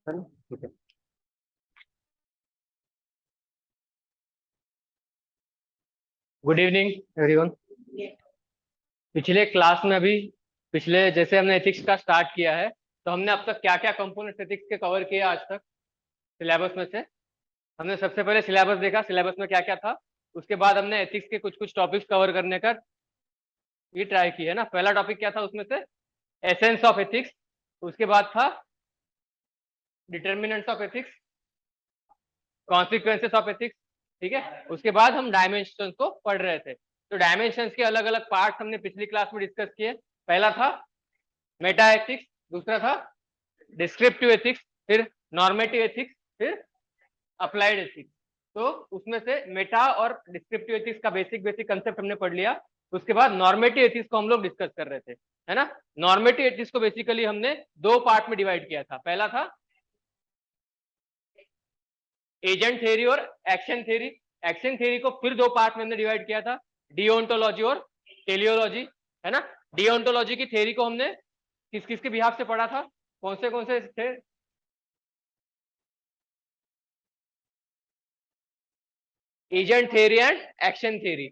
है ना? ठीक है। Good evening everyone. पिछले क्लास में अभी पिछले जैसे हमने एथिक्स का स्टार्ट किया है, तो हमने अब तक क्या क्या कंपोनेंट्स एथिक्स के कवर किए आज तक सिलेबस में से। हमने सबसे पहले सिलेबस देखा, सिलेबस में क्या क्या था। उसके बाद हमने एथिक्स के कुछ कुछ टॉपिक्स कवर करने का ये ट्राई की है ना। पहला टॉपिक क्या था उसमें से? Essence of ethics. उसके बाद था determinants of ethics, consequences of ethics. ठीक है, उसके बाद हम डायमेंशन को पढ़ रहे थे। तो डायमेंशन के अलग अलग पार्ट हमने पिछली क्लास में डिस्कस किए। पहला था मेटा एथिक्स, दूसरा था डिस्क्रिप्टिव एथिक्स, फिर नॉर्मेटिव एथिक्स, फिर अप्लाइड एथिक्स। तो उसमें से मेटा और डिस्क्रिप्टिव एथिक्स का बेसिक बेसिक कंसेप्ट हमने पढ़ लिया। उसके बाद नॉर्मेटिव एथिक्स को हम लोग डिस्कस कर रहे थे, है ना। नॉर्मेटिव एथिक्स को बेसिकली हमने दो पार्ट में डिवाइड किया था। पहला था एजेंट थ्योरी और एक्शन थ्योरी। एक्शन थ्योरी को फिर दो पार्ट में हमने डिवाइड किया था, डिओन्टोलॉजी और टेलियोलॉजी, है ना। डिओन्टोलॉजी की थ्योरी को हमने किस किस के बिहाफ से पढ़ा था? कौन से थे? Agent theory and action theory.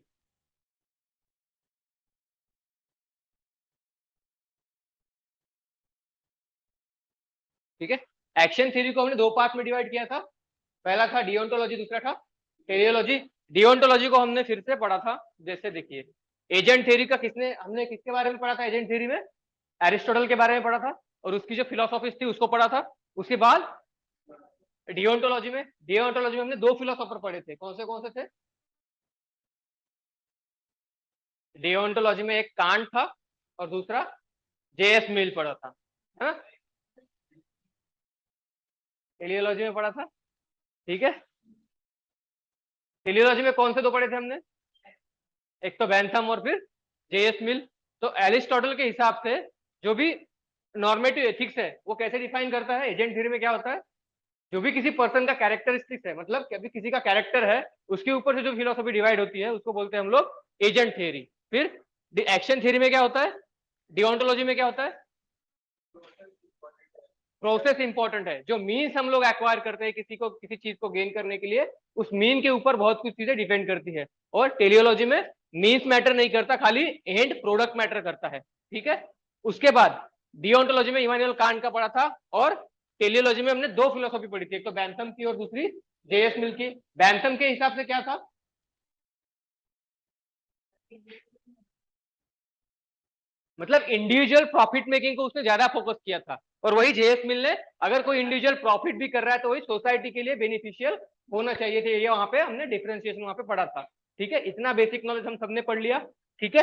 ठीक है, एक्शन थ्योरी को हमने दो पार्ट में डिवाइड किया था। पहला था डिओन्टोलॉजी, दूसरा था टेलियोलॉजी। डिओन्टोलॉजी को हमने फिर से पढ़ा था। जैसे देखिए, एजेंट थ्योरी का हमने किसके बारे में पढ़ा था? एजेंट थ्योरी में एरिस्टोटल के बारे में पढ़ा था और उसकी जो फिलोसॉफीज थी उसको पढ़ा था। उसके बाद डिओन्टोलॉजी में हमने दो फिलोसोफर पढ़े थे। कौन से थे? डिओन्टोलॉजी में एक कांट था और दूसरा जेएस मिल पढ़ा था, है ना। टेलियोलॉजी में पढ़ा था। ठीक है, टेलियोलॉजी में कौन से दो पढ़े थे हमने? एक तो बैंथम और फिर जेएस मिल। तो एरिस्टोटल के हिसाब से जो भी नॉर्मेटिव एथिक्स है वो कैसे डिफाइन करता है? एजेंट थ्योरी में क्या होता है, जो भी किसी पर्सन का कैरेक्टरिस्टिक्स है, मतलब कभी किसी का कैरेक्टर है, उसके ऊपर से जो फिलोसफी डिवाइड होती है उसको बोलते हैं हम लोग एजेंट थ्योरी। फिर एक्शन थ्योरी में क्या होता है? डिओन्टोलॉजी में क्या होता है? प्रोसेस इंपॉर्टेंट है। जो मीन्स हम लोग एक्वायर करते हैं किसी को किसी चीज को गेन करने के लिए, उस मीन के ऊपर बहुत कुछ चीजें डिपेंड करती है। और टेलियोलॉजी में मीन्स मैटर नहीं करता, खाली एंड प्रोडक्ट मैटर करता है। ठीक है, उसके बाद डिओन्टोलॉजी में इमानुएल कांट का पढ़ा था और टेलियोलॉजी में हमने दो फिलोसॉफी पढ़ी थी, एक तो बैंथम की और दूसरी जेएस मिल की। बैंथम के हिसाब से क्या था? मतलब इंडिविजुअल प्रॉफिट मेकिंग को उसने ज्यादा फोकस किया था। और वही जेएस मिल ने, अगर कोई इंडिविजुअल प्रॉफिट भी कर रहा है तो वही सोसाइटी के लिए बेनिफिशियल होना चाहिए थे। ये वहां पे हमने डिफरेंशिएशन वहां पे पढ़ा था। ठीक है, इतना बेसिक नॉलेज हम सबने पढ़ लिया। ठीक है,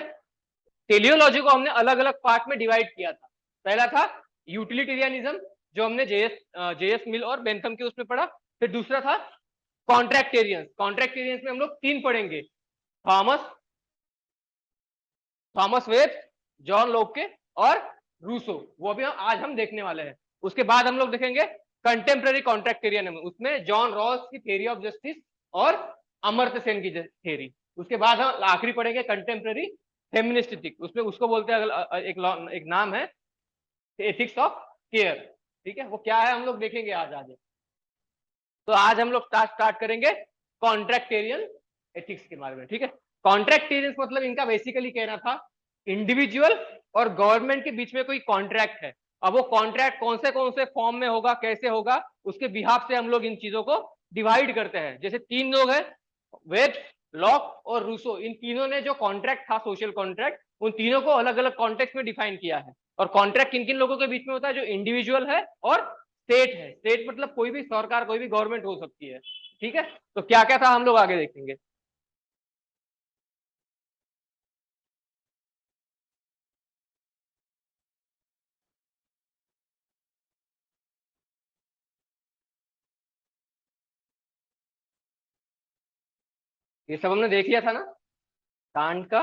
टेलियोलॉजी को हमने अलग अलग पार्ट में डिवाइड किया था। पहला था यूटिलिटेरियनिज्म, जो हमने जेएस मिल और बेंथम के उसमें पढ़ा। फिर दूसरा था कॉन्ट्रैक्टेरियंस। कॉन्ट्रैक्टेरियंस में हम लोग तीन पढ़ेंगे, थॉमस थॉमस वेब, जॉन लोके और रूसो। वो भी आज हम देखने वाले हैं। उसके बाद हम लोग देखेंगे कंटेम्प्रेरी कॉन्ट्रैक्टेरियन, उसमें जॉन रॉस की थ्योरी ऑफ जस्टिस और अमर्त्य सेन की थ्योरी। उसके बाद हम आखिरी पढ़ेंगे कंटेम्प्रेरी फेमिनिस्ट एथिक्स, उसमें उसको बोलते हैं एक नाम है एथिक्स ऑफ केयर। ठीक है, वो क्या है हम लोग देखेंगे आज आगे। तो आज हम लोग स्टार्ट करेंगे कॉन्ट्रैक्टेरियन एथिक्स के बारे में। ठीक है, कॉन्ट्रैक्टेरियंस मतलब इनका बेसिकली कहना था इंडिविजुअल और गवर्नमेंट के बीच में कोई कॉन्ट्रैक्ट है। अब वो कॉन्ट्रैक्ट कौन से फॉर्म में होगा, कैसे होगा, उसके बिहाफ से हम लोग इन चीजों को डिवाइड करते हैं। जैसे तीन लोग हैं, वेब्स, लॉक और रूसो, इन तीनों ने जो कॉन्ट्रैक्ट था सोशल कॉन्ट्रैक्ट, उन तीनों को अलग अलग कॉन्टेक्स्ट में डिफाइन किया है। और कॉन्ट्रैक्ट किन किन लोगों के बीच में होता है? जो इंडिविजुअल है और स्टेट है। स्टेट मतलब कोई भी सरकार, कोई भी गवर्नमेंट हो सकती है। ठीक है, तो क्या क्या था हम लोग आगे देखेंगे। ये सब हमने देख लिया था ना, कांट का।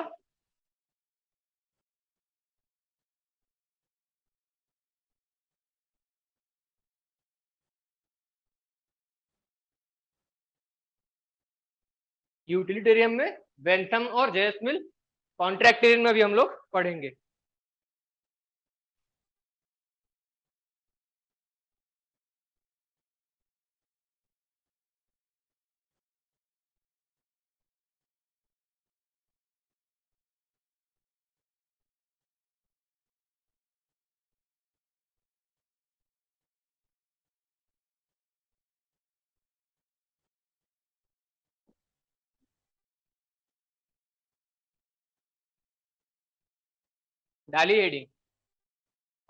यूटिलिटेरियन में बेंथम और जेएस मिल, कॉन्ट्रैक्टेरियन में भी हम लोग पढ़ेंगे। डालिए हेडिंग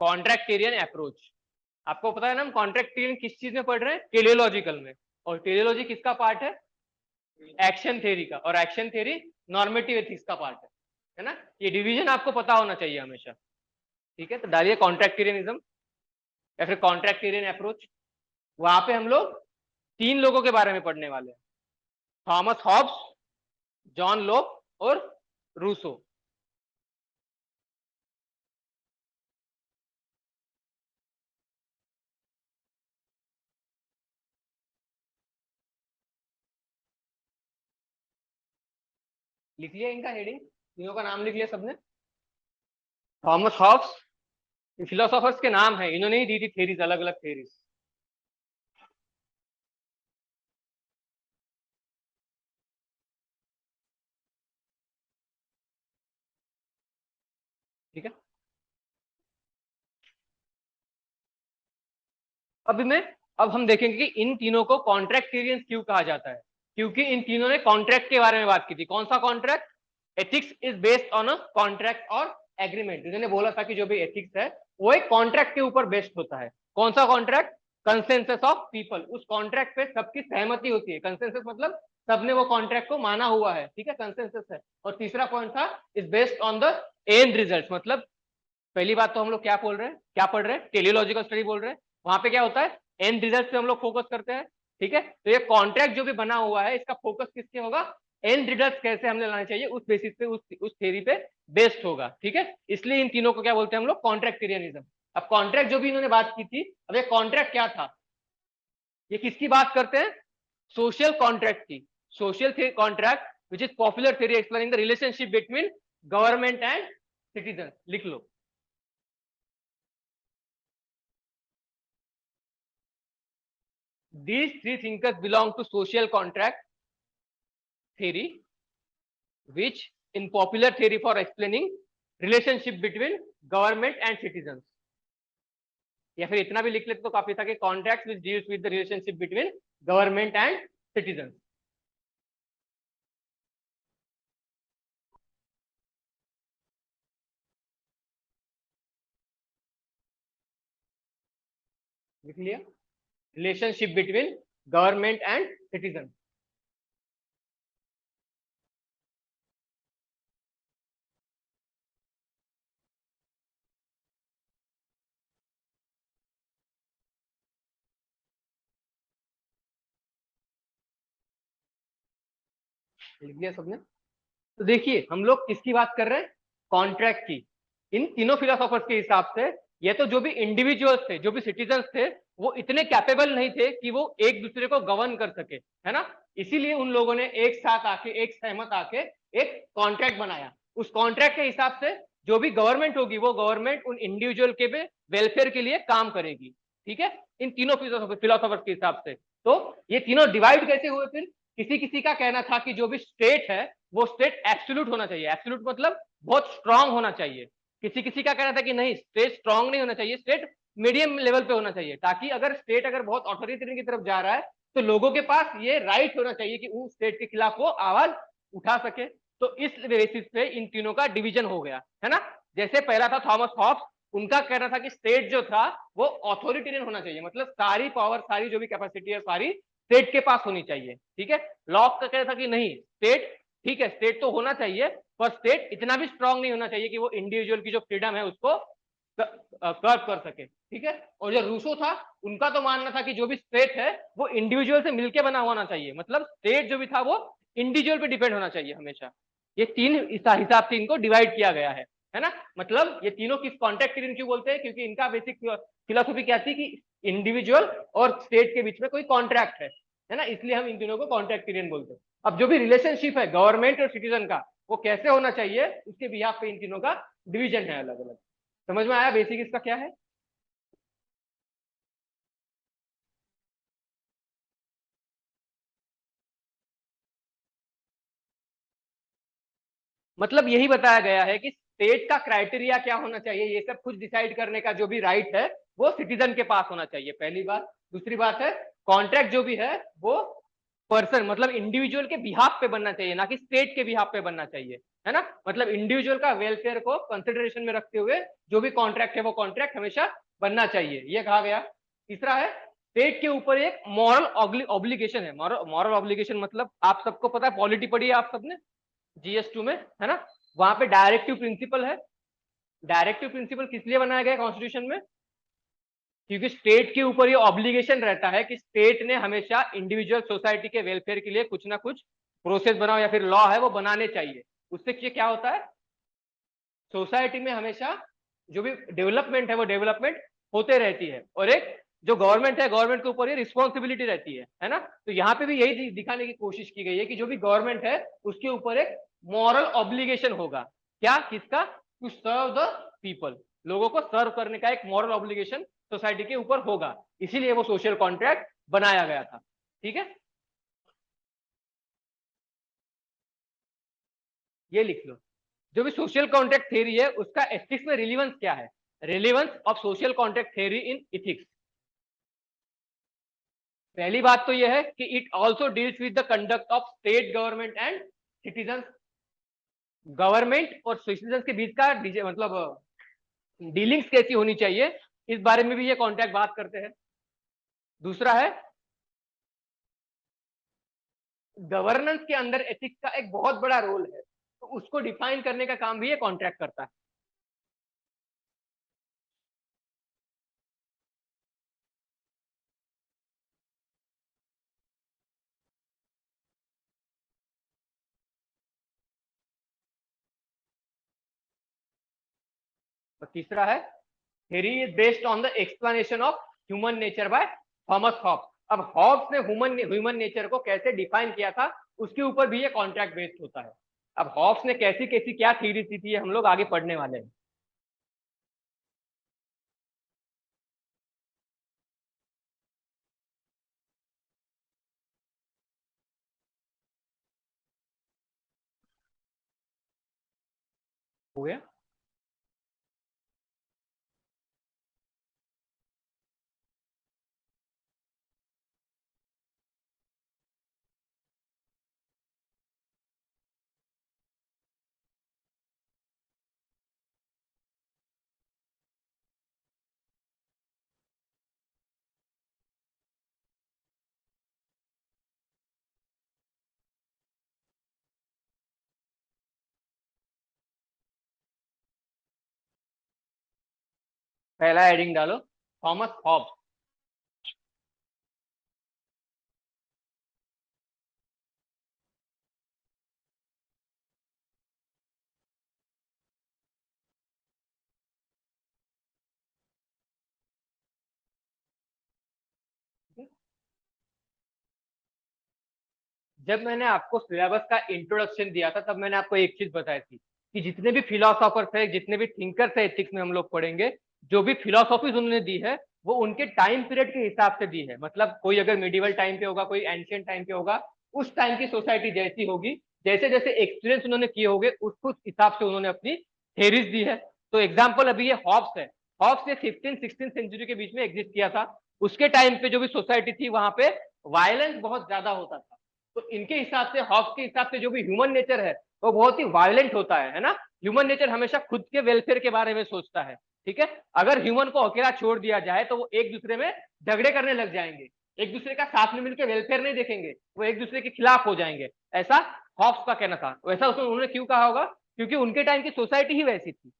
कॉन्ट्रैक्टेरियन अप्रोच। आपको पता है ना हम कॉन्ट्रैक्टेरियन किस चीज में पढ़ रहे हैं, टेलियोलॉजिकल में, और टेलियोलॉजी किसका पार्ट है, एक्शन थ्योरी का, और एक्शन थ्योरी नॉर्मेटिव एथिक्स का पार्ट है ना। ये डिवीजन आपको पता होना चाहिए हमेशा, ठीक है। तो डालिए कॉन्ट्रैक्टेरियनिज्म या फिर कॉन्ट्रैक्टेरियन अप्रोच। वहां पे हम लोग 3 लोगों के बारे में पढ़ने वाले हैं, थॉमस हॉब्स, जॉन लोक और रूसो। लिख लिया इनका हेडिंग, तीनों का नाम लिख लिया सबने। थॉमस हॉब्स फिलोसोफर्स के नाम है, इन्होंने ही दी थी थेरीज, अलग अलग थेरीज। ठीक है। अब हम देखेंगे कि इन तीनों को कॉन्ट्रैक्टेरियंस क्यों कहा जाता है, क्योंकि इन तीनों ने कॉन्ट्रैक्ट के बारे में बात की थी। कौन सा contract, ethics is based on a contract और एग्रीमेंट। इन्होंने बोला था कि जो भी एथिक्स है वो एक कॉन्ट्रैक्ट के ऊपर बेस्ड होता है। कौन सा कॉन्ट्रैक्ट, कंसेंसस ऑफ पीपल, उस कॉन्ट्रैक्ट पे सबकी सहमति होती है। कंसेंसस मतलब सबने वो कॉन्ट्रैक्ट को माना हुआ है, ठीक है, कंसेंसस है। और तीसरा पॉइंट था is based on the end result, मतलब पहली बात तो हम लोग क्या बोल रहे हैं, क्या पढ़ रहे हैं, टेलियोलॉजिकल स्टडी बोल रहे हैं। वहां पे क्या होता है, एंड रिजल्ट पे हम लोग फोकस करते हैं, ठीक है। तो ये कॉन्ट्रैक्ट जो भी बना हुआ है इसका फोकस किसके होगा, एंड रिजल्ट कैसे हमें लाने चाहिए, उस बेसिस पे, उस थ्योरी पे बेस्ड होगा, ठीक है। इसलिए इन तीनों को क्या बोलते हैं हम लोग, कॉन्ट्रैक्टेरियनिज्म। अब कॉन्ट्रैक्ट जो भी इन्होंने बात की थी, अब ये कॉन्ट्रैक्ट क्या था, ये किसकी बात करते हैं, सोशल कॉन्ट्रैक्ट की। Social contract which is popular theory explaining the relationship between government and citizen. लिख लो। These three thinkers belong to social contract theory, which in popular theory for explaining relationship between government and citizens. या फिर इतना भी लिख लेते तो काफी था कि contract which deals with the relationship between government and citizen. लिख लिया, relationship between government and citizen. लिख लिया सबने। तो देखिए हम लोग किसकी बात कर रहे हैं, कॉन्ट्रैक्ट की। इन तीनों फिलोसोफर्स के हिसाब से ये तो जो भी इंडिविजुअल्स थे, जो भी सिटीजन्स थे, वो इतने कैपेबल नहीं थे कि वो एक दूसरे को गवर्न कर सके, है ना। इसीलिए उन लोगों ने एक साथ आके, एक सहमत आके एक कॉन्ट्रैक्ट बनाया। उस कॉन्ट्रैक्ट के हिसाब से जो भी गवर्नमेंट होगी वो गवर्नमेंट उन इंडिविजुअल के वेलफेयर के लिए काम करेगी, ठीक है, इन तीनों फिलोसोफर्स के हिसाब से। तो ये तीनों डिवाइड कैसे हुए फिर, किसी किसी का कहना था कि जो भी स्टेट है वो स्टेट एब्सोल्यूट होना चाहिए, एब्सोल्यूट मतलब बहुत स्ट्रांग होना चाहिए। किसी किसी का कहना था कि नहीं, स्टेट स्ट्रांग नहीं होना चाहिए, स्टेट मीडियम लेवल पे होना चाहिए, ताकि अगर स्टेट अगर बहुत ऑथोरिटेरियन की तरफ जा रहा है तो लोगों के पास ये राइट होना चाहिए कि उस स्टेट के खिलाफ वो आवाज उठा सके। तो इस बेसिस पे इन तीनों का डिवीजन हो गया, है ना। जैसे पहला था थॉमस हॉब्स, उनका कहना था कि स्टेट जो था वो ऑथोरिटेरियन होना चाहिए, मतलब सारी पावर, सारी जो भी कैपेसिटी है सारी स्टेट के पास होनी चाहिए, ठीक है। लॉक का कहना था कि नहीं, स्टेट ठीक है, स्टेट तो होना चाहिए, पर स्टेट इतना भी स्ट्रांग नहीं होना चाहिए कि वो इंडिविजुअल की जो फ्रीडम है उसको कर्व कर सके, ठीक है। और जो रूसो था, उनका तो मानना था कि जो भी स्टेट है वो इंडिविजुअल से मिलकर बना होना चाहिए, मतलब स्टेट जो भी था वो इंडिविजुअल पे डिपेंड होना चाहिए हमेशा। ये तीन हिसाब से इनको डिवाइड किया गया है ना। मतलब ये तीनों किस कॉन्ट्रैक्ट क्यों बोलते हैं, क्योंकि इनका बेसिक फिलोसफी क्या थी कि इंडिविजुअल और स्टेट के बीच में कोई कॉन्ट्रैक्ट है ना, इसलिए हम इन तीनों को कॉन्ट्रैक्टेरियन बोलते हैं। अब जो भी रिलेशनशिप है गवर्नमेंट और सिटीजन का, वो कैसे होना चाहिए, उसके बिहाफ पे इन तीनों का डिवीजन है अलग अलग। समझ में आया बेसिक इसका क्या है। मतलब यही बताया गया है कि स्टेट का क्राइटेरिया क्या होना चाहिए, ये सब कुछ डिसाइड करने का जो भी राइट है वो सिटीजन के पास होना चाहिए, पहली बात। दूसरी बात है कॉन्ट्रैक्ट जो भी है वो पर्सन मतलब इंडिविजुअल के बिहाफ पे बनना चाहिए, ना कि स्टेट के बिहाफ पे बनना चाहिए, है ना। मतलब इंडिविजुअल का वेलफेयर को कंसिडरेशन में रखते हुए जो भी कॉन्ट्रैक्ट है वो कॉन्ट्रैक्ट हमेशा बनना चाहिए, ये कहा गया। तीसरा है स्टेट के ऊपर एक मॉरल ऑब्लिगेशन है। मॉरल ऑब्लिगेशन मतलब आप सबको पता है, पॉलिटी पढ़ी है आप सबने GS2 में, है ना। वहां पे डायरेक्टिव प्रिंसिपल है। डायरेक्टिव प्रिंसिपल किस लिए बनाया गया कॉन्स्टिट्यूशन में? क्योंकि स्टेट के ऊपर ये ऑब्लिगेशन रहता है कि स्टेट ने हमेशा इंडिविजुअल सोसाइटी के वेलफेयर के लिए कुछ ना कुछ प्रोसेस बनाओ या फिर लॉ है वो बनाने चाहिए। उससे क्या होता है, सोसाइटी में हमेशा जो भी डेवलपमेंट है वो डेवलपमेंट होते रहती है, और एक जो गवर्नमेंट है, गवर्नमेंट के ऊपर ये रिस्पॉन्सिबिलिटी रहती है ना। तो यहाँ पे भी यही दिखाने की कोशिश की गई है कि जो भी गवर्नमेंट है उसके ऊपर एक मॉरल ऑब्लिगेशन होगा। क्या, किसका? टू सर्व द पीपल, लोगों को सर्व करने का एक मॉरल ऑब्लिगेशन सोसाइटी के ऊपर होगा, इसीलिए वो सोशल कॉन्ट्रैक्ट बनाया गया था। ठीक है, ये लिख लो। जो भी सोशल कॉन्ट्रैक्ट थ्योरी है उसका एथिक्स में रिलीवेंस क्या है? Relevance of social contract theory in ethics. पहली बात तो यह है कि it also deals with the conduct of state government and citizen. Government और सिटीजन के बीच का मतलब डीलिंग्स कैसी होनी चाहिए, इस बारे में भी ये कॉन्ट्रैक्ट बात करते हैं। दूसरा है गवर्नेंस के अंदर एथिक्स का एक बहुत बड़ा रोल है, तो उसको डिफाइन करने का काम भी ये कॉन्ट्रैक्ट करता है। और तीसरा है theory is based on the explanation of human nature by Thomas Hobbes. अब हॉब्स ने ह्यूमन नेचर को कैसे डिफाइन किया था उसके ऊपर भी ये कॉन्ट्रैक्ट बेस्ड होता है। अब हॉब्स ने कैसी कैसी क्या थ्योरी दी थी हम लोग आगे पढ़ने वाले हैं। हो गया। पहला हेडिंग डालो, थॉमस हॉब्स। जब मैंने आपको सिलेबस का इंट्रोडक्शन दिया था तब मैंने आपको एक चीज बताई थी कि जितने भी फिलोसोफर्स है, जितने भी थिंकर्स है एथिक्स में हम लोग पढ़ेंगे, जो भी फिलोसॉफीज उन्होंने दी है वो उनके टाइम पीरियड के हिसाब से दी है। मतलब कोई अगर मिडिवल टाइम पे होगा, कोई एंशियंट टाइम पे होगा, उस टाइम की सोसाइटी जैसी होगी, जैसे जैसे एक्सपीरियंस उन्होंने किए होंगे उस हिसाब से उन्होंने अपनी थेरीज दी है। तो एग्जाम्पल अभी ये हॉब्स है। हॉब्स ने 15-16 सेंचुरी के बीच में एग्जिस्ट किया था। उसके टाइम पे जो भी सोसाइटी थी वहां पे वायलेंस बहुत ज्यादा होता था। तो इनके हिसाब से, हॉब्स के हिसाब से जो भी ह्यूमन नेचर है वो बहुत ही वायलेंट होता है ना। ह्यूमन नेचर हमेशा खुद के वेलफेयर के बारे में सोचता है। ठीक है, अगर ह्यूमन को अकेला छोड़ दिया जाए तो वो एक दूसरे में झगड़े करने लग जाएंगे, एक दूसरे का साथ में मिलकर वेलफेयर नहीं देखेंगे, वो एक दूसरे के खिलाफ हो जाएंगे। ऐसा हॉब्स का कहना था। वैसा उसने उन्होंने क्यों कहा होगा? क्योंकि उनके टाइम की सोसाइटी ही वैसी थी।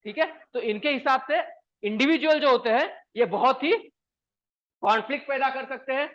ठीक है, तो इनके हिसाब से इंडिविजुअल जो होते हैं ये बहुत ही कॉन्फ्लिक्ट पैदा कर सकते हैं,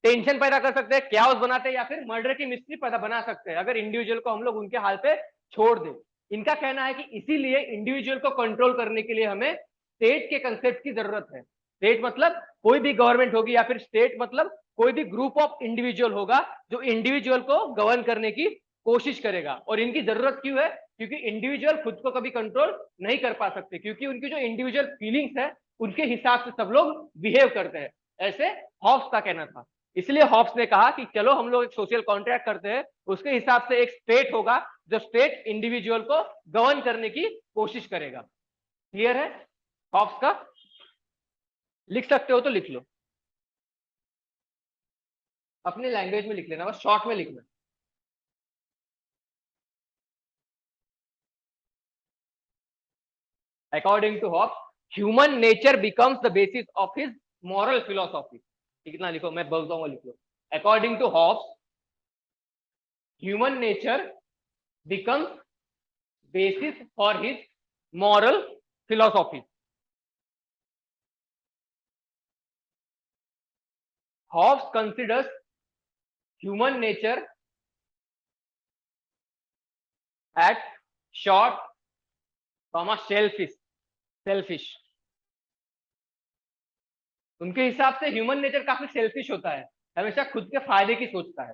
टेंशन पैदा कर सकते हैं, क्याओस बनाते हैं, या फिर मर्डर की मिस्ट्री पैदा बना सकते हैं अगर इंडिविजुअल को हम लोग उनके हाल पे छोड़ दें। इनका कहना है कि इसीलिए इंडिविजुअल को कंट्रोल करने के लिए हमें स्टेट के कंसेप्ट की जरूरत है। स्टेट मतलब कोई भी गवर्नमेंट होगी, या फिर स्टेट मतलब कोई भी ग्रुप ऑफ इंडिविजुअल होगा जो इंडिविजुअल को गवर्न करने की कोशिश करेगा। और इनकी जरूरत क्यों है? क्योंकि इंडिविजुअल खुद को कभी कंट्रोल नहीं कर पा सकते, क्योंकि उनकी जो इंडिविजुअल फीलिंग्स है उनके हिसाब से सब लोग बिहेव करते हैं। ऐसे हॉब्स का कहना था। इसलिए हॉब्स ने कहा कि चलो हम लोग एक सोशल कॉन्ट्रैक्ट करते हैं, उसके हिसाब से एक स्टेट होगा जो स्टेट इंडिविजुअल को गवर्न करने की कोशिश करेगा। क्लियर है हॉब्स का? लिख सकते हो तो लिख लो। अपने लैंग्वेज में लिख लेना, बस शॉर्ट में लिखना। According to Hobbes, human nature becomes the basis of his moral philosophy. कितना लिखो, मैं बोलता हूँ लिख लो। According to Hobbes, human nature becomes basis for his moral philosophy. Hobbes considers human nature at short, selfish. उनके हिसाब से ह्यूमन नेचर काफी सेल्फिश होता है, हमेशा खुद के फायदे की सोचता है।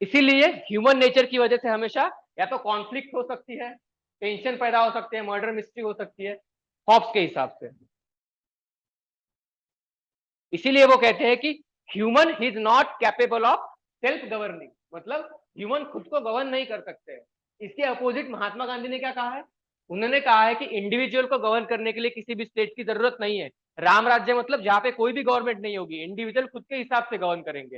इसीलिए ह्यूमन नेचर की वजह से हमेशा या तो कॉन्फ्लिक्ट हो सकती है, टेंशन पैदा हो सकते हैं, मर्डर मिस्ट्री हो सकती है, हॉब्स के हिसाब से। इसीलिए वो कहते हैं कि human is not capable of self governing, मतलब ह्यूमन खुद को गवर्न नहीं कर सकते हैं। इसके अपोजिट महात्मा गांधी ने क्या कहा है? उन्होंने कहा है कि इंडिविजुअल को गवर्न करने के लिए किसी भी स्टेट की जरूरत नहीं है। राम राज्य मतलब जहां पे कोई भी गवर्नमेंट नहीं होगी, इंडिविजुअल खुद के हिसाब से गवर्न करेंगे,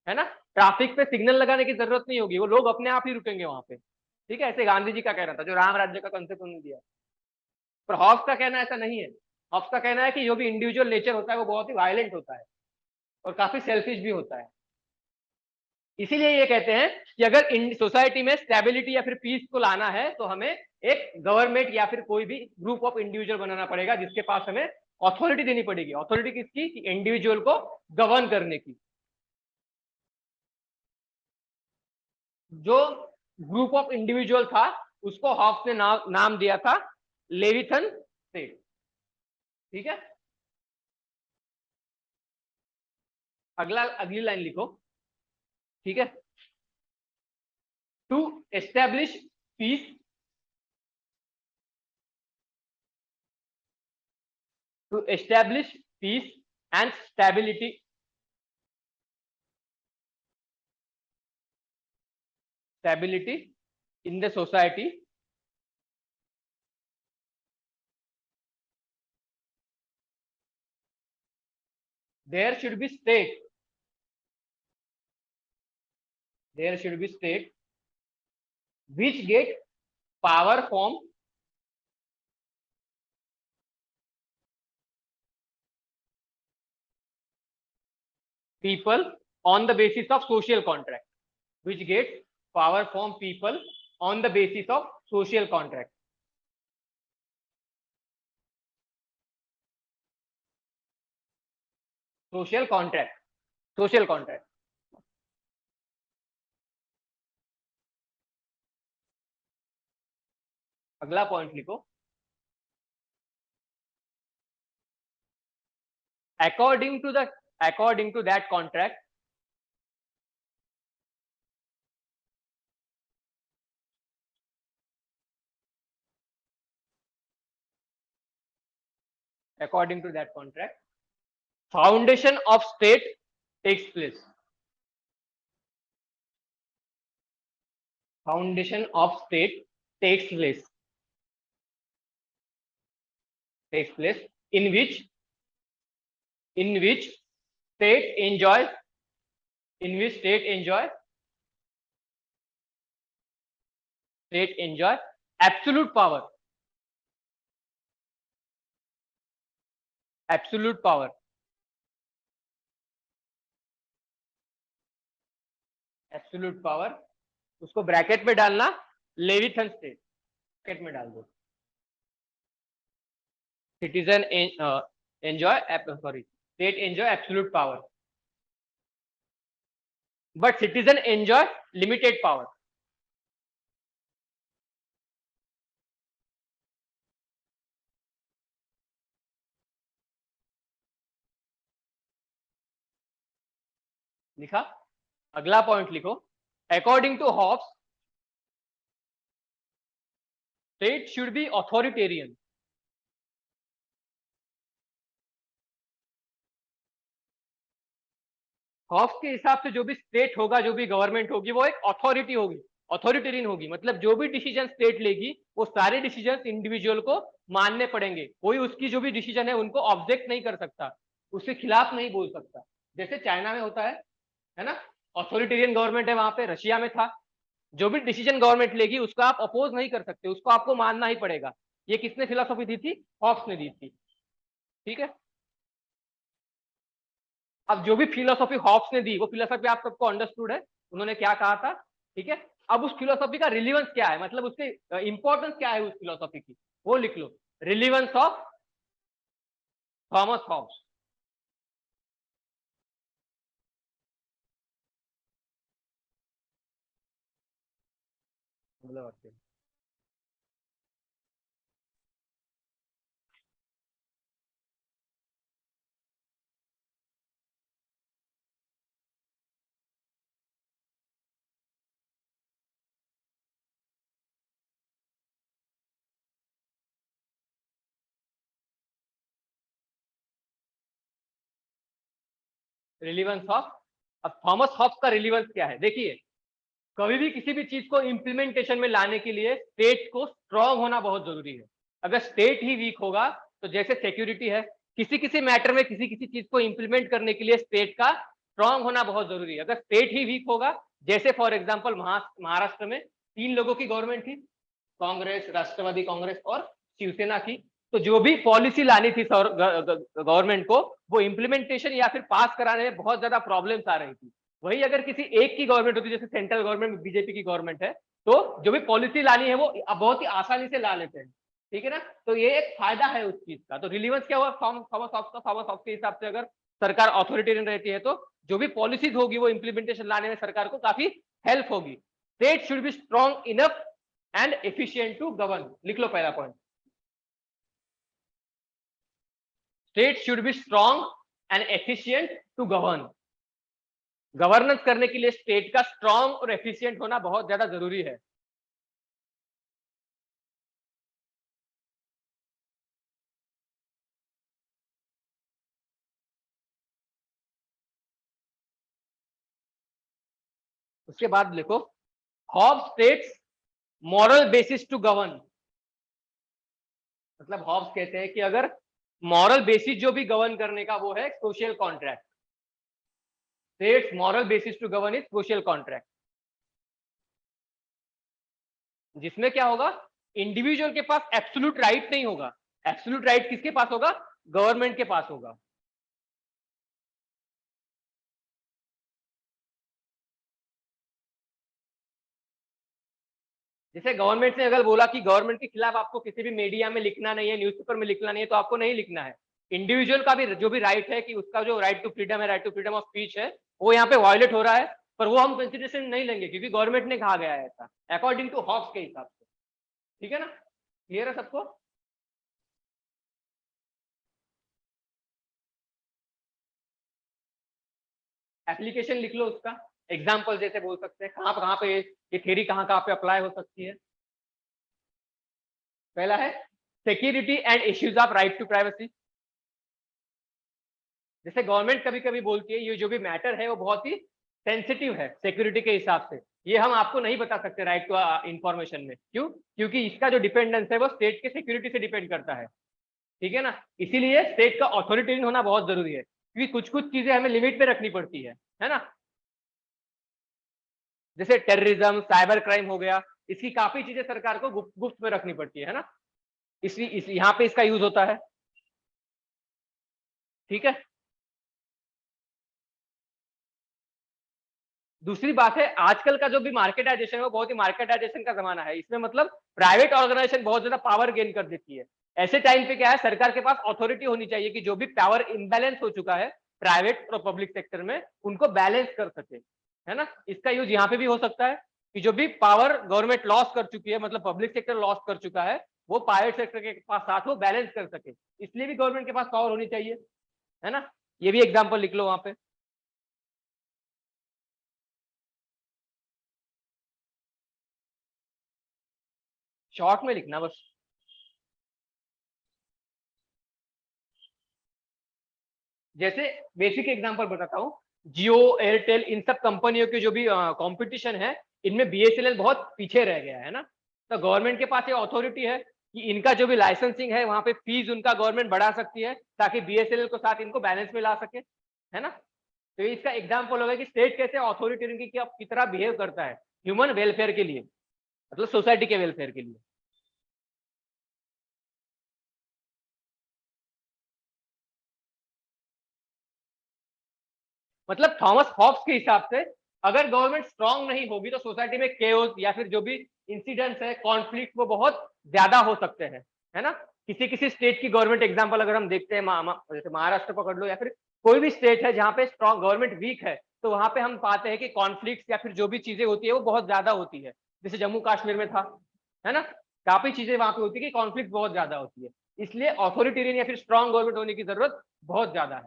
है ना। ट्रैफिक पे सिग्नल लगाने की जरूरत नहीं होगी, वो लोग अपने आप ही रुकेंगे वहां पे। ठीक है, ऐसे गांधी जी का कहना था, जो राम राज्य का कंसेप्ट उन्होंने दिया। पर हॉब्स का कहना ऐसा नहीं है। हॉब्स का कहना है कि जो भी इंडिविजुअल नेचर होता है वो बहुत ही वायलेंट होता है और काफी सेल्फिश भी होता है। इसीलिए ये कहते हैं कि अगर इन सोसाइटी में स्टेबिलिटी या फिर पीस को लाना है तो हमें एक गवर्नमेंट या फिर कोई भी ग्रुप ऑफ इंडिविजुअल बनाना पड़ेगा जिसके पास हमें अथॉरिटी देनी पड़ेगी। अथॉरिटी किसकी? कि इंडिविजुअल को गवर्न करने की। जो ग्रुप ऑफ इंडिविजुअल था उसको हॉब्स ने नाम दिया था लेविथन स्टेट। ठीक है, अगली लाइन लिखो। ठीक है, to establish peace, to establish peace and stability in the society, there should be state which get power from people on the basis of social contract, which get power from people on the basis of social contract. social contract. अगला point लिखो। according to that contract, foundation of state takes place. Foundation of state takes place in which state enjoys absolute power. उसको bracket में डालना, लेविथन state bracket में डाल दो। Citizen state enjoy absolute power, but citizen enjoy limited power. लिखा। अगला point लिखो। According to Hobbes, state should be authoritarian. Hobbes के हिसाब से जो भी स्टेट होगा, जो भी गवर्नमेंट होगी, वो एक अथॉरिटी होगी, अथॉरिटेरियन होगी। मतलब जो भी डिसीजन स्टेट लेगी वो सारे डिसीजन इंडिविजुअल को मानने पड़ेंगे। कोई उसकी जो भी डिसीजन है उनको ऑब्जेक्ट नहीं कर सकता, उसके खिलाफ नहीं बोल सकता। जैसे चाइना में होता है ना, ऑथोरिटेरियन गवर्नमेंट है वहां पे, रशिया में था, जो भी डिसीजन गवर्नमेंट लेगी उसको आप अपोज नहीं कर सकते, उसको आपको मानना ही पड़ेगा। ये किसने फिलोसॉफी दी थी? हॉब्स ने दी थी। ठीक है, अब जो भी फिलोसॉफी हॉब्स ने दी वो फिलोसॉफी आप सबको अंडरस्टूड है, उन्होंने क्या कहा था। ठीक है, अब उस फिलोसॉफी का रिलीवेंस क्या है, मतलब उसके इंपॉर्टेंस क्या है उस फिलोसॉफी की, वो लिख लो। Relevance of Thomas Hobbes. मतलब रिलीवेंस ऑफ, अब थॉमस हॉब्स का रिलीवेंस क्या है, देखिए, कभी भी किसी भी चीज को इंप्लीमेंटेशन में लाने के लिए स्टेट को स्ट्रांग होना बहुत जरूरी है। अगर स्टेट ही वीक होगा, तो जैसे सिक्योरिटी है, किसी किसी मैटर में किसी किसी चीज को इंप्लीमेंट करने के लिए स्टेट का स्ट्रांग होना बहुत जरूरी है। अगर स्टेट ही वीक होगा, जैसे फॉर एग्जाम्पल महाराष्ट्र में 3 लोगों की गवर्नमेंट थी, कांग्रेस, राष्ट्रवादी कांग्रेस और शिवसेना की, तो जो भी पॉलिसी लानी थी गवर्नमेंट को, वो इम्प्लीमेंटेशन या फिर पास कराने में बहुत ज्यादा प्रॉब्लम्स आ रही थी। वही अगर किसी एक की गवर्नमेंट होती, जैसे सेंट्रल गवर्नमेंट बीजेपी की गवर्नमेंट है, तो जो भी पॉलिसी लानी है वो बहुत ही आसानी से ला लेते हैं। ठीक है ना, तो ये एक फायदा है उस चीज का। तो रिलीवेंस क्या हुआ थॉमस हॉब्स का? थॉमस हॉब्स के हिसाब से अगर सरकार ऑथोरिटेरियन रहती है, तो जो भी पॉलिसीज होगी वो इम्प्लीमेंटेशन लाने में सरकार को काफी हेल्प होगी। State should be strong enough and efficient to govern. लिख लो पहला point, state should be strong and efficient to govern. Governance करने के लिए स्टेट का स्ट्रॉन्ग और एफिशिएंट होना बहुत ज्यादा जरूरी है। उसके बाद लिखो, Hobbes state's moral basis to govern. मतलब हॉब्स कहते हैं कि अगर मॉरल बेसिस जो भी गवर्न करने का वो है social contract. State's moral basis to govern is social contract, जिसमें क्या होगा, इंडिविजुअल के पास एब्सोल्यूट राइट नहीं होगा। एब्सोल्यूट राइट किसके पास होगा? गवर्नमेंट के पास होगा। जैसे गवर्नमेंट ने अगर बोला कि गवर्नमेंट के खिलाफ आपको किसी भी मीडिया में लिखना नहीं है, न्यूज़पेपर में लिखना नहीं है, तो आपको नहीं लिखना है। इंडिविजुअल का भी जो भी राइट है, कि उसका जो राइट टू फ्रीडम है, right to freedom of speech है, वो यहाँ पे वायलेट हो रहा है, पर वो हम कंसिडरेशन नहीं लेंगे, क्योंकि गवर्नमेंट ने कहा गया है ऐसा, अकॉर्डिंग टू हॉब्स के हिसाब से। ठीक है ना, क्लियर है सबको? एप्लीकेशन लिख लो उसका, एग्जाम्पल जैसे बोल सकते हैं, कहाँ पे ये थ्योरी कहाँ कहाँ पे अप्लाई हो सकती है। पहला है security and issues of right to privacy. जैसे गवर्नमेंट कभी कभी बोलती है ये जो भी मैटर है वो बहुत ही सेंसिटिव है सिक्योरिटी के हिसाब से, ये हम आपको नहीं बता सकते राइट टू इंफॉर्मेशन में। क्यों? क्योंकि इसका जो डिपेंडेंस है वो स्टेट के सिक्योरिटी से डिपेंड करता है। ठीक है ना, इसीलिए स्टेट का अथॉरिटेरियन होना बहुत जरूरी है, क्योंकि कुछ कुछ चीजें हमें लिमिट में रखनी पड़ती है ना। जैसे टेररिज्म, साइबर क्राइम हो गया, इसकी काफी चीजें सरकार को गुप्त गुप्त में रखनी पड़ती है ना, यहाँ पे इसका यूज होता है। ठीक है, दूसरी बात है, आजकल का जो भी मार्केटाइजेशन है वो बहुत ही मार्केटाइजेशन का जमाना है। इसमें मतलब प्राइवेट ऑर्गेनाइजेशन बहुत ज्यादा पावर गेन कर देती है। ऐसे टाइम पे क्या है, सरकार के पास अथॉरिटी होनी चाहिए कि जो भी पावर इम्बैलेंस हो चुका है प्राइवेट और पब्लिक सेक्टर में, उनको बैलेंस कर सके, है ना। इसका यूज यहाँ पे भी हो सकता है कि जो भी पावर गवर्नमेंट लॉस कर चुकी है, मतलब पब्लिक सेक्टर लॉस कर चुका है, वो प्राइवेट सेक्टर के पास साथ वो बैलेंस कर सके, इसलिए भी गवर्नमेंट के पास पावर होनी चाहिए, है ना। ये भी एग्जाम्पल लिख लो वहां पे, शॉर्ट में लिखना बस। जैसे बेसिक एग्जांपल बताता हूँ, जियो, एयरटेल, इन सब कंपनियों के जो भी कंपटीशन है, इनमें बीएसएनएल बहुत पीछे रह गया है ना। तो गवर्नमेंट के पास ये अथॉरिटी है कि इनका जो भी लाइसेंसिंग है वहां पे फीस उनका गवर्नमेंट बढ़ा सकती है, ताकि बीएसएनएल को साथ इनको बैलेंस में ला सके, है ना। तो इसका एग्जाम्पल होगा कि स्टेट कैसे अथॉरिटेरियन की तरह बिहेव करता है ह्यूमन वेलफेयर के लिए, मतलब सोसाइटी के वेलफेयर के लिए। मतलब थॉमस हॉब्स के हिसाब से अगर गवर्नमेंट स्ट्रांग नहीं होगी तो सोसाइटी में केओस या फिर जो भी इंसिडेंट्स है, कॉन्फ्लिक्ट, वो बहुत ज्यादा हो सकते हैं, है ना। किसी किसी स्टेट की गवर्नमेंट एग्जांपल अगर हम देखते हैं, जैसे महाराष्ट्र पकड़ लो या फिर कोई भी स्टेट है जहाँ पे स्ट्रांग गवर्नमेंट वीक है, तो वहां पे हम पाते हैं कि कॉन्फ्लिक्ट या फिर जो भी चीजें होती है वो बहुत ज्यादा होती है। जैसे जम्मू कश्मीर में था, है ना, काफी चीजें वहां पे होती है कि कॉन्फ्लिक्ट बहुत ज्यादा होती है। इसलिए अथॉरिटेरियन या फिर स्ट्रांग गवर्नमेंट होने की जरूरत बहुत ज्यादा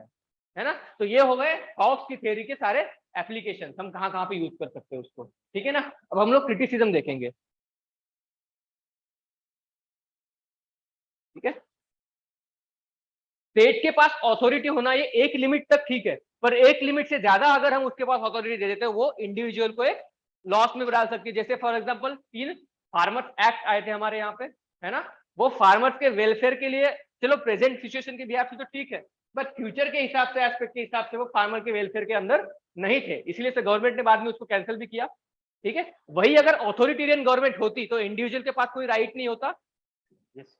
है ना। तो ये हो गए हॉब्स की थ्योरी के सारे एप्लीकेशन, हम कहाँ कहाँ पे यूज कर सकते हैं उसको, ठीक है ना। अब हम लोग क्रिटिसिज्म देखेंगे, ठीक है। स्टेट के पास अथॉरिटी होना ये एक लिमिट तक ठीक है, पर एक लिमिट से ज्यादा अगर हम उसके पास अथॉरिटी दे देते हैं वो इंडिविजुअल को एक लॉस में डाल सकती है। जैसे फॉर एग्जांपल 3 फार्मर्स एक्ट आए थे हमारे यहाँ पे, है ना। वो फार्मर्स के वेलफेयर के लिए, चलो प्रेजेंट सिचुएशन के बिहाफ से तो ठीक है, बट फ्यूचर के हिसाब से, एस्पेक्ट के हिसाब से वो फार्मर के वेलफेयर के अंदर नहीं थे, इसलिए से गवर्नमेंट ने बाद में उसको कैंसिल भी किया, ठीक है। वही अगर अथॉरिटेरियन गवर्नमेंट होती तो इंडिविजुअल के पास कोई राइट नहीं होता। yes.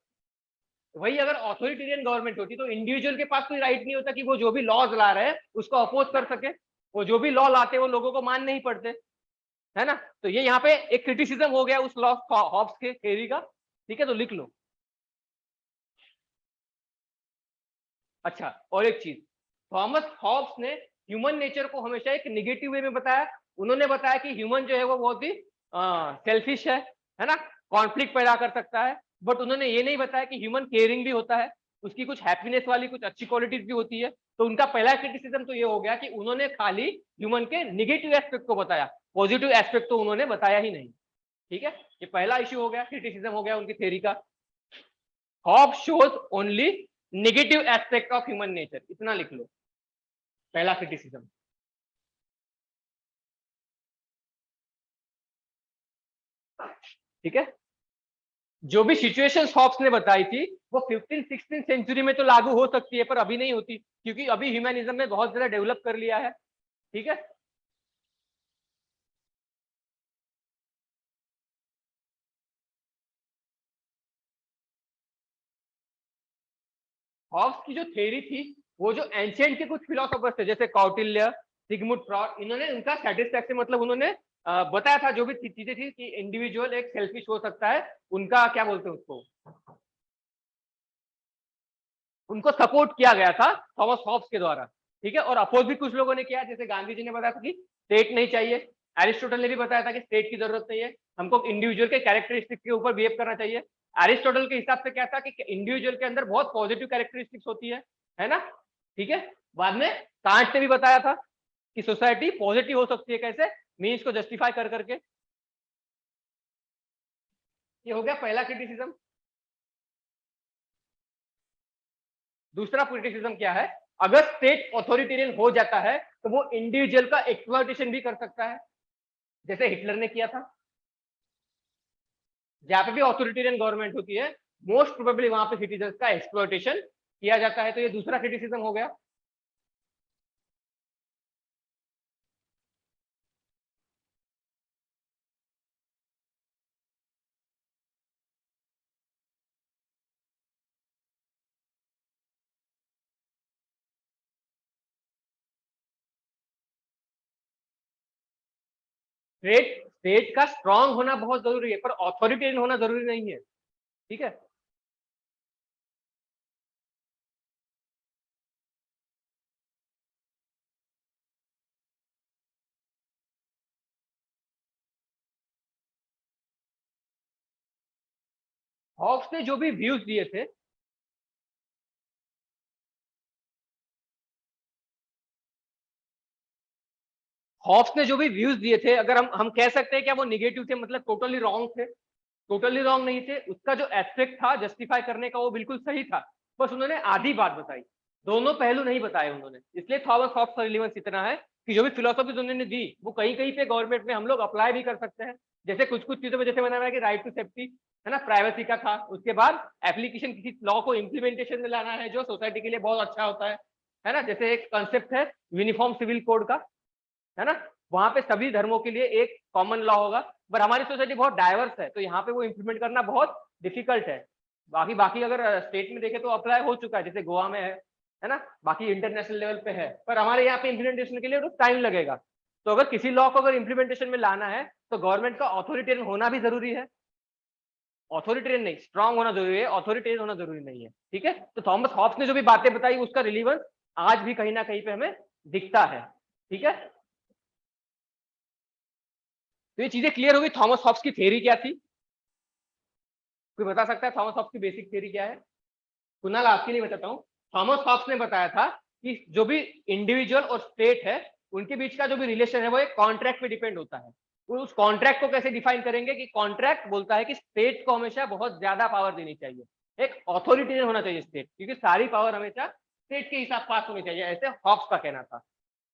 वही अगर ऑथोरिटेरियन गवर्नमेंट होती तो इंडिविजुअल के पास कोई राइट नहीं होता कि वो जो भी लॉज ला रहे हैं उसको अपोज कर सके। वो जो भी लॉ लाते वो लोगों को मान नहीं पड़ते, है ना। तो ये यहाँ पे एक क्रिटिसिज्म हो गया उस लॉ हॉब्स के थ्योरी का, ठीक है, तो लिख लो। अच्छा, और एक चीज, थॉमस हॉब्स ने ह्यूमन नेचर को हमेशा एक निगेटिव वे में बताया। उन्होंने बताया कि ह्यूमन जो है वो बहुत ही सेल्फिश है ना, कॉन्फ्लिक्ट पैदा कर सकता है। बट उन्होंने ये नहीं बताया कि ह्यूमन केयरिंग भी होता है, उसकी कुछ हैप्पीनेस वाली कुछ अच्छी क्वालिटीज भी होती है। तो उनका पहला क्रिटिसिज्म तो ये हो गया कि उन्होंने खाली ह्यूमन के निगेटिव एस्पेक्ट को बताया, पॉजिटिव एस्पेक्ट तो उन्होंने बताया ही नहीं, ठीक है। ये पहला इश्यू हो गया, क्रिटिसिज्म हो गया उनकी थ्योरी का। Hobbes shows only negative aspect of human nature, इतना लिख लो, पहला क्रिटिसिज्म, ठीक है। जो भी सिचुएशंस हॉब्स ने बताई थी वो 15-16 सेंचुरी में तो लागू हो सकती है, पर अभी नहीं होती, क्योंकि अभी ह्यूमनिज्म ने बहुत ज्यादा डेवलप कर लिया है, ठीक है। हॉब्स की जो थ्योरी थी, वो जो एंशियंट के कुछ फिलोसोफर्स थे जैसे कौटिल्य, सिगमुंड फ्रॉड, इन्होंने उनका सेटिस्फैक्शन, मतलब उन्होंने बताया था जो भी चीजें थी कि इंडिविजुअल एक सेल्फिश हो सकता है, उनका क्या बोलते हैं उसको, उनको सपोर्ट किया गया था थॉमस हॉब्स के द्वारा, ठीक है। और अपोज भी कुछ लोगों ने किया, जैसे गांधी जी ने बताया था कि स्टेट नहीं चाहिए, एरिस्टोटल ने भी बताया था कि स्टेट की जरूरत नहीं है, हमको इंडिविजुअल के कैरेक्टरिस्टिक के ऊपर बिहेव करना चाहिए। एरिस्टोटल के हिसाब से क्या था कि इंडिविजुअल के अंदर बहुत पॉजिटिव कैरेक्टरिस्टिक्स होती है ना, ठीक है। बाद में कांट ने भी बताया था कि सोसाइटी पॉजिटिव हो सकती है, कैसे, मीन्स को जस्टिफाई कर करके। ये हो गया पहला क्रिटिसिज्म। दूसरा क्रिटिसिज्म क्या है, अगर स्टेट ऑथोरिटेरियन हो जाता है तो वो इंडिविजुअल का एक्सप्लॉइटेशन भी कर सकता है, जैसे हिटलर ने किया था। जहां पे भी ऑथोरिटेरियन गवर्नमेंट होती है मोस्ट प्रोबेबली वहां पे सिटीजन का एक्सप्लॉइटेशन किया जाता है। तो ये दूसरा क्रिटिसिज्म हो गया। स्टेट स्टेट का स्ट्रांग होना बहुत जरूरी है, पर ऑथोरिटेरियन होना जरूरी नहीं है, ठीक है। हॉब्स ने जो भी व्यूज दिए थे, हॉब्स ने जो भी व्यूज दिए थे, अगर हम कह सकते हैं क्या वो निगेटिव थे, मतलब टोटली रॉन्ग थे? टोटली रॉन्ग नहीं थे। उसका जो एस्पेक्ट था जस्टिफाई करने का वो बिल्कुल सही था, बस उन्होंने आधी बात बताई, दोनों पहलू नहीं बताए उन्होंने। इसलिए थॉमस हॉब्स का रिलीवेंस इतना है कि जो भी फिलोसॉफी उन्होंने दी वो कहीं कहीं पे गवर्नमेंट में हम लोग अप्लाई भी कर सकते हैं। जैसे कुछ कुछ चीजों में जैसे मैंने कि राइट टू सेफ्टी, है ना, प्राइवेसी का था। उसके बाद एप्लीकेशन किसी लॉ को इम्प्लीमेंटेशन में लाना है जो सोसाइटी के लिए बहुत अच्छा होता है, है ना, जैसे एक कंसेप्ट है यूनिफॉर्म सिविल कोड का, है ना, वहां पे सभी धर्मों के लिए एक कॉमन लॉ होगा, पर हमारी सोसाइटी बहुत डाइवर्स है तो यहाँ पे वो इम्प्लीमेंट करना बहुत डिफिकल्ट है। बाकी बाकी अगर स्टेट में देखे तो अप्लाई हो चुका है, जैसे गोवा में है ना, बाकी इंटरनेशनल लेवल पे है, पर हमारे यहाँ पे इम्प्लीमेंटेशन के लिए तो टाइम लगेगा। तो अगर किसी लॉ को अगर इम्प्लीमेंटेशन में लाना है तो गवर्नमेंट का ऑथोरिटेरियन होना भी जरूरी है, ऑथोरिटेरियन नहीं, स्ट्रांग होना जरूरी है, ऑथोरिटेरियन होना जरूरी नहीं है। ठीक है, तो थॉमस हॉब्स ने जो भी बातें बताई उसका रिलीवेंस आज भी कहीं ना कहीं पे हमें दिखता है। ठीक है, तो ये चीजें क्लियर होगी। थॉमस हॉब्स की थ्योरी क्या थी, कोई बता सकता है थॉमस हॉब्स की बेसिक थ्योरी क्या है? कुणाल आपके लिए बताता हूँ। थॉमस हॉब्स ने बताया था कि जो भी इंडिविजुअल और स्टेट है उनके बीच का जो भी रिलेशन है वो एक कॉन्ट्रैक्ट पे डिपेंड होता है। वो उस कॉन्ट्रैक्ट को कैसे डिफाइन करेंगे कि कॉन्ट्रैक्ट बोलता है कि स्टेट को हमेशा बहुत ज्यादा पावर देनी चाहिए, एक अथॉरिटेरियन होना चाहिए स्टेट, क्योंकि सारी पावर हमेशा स्टेट के हिसाब पास होनी चाहिए, ऐसे हॉब्स का कहना था।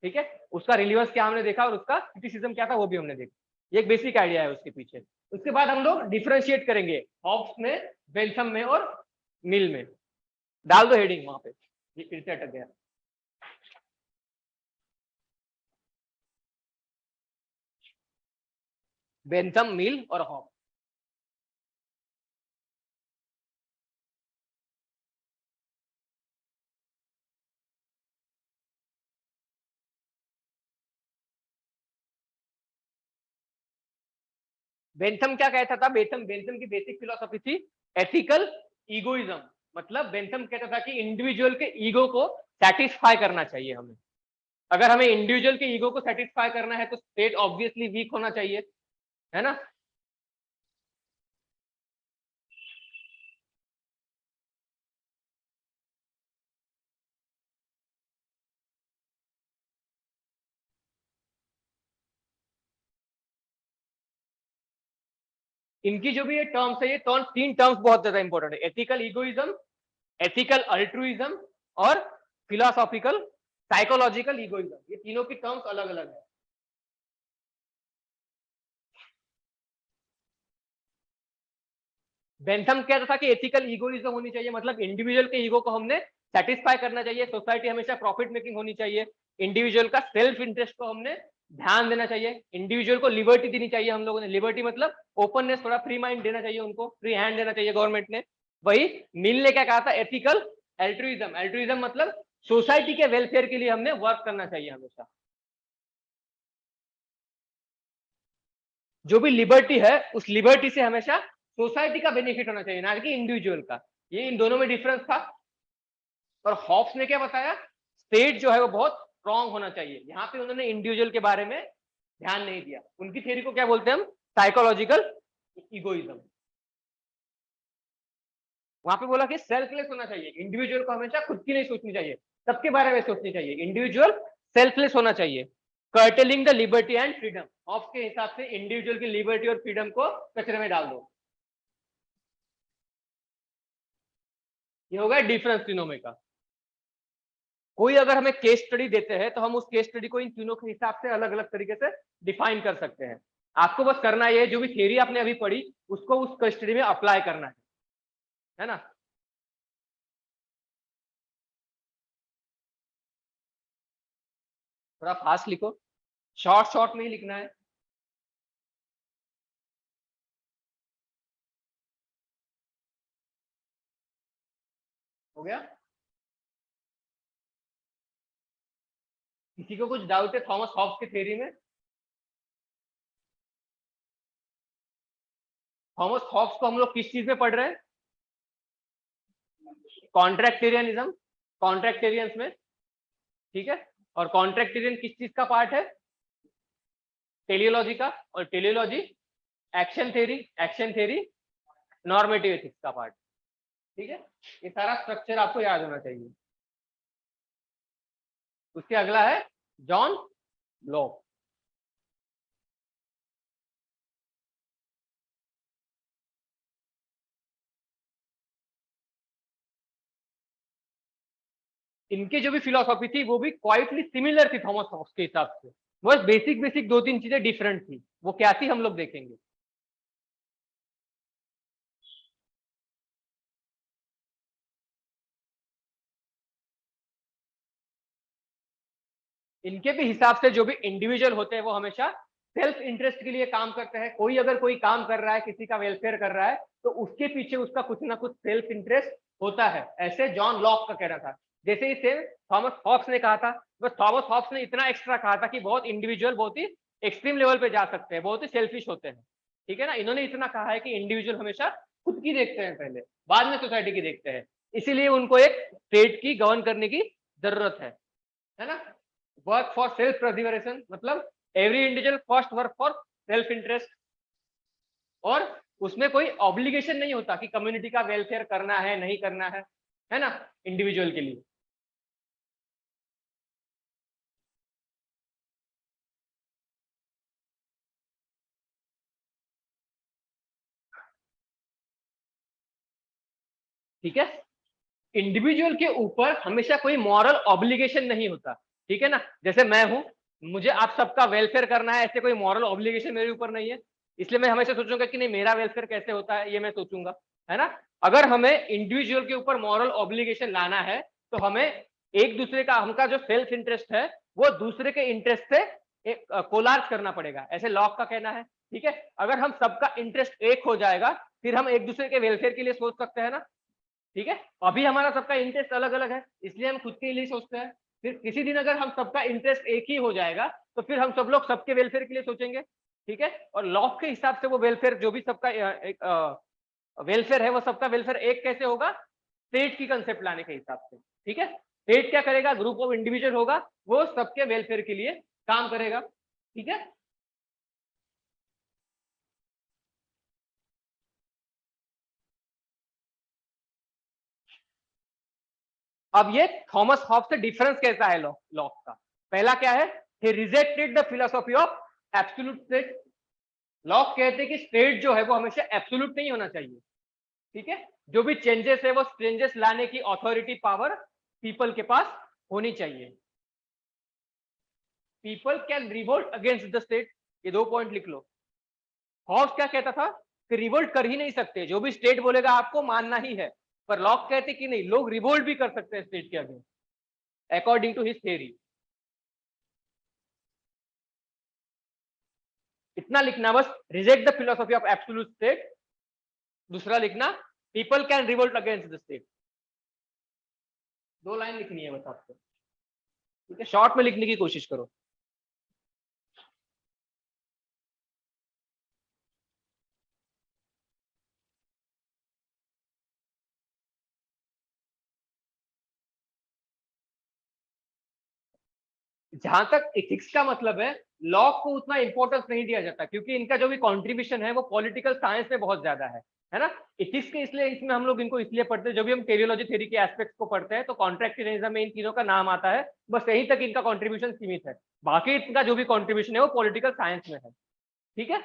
ठीक है, उसका रिलीवेंस क्या हमने देखा और उसका क्रिटिसिज्म क्या था वो भी हमने देखा, ये एक बेसिक आइडिया है उसके पीछे। उसके बाद हम लोग डिफरेंशिएट करेंगे हॉब्स में, बेंथम में और मिल में। डाल दो हेडिंग वहां पे, ये फिर से अटक गया। बेंथम, मिल और हॉब्स। बेंथम क्या कहता था, बेंथम बेंथम की बेसिक फिलोसॉफी थी एथिकल ईगोइज्म। मतलब बेंथम कहता था कि इंडिविजुअल के ईगो को सेटिस्फाई करना चाहिए हमें। अगर हमें इंडिविजुअल के ईगो को सेटिस्फाई करना है तो स्टेट ऑब्वियसली वीक होना चाहिए, है ना। इनकी जो भी ये टर्म्स है, ये तीन टर्म्स बहुत ज्यादा इंपॉर्टेंट है, एथिकल ईगोइज्म, एथिकल अल्ट्रुइज्म और फिलोसॉफिकल साइकोलॉजिकल ईगोइज्म। ये तीनों की टर्म्स अलग अलग है। बेंथम कहता था कि एथिकल ईगोइज्म होनी चाहिए, मतलब इंडिविजुअल के ईगो को हमने सेटिस्फाई करना चाहिए, सोसाइटी हमेशा प्रॉफिट मेकिंग होनी चाहिए, इंडिविजुअल का सेल्फ इंटरेस्ट को हमने ध्यान देना चाहिए, इंडिविजुअल को लिबर्टी देनी चाहिए हम लोगों ने, लिबर्टी मतलब ओपननेस, थोड़ा फ्री माइंड देना चाहिए उनको, फ्री हैंड देना चाहिए गवर्नमेंट ने। वही मिल ने क्या कहा था, एथिकल एल्ट्रुइज्म, एल्ट्रुइज्म मतलब सोसाइटी के वेलफेयर के लिए हमने वर्क करना चाहिए हमेशा। जो भी लिबर्टी है उस लिबर्टी से हमेशा सोसाइटी का बेनिफिट होना चाहिए, ना कि इंडिविजुअल का। ये इन दोनों में डिफरेंस था। और हॉब्स ने क्या बताया, स्टेट जो है वो बहुत स्ट्रांग होना चाहिए, यहाँ पे उन्होंने इंडिविजुअल के बारे में ध्यान नहीं दिया। उनकी थ्योरी को क्या बोलते हैं हम, साइकोलॉजिकल इगोइज्म। वहां पे बोला कि सेल्फलेस होना चाहिए, इंडिविजुअल को हमेशा खुद की नहीं सोचनी चाहिए, सबके बारे में सोचनी चाहिए, इंडिविजुअल सेल्फलेस होना चाहिए। Curtailing the liberty and freedom, Hobbes के हिसाब से इंडिविजुअल की लिबर्टी और फ्रीडम को कचरे में डाल दो। ये होगा डिफरेंस तीनों में का। कोई अगर हमें केस स्टडी देते हैं तो हम उस केस स्टडी को इन तीनों के हिसाब से अलग अलग तरीके से डिफाइन कर सकते हैं। आपको बस करना ये, जो भी थ्योरी आपने अभी पढ़ी उसको उस केस स्टडी में अप्लाई करना है ना। थोड़ा फास्ट लिखो, शॉर्ट शॉर्ट में ही लिखना है। हो गया? किसी को कुछ डाउट है थॉमस हॉब्स की थ्योरी में? थॉमस हॉब्स को हम लोग किस चीज में पढ़ रहे हैं? कॉन्ट्रैक्टेरियनिज्म, कॉन्ट्रैक्टेरियंस में। ठीक है, और कॉन्ट्रैक्टेरियन किस चीज का पार्ट है? टेलियोलॉजी का। और teleology action theory, action theory normative ethics का पार्ट। ठीक है, ये सारा स्ट्रक्चर आपको याद होना चाहिए। उसके अगला है जॉन लॉक। इनकी जो भी फिलोसॉफी थी वो भी क्वाइटली सिमिलर थी थॉमस हॉब्स के हिसाब से, बस बेसिक बेसिक दो तीन चीजें डिफरेंट थी। वो क्या थी हम लोग देखेंगे। इनके भी हिसाब से जो भी इंडिविजुअल होते हैं वो हमेशा सेल्फ इंटरेस्ट के लिए काम करते हैं। कोई अगर कोई काम कर रहा है, किसी का वेलफेयर कर रहा है, तो उसके पीछे उसका कुछ ना कुछ सेल्फ इंटरेस्ट होता है। ऐसे जॉन लॉक का कहना था। जैसे ही सेम थॉमस हॉब्स ने कहा था, बस थॉमस हॉब्स ने इतना एक्स्ट्रा कहा था कि बहुत इंडिविजुअल बहुत ही एक्सट्रीम लेवल पे जा सकते हैं, बहुत ही सेल्फिश होते हैं, ठीक है ना। इन्होंने इतना कहा है कि इंडिविजुअल हमेशा खुद की देखते हैं पहले, बाद में सोसाइटी की देखते हैं। इसीलिए उनको एक स्टेट की गवर्न करने की जरूरत है ना। वर्क फॉर सेल्फ प्रिजर्वेशन मतलब every individual first work for self interest, और उसमें कोई ऑब्लिगेशन नहीं होता कि कम्युनिटी का वेलफेयर करना है नहीं करना है ना, इंडिविजुअल के लिए। ठीक है, इंडिविजुअल के ऊपर हमेशा कोई मॉरल ऑब्लिगेशन नहीं होता, ठीक है ना। जैसे मैं हूं, मुझे आप सबका वेलफेयर करना है, ऐसे कोई मॉरल ऑब्लिगेशन मेरे ऊपर नहीं है, इसलिए मैं हमेशा सोचूंगा कि नहीं मेरा वेलफेयर कैसे होता है ये मैं सोचूंगा, है ना। अगर हमें इंडिविजुअल के ऊपर मॉरल ऑब्लिगेशन लाना है तो हमें एक दूसरे का, हमका जो सेल्फ इंटरेस्ट है वो दूसरे के इंटरेस्ट से कोलार्ज करना पड़ेगा, ऐसे लॉक का कहना है। ठीक है, अगर हम सबका इंटरेस्ट एक हो जाएगा फिर हम एक दूसरे के वेलफेयर के लिए सोच सकते हैं ना। ठीक है, अभी हमारा सबका इंटरेस्ट अलग अलग है, इसलिए हम खुद के लिए सोचते हैं। फिर किसी दिन अगर हम सबका इंटरेस्ट एक ही हो जाएगा तो फिर हम सब लोग सबके वेलफेयर के लिए सोचेंगे। ठीक है, और लॉक के हिसाब से वो वेलफेयर जो भी सबका वेलफेयर है वो सबका वेलफेयर एक कैसे होगा, स्टेट की कंसेप्ट लाने के हिसाब से। ठीक है, स्टेट क्या करेगा, ग्रुप ऑफ इंडिविजुअल होगा, वो सबके वेलफेयर के लिए काम करेगा। ठीक है, अब ये थॉमस हॉब्स से डिफरेंस कैसा है लॉक का। पहला क्या है, he rejected the philosophy of absolute state। Lock कहते हैं कि स्टेट जो है वो हमेशा एब्सोल्यूट नहीं होना चाहिए। ठीक है, जो भी चेंजेस है वो चेंजेस लाने की अथॉरिटी पावर पीपल के पास होनी चाहिए। People can revolt against the state, ये 2 पॉइंट लिख लो। हॉब्स क्या कहता था कि रिवोल्ट कर ही नहीं सकते, जो भी स्टेट बोलेगा आपको मानना ही है। पर लॉक कहते कि नहीं, लोग रिवोल्ट भी कर सकते हैं स्टेट के against, according to his theory. इतना लिखना बस, reject the philosophy of absolute state. दूसरा लिखना, people can revolt against the state. 2 line लिखनी है बस आपको। ठीक है, शॉर्ट में लिखने की कोशिश करो। जहां तक इथिक्स का मतलब है, लॉ को उतना इंपॉर्टेंस नहीं दिया जाता क्योंकि इनका जो भी कंट्रीब्यूशन है वो पॉलिटिकल साइंस में बहुत ज्यादा है ना। इथिक्स के इसलिए इसमें हम लोग इनको इसलिए पढ़ते हैं, जब भी हम टेलियोलॉजी थ्योरी के एस्पेक्ट्स को पढ़ते हैं तो कॉन्ट्रैक्टिलिज्म में इन तीनों का नाम आता है, बस यहीं तक इनका कॉन्ट्रीब्यूशन सीमित है। बाकी इनका जो भी कॉन्ट्रीब्यूशन है वो पॉलिटिकल साइंस में है। ठीक है,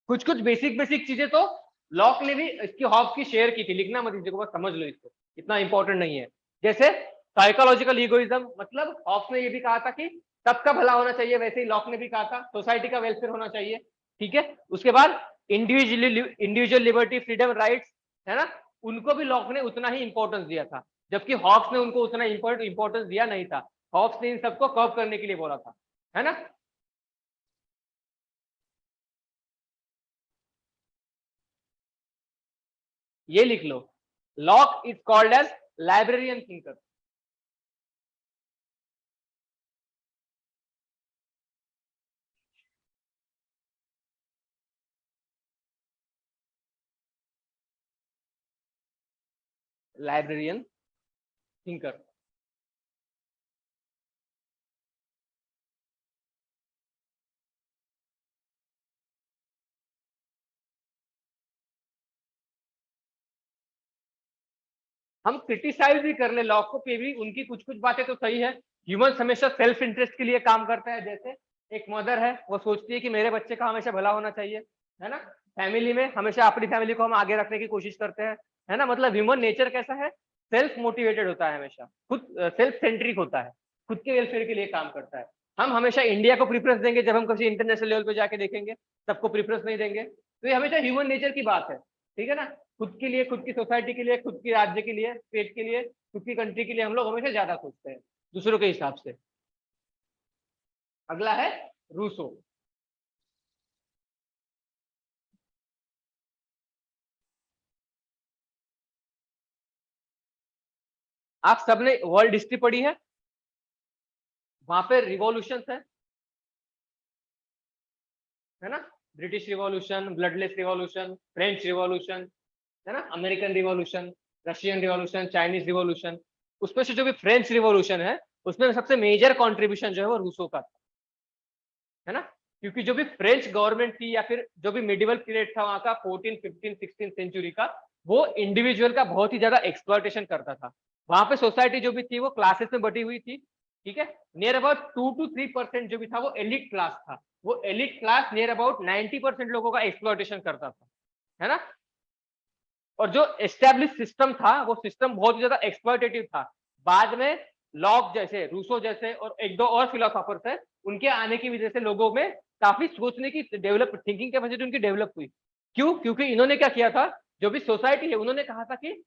कुछ कुछ बेसिक बेसिक चीजें तो लॉक ने भी इसकी हॉब्स की शेयर की थी, लिखना मत इसको, बस समझ लो इसको, इतना इंपॉर्टेंट नहीं है। जैसे साइकोलॉजिकल इगोइज्म, मतलब हॉब्स ने ये भी कहा था कि सबका भला होना चाहिए, वैसे ही लॉक ने भी कहा था सोसाइटी का वेलफेयर होना चाहिए। ठीक है, उसके बाद इंडिविजुअल लिबर्टी फ्रीडम राइट्स, है ना, उनको भी लॉक ने उतना ही इंपॉर्टेंस दिया था, जबकि हॉब्स ने उनको उतना इंपॉर्टेंस दिया नहीं था। हॉब्स ने इन सबको कर्व करने के लिए बोला था, है ना। ये लिख लो, Locke is called as librarian thinker. Librarian thinker, हम क्रिटिसाइज भी कर ले लॉ को, फिर भी उनकी कुछ कुछ बातें तो सही है। ह्यूमन हमेशा सेल्फ इंटरेस्ट के लिए काम करता है। जैसे एक मदर है, वो सोचती है कि मेरे बच्चे का हमेशा भला होना चाहिए, है ना। फैमिली में हमेशा अपनी फैमिली को हम आगे रखने की कोशिश करते हैं, है ना। मतलब ह्यूमन नेचर कैसा है, सेल्फ मोटिवेटेड होता है, हमेशा खुद सेल्फ सेंट्रिक होता है, खुद के वेलफेयर के लिए काम करता है। हम हमेशा इंडिया को प्रेफरेंस देंगे जब हम किसी इंटरनेशनल लेवल पे जाके देखेंगे, सबको प्रेफरेंस नहीं देंगे, तो ये हमेशा ह्यूमन नेचर की बात है। ठीक है ना, खुद के लिए, खुद की सोसाइटी के लिए, खुद की राज्य के लिए, स्टेट के लिए, खुद की कंट्री के लिए हम लोग हमेशा ज्यादा सोचते हैं दूसरों के हिसाब से। अगला है रूसो। आप सबने वर्ल्ड हिस्ट्री पढ़ी वहां पे रिवॉल्यूशन है ना, British revolution, bloodless revolution, French revolution, है ना, American revolution, Russian revolution, Chinese revolution. उसमें से जो भी फ्रेंच रिवॉल्यूशन है उसमें सबसे मेजर कंट्रीब्यूशन जो है वो रूसो का था, है ना, क्योंकि जो भी फ्रेंच गवर्नमेंट थी या फिर जो भी मिडिवल पीरियड था वहां का 14, 15, 16 सेंचुरी का, वो इंडिविजुअल का बहुत ही ज्यादा एक्सप्लॉयटेशन करता था। वहां पे सोसाइटी जो भी थी वो क्लासेस में बटी हुई थी, ठीक है। नियर अबाउट 2 to 3% जो भी था वो एलिट क्लास था। वो एलिट क्लास नियर अबाउट 90% लोगों का एक्सप्लॉयटेशन करता था, है ना। और जो एस्टेब्लिश सिस्टम था वो सिस्टम बहुत ही ज्यादा एक्सप्लॉयटेटिव था। बाद में लॉक जैसे, रूसो जैसे और एक दो और फिलोसोफर्स है, उनके आने की वजह से लोगों में काफी सोचने की डेवलप, थिंकिंग कैपेसिटी उनकी डेवलप हुई। क्यों? क्योंकि इन्होंने क्या किया था, जो भी सोसाइटी है उन्होंने कहा था कि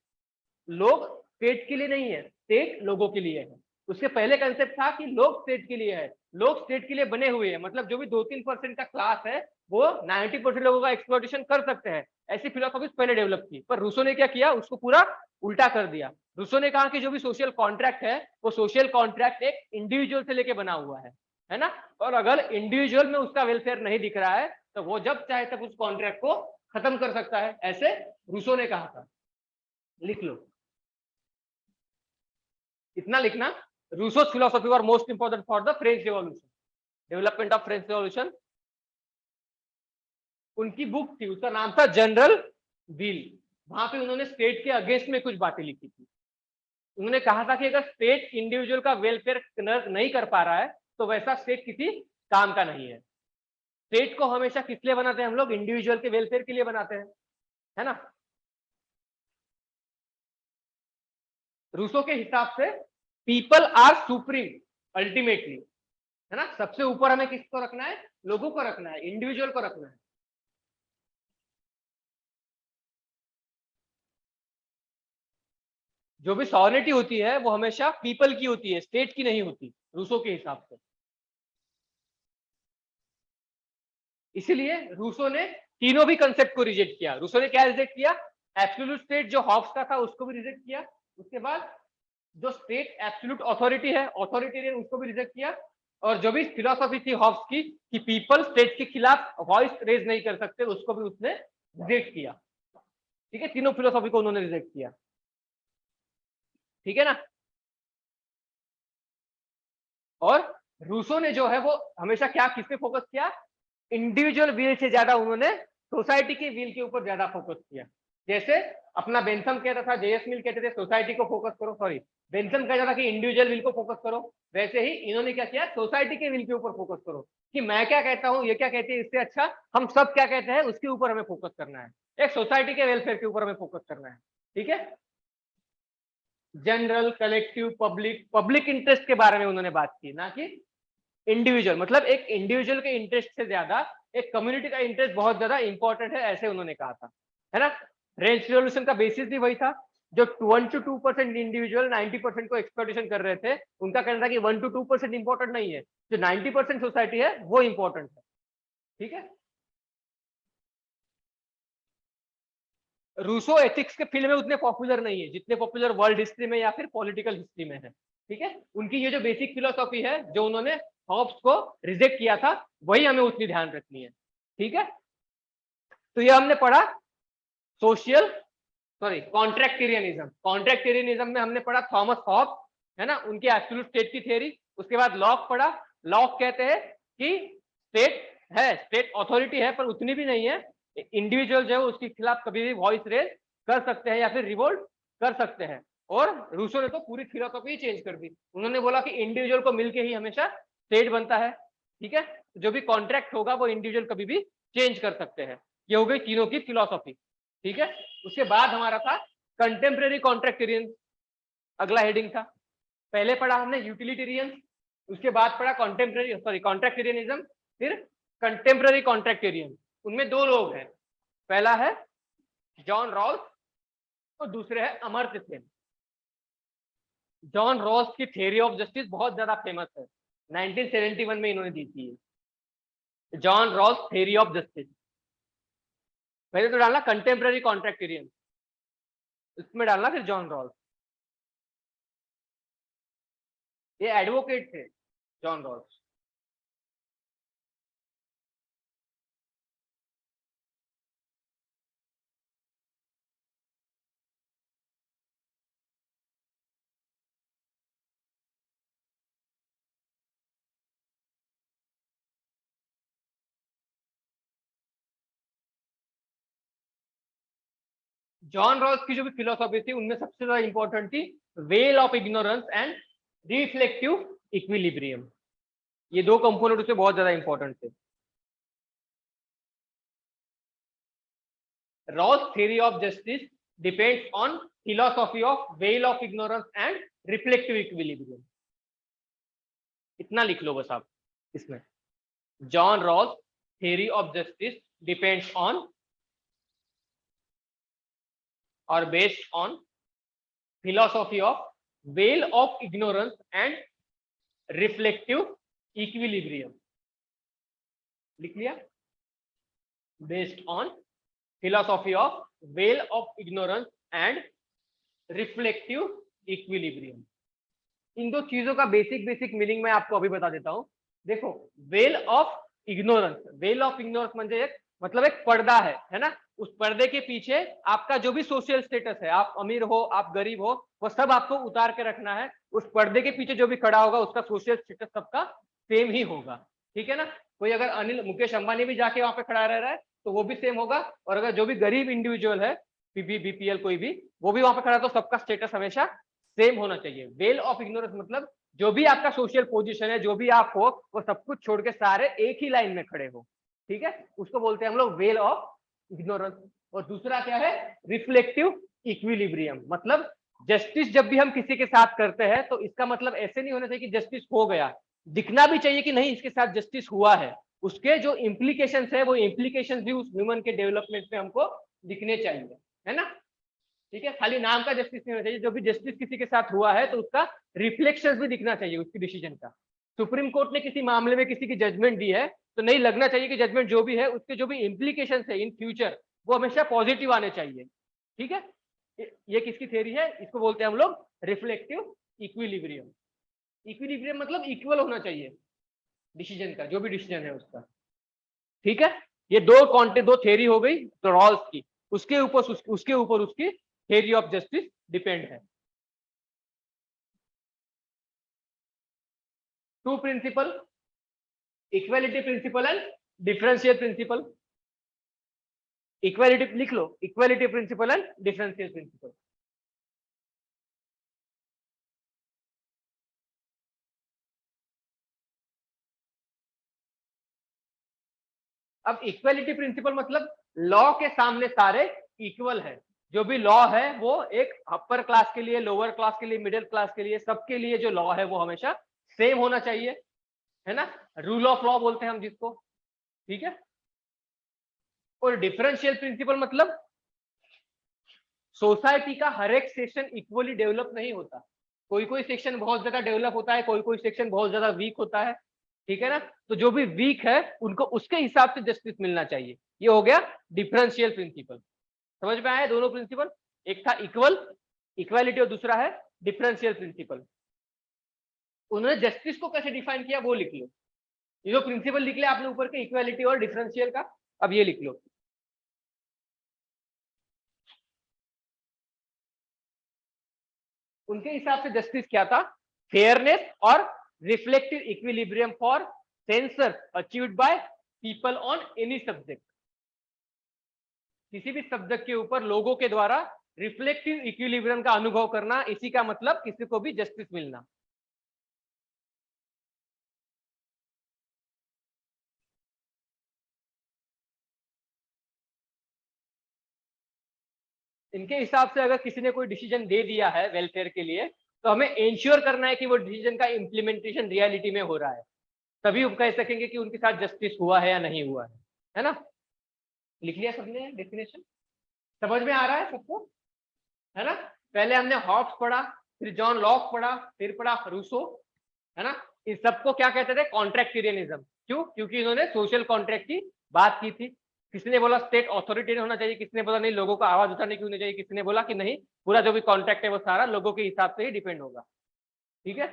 लोग स्टेट के लिए नहीं है, स्टेट लोगों के लिए है। उसके पहले कंसेप्ट था कि लोग स्टेट के लिए है, लोग स्टेट के लिए बने हुए हैं, मतलब जो भी 2-3% का क्लास है वो 90% लोगों का एक्सप्लॉयटेशन कर सकते हैं। ऐसी फिलोसॉफी पहले डेवलप की, पर रूसो ने क्या किया, उसको पूरा उल्टा कर दिया। रूसो ने कहा कि जो भी सोशल कॉन्ट्रैक्ट है वो सोशल कॉन्ट्रैक्ट एक इंडिविजुअल से लेके बना हुआ है ना। और अगर इंडिविजुअल में उसका वेलफेयर नहीं दिख रहा है तो वो जब चाहे तब उस कॉन्ट्रैक्ट को खत्म कर सकता है, ऐसे रूसो ने कहा था। लिख लो, इतना लिखना। रूसो's philosophy were most important for the French Revolution, development of French revolution. उनकी बुक थी, उसका नाम था जनरल व्हील। वहां पे उन्होंने स्टेट के अगेंस्ट में कुछ बातें लिखी थी। उन्होंने कहा था कि अगर स्टेट इंडिविजुअल का वेलफेयर नहीं कर पा रहा है तो वैसा स्टेट किसी काम का नहीं है। स्टेट को हमेशा किस लिए बनाते हैं हम लोग, इंडिविजुअल के वेलफेयर के लिए बनाते हैं, है ना। रूसो के हिसाब से पीपल आर सुप्रीम अल्टीमेटली, है ना, सबसे ऊपर हमें किसको रखना है, लोगों को रखना है, इंडिविजुअल को रखना है। जो भी सॉवरेनिटी होती है वो हमेशा पीपल की होती है, स्टेट की नहीं होती, रूसो के हिसाब से। इसीलिए रूसो ने तीनों भी कंसेप्ट को रिजेक्ट किया। रूसो ने क्या रिजेक्ट किया, एब्सोल्यूट स्टेट जो हॉब्स का था उसको भी रिजेक्ट किया। उसके बाद जो स्टेट एब्सोल्यूट अथॉरिटी है, अथॉरिटेरियन, उसको भी रिजेक्ट किया। और जो भी फिलोसॉफी थी हॉब्स की कि पीपल स्टेट के खिलाफ वॉइस रेज नहीं कर सकते, उसको भी उसने रिजेक्ट किया। ठीक है, तीनों फिलोसॉफी को उन्होंने रिजेक्ट किया, ठीक है ना। और रूसो ने जो है वो हमेशा क्या, किस पे फोकस किया, इंडिविजुअल व्हील से ज्यादा उन्होंने सोसाइटी के व्हील के ऊपर ज्यादा फोकस किया। जैसे अपना बेंथम कहता था, जेएस मिल कहते थे सोसाइटी को फोकस करो, सॉरी बेंथम कहता था कि इंडिविजुअल व्हील को फोकस करो, वैसे ही इन्होंने क्या किया, सोसाइटी के व्हील के ऊपर फोकस करो कि मैं क्या कहता हूँ, ये क्या कहती है, इससे अच्छा हम सब क्या कहते हैं उसके ऊपर हमें फोकस करना है, एक सोसाइटी के वेलफेयर के ऊपर हमें फोकस करना है, ठीक है। General, collective, public, public interest के बारे में उन्होंने बात की, ना कि इंडिविजुअल, मतलब एक इंडिविजुअल के इंटरेस्ट से ज्यादा एक कम्युनिटी का इंटरेस्ट बहुत ज्यादा इंपॉर्टेंट है, ऐसे उन्होंने कहा था, है ना। फ्रेंच रिवॉल्यूशन का बेसिस भी वही था। जो 1 to 2% इंडिविजुअल 90% को एक्सप्लॉइटेशन कर रहे थे, उनका कहना था कि 1 to 2% इंपॉर्टेंट नहीं है, जो 90% सोसाइटी है वो इंपॉर्टेंट है, ठीक है। रूसो एथिक्स के फील्ड में उतने पॉपुलर नहीं है जितने पॉपुलर वर्ल्ड हिस्ट्री में या फिर पॉलिटिकल हिस्ट्री में है, ठीक है। उनकी ये जो बेसिक फिलोसॉफी है जो उन्होंने हॉब्स को रिजेक्ट किया था, वही हमें उतनी ध्यान रखनी है, ठीक है। तो ये हमने पढ़ा सोशल, सॉरी कॉन्ट्रैक्टेरियनिज्म। कॉन्ट्रैक्टेरियनिज्म में हमने पढ़ा थॉमस हॉब्स, है ना, उनकी एब्सोल्यूट स्टेट की थ्योरी। उसके बाद लॉक पढ़ा। लॉक कहते हैं कि स्टेट है, स्टेट अथॉरिटी है, पर उतनी भी नहीं है, इंडिविजुअल जो है उसके खिलाफ कभी भी वॉइस रेज कर सकते हैं या फिर रिवोल्ट कर सकते हैं। और रूसो ने तो पूरी फिलोसॉफी चेंज कर दी। उन्होंने बोला कि इंडिविजुअल को मिलके ही हमेशा स्टेट बनता है, ठीक है। जो भी कॉन्ट्रैक्ट होगा वो इंडिविजुअल कभी भी चेंज कर सकते हैं। ये हो गई तीनों की फिलोसॉफी, ठीक है। उसके बाद हमारा था कंटेम्प्रेरी कॉन्ट्रैक्टेरियन, अगला हेडिंग था। पहले पढ़ा हमने यूटिलिटेरियन, उसके बाद पढ़ा कॉन्टेम्प्रेरी, सॉरी कॉन्ट्रैक्टेरियनिज्म, फिर कंटेम्प्रेरी कॉन्ट्रैक्टेरियन। उनमें दो लोग हैं, पहला है जॉन रॉल्स और दूसरे है अमर्त्य सेन। जॉन रॉल्स की थ्योरी ऑफ जस्टिस बहुत ज्यादा फेमस है, 1971 में इन्होंने दी थी। John Rawls theory of justice, पहले तो डालना कंटेम्प्रेरी कॉन्ट्रैक्टेरियन, इसमें डालना फिर जॉन रॉल्स। ये एडवोकेट थे जॉन रॉल्स। जॉन रॉल्स की जो भी फिलोसॉफी थी उनमें सबसे ज्यादा इंपॉर्टेंट थी veil of ignorance and reflective equilibrium. ये दो कंपोनेंट उससे बहुत ज्यादा इंपॉर्टेंट थे। Rawls theory of justice depends on philosophy of veil of ignorance and reflective equilibrium. इतना लिख लो बस आप इसमें। John Rawls theory of justice depends on or based on philosophy of veil of ignorance and reflective equilibrium। लिख लिया? based on philosophy of veil of ignorance and reflective equilibrium। इन दो चीजों का बेसिक मीनिंग मैं आपको अभी बता देता हूं। देखो, well of ignorance, well of ignorance म्हणजे एक मतलब एक पर्दा है ना। उस पर्दे के पीछे आपका जो भी सोशल स्टेटस है, आप अमीर हो आप गरीब हो, वो सब आपको उतार के रखना है। उस पर्दे के पीछे जो भी खड़ा होगा उसका सोशल स्टेटस सबका सेम ही होगा, ठीक है ना। कोई अगर अनिल मुकेश अंबानी भी जाके वहां पे खड़ा रह रहा है तो वो भी सेम होगा, और अगर जो भी गरीब इंडिविजुअल है, बीपीएल कोई भी, वो भी वहां पे खड़ा, तो सबका स्टेटस हमेशा सेम होना चाहिए। वेल ऑफ इग्नोरेंस मतलब जो भी आपका सोशल पोजीशन है, जो भी आप हो, वो सब कुछ छोड़ के सारे एक ही लाइन में खड़े हो, ठीक है। उसको बोलते हैं हम लोग वेल ऑफ इग्नोरेंस। और दूसरा क्या है? Reflective equilibrium. मतलब जस्टिस जब भी हम किसी के साथ करते हैं तो इसका मतलब ऐसे नहीं होना चाहिए कि जस्टिस हो गया, दिखना भी चाहिए कि नहीं इसके साथ जस्टिस हुआ है। उसके जो इम्प्लीकेशंस है वो इम्प्लीकेशंस भी उस ह्यूमन के डेवलपमेंट में हमको दिखने चाहिए, है ना। ठीक है, खाली नाम का जस्टिस नहीं होना चाहिए, जो भी जस्टिस किसी के साथ हुआ है तो उसका रिफ्लेक्शन भी दिखना चाहिए उसकी डिसीजन का। सुप्रीम कोर्ट ने किसी मामले में किसी की जजमेंट दी है तो नहीं लगना चाहिए कि जजमेंट जो भी है उसके जो भी इम्प्लीकेशन है इन फ्यूचर वो हमेशा पॉजिटिव आने चाहिए, ठीक है। ये किसकी थ्योरी है? इसको बोलते हैं हम लोग रिफ्लेक्टिव इक्विलिब्रियम। इक्विलिब्रियम मतलब इक्वल होना चाहिए डिसीजन का, जो भी डिसीजन है उसका, ठीक है। ये दो थ्योरी हो गई तो रॉल्स की, उसके ऊपर उसकी थ्योरी ऑफ जस्टिस डिपेंड है। Two principle, equality principle and differential principle. Equality लिख लो, equality principle and differential principle. अब इक्वालिटी प्रिंसिपल मतलब लॉ के सामने सारे इक्वल है। जो भी लॉ है वो एक अपर क्लास के लिए, लोअर क्लास के लिए, मिडिल क्लास के लिए, सबके लिए जो लॉ है वो हमेशा सेम होना चाहिए, है ना। रूल ऑफ लॉ बोलते हैं हम जिसको, ठीक है। और डिफरेंशियल प्रिंसिपल मतलब सोसाइटी का हर एक सेक्शन इक्वली डेवलप नहीं होता। कोई कोई सेक्शन बहुत ज्यादा डेवलप होता है, कोई कोई सेक्शन बहुत ज्यादा वीक होता है, ठीक है ना। तो जो भी वीक है उनको उसके हिसाब से जस्टिस मिलना चाहिए। ये हो गया डिफरेंशियल प्रिंसिपल। समझ में आया दोनों प्रिंसिपल? एक था इक्वल, इक्वालिटी, और दूसरा है डिफरेंशियल प्रिंसिपल। उन्होंने जस्टिस को कैसे डिफाइन किया वो लिख लो। ये जो प्रिंसिपल लिख लिया आपने ऊपर के इक्वालिटी और डिफरेंशियल का, अब ये लिख लो। उनके हिसाब से जस्टिस क्या था? फेयरनेस और reflective equilibrium for sensor achieved by people on any subject. किसी भी सब्जेक्ट के ऊपर लोगों के द्वारा रिफ्लेक्टिव इक्विलिब्रियम का अनुभव करना, इसी का मतलब किसी को भी जस्टिस मिलना। इनके हिसाब से अगर किसी ने कोई डिसीजन दे दिया है वेलफेयर के लिए तो हमें इंश्योर करना है कि वो डिसीजन का इम्प्लीमेंटेशन रियलिटी में हो रहा है, तभी हम कह सकेंगे कि उनके साथ जस्टिस हुआ है या नहीं हुआ है ना। लिख लिया सबने डेफिनेशन? समझ में आ रहा है सबको, है ना? पहले हमने हॉब्स पढ़ा, फिर जॉन लॉक पढ़ा, फिर पढ़ा रूसो, है ना? इन सबको क्या कहते थे? कॉन्ट्रैक्टेरियनिज्म। क्यों? क्योंकि इन्होंने सोशल कॉन्ट्रैक्ट की बात की थी। किसी ने बोला स्टेट अथॉरिटेरियन होना चाहिए, किसी ने बोला नहीं लोगों को आवाज उठाने की होनी चाहिए, किसी ने बोला कि नहीं पूरा जो भी कॉन्ट्रैक्ट है वो सारा लोगों के हिसाब से ही डिपेंड होगा। ठीक है,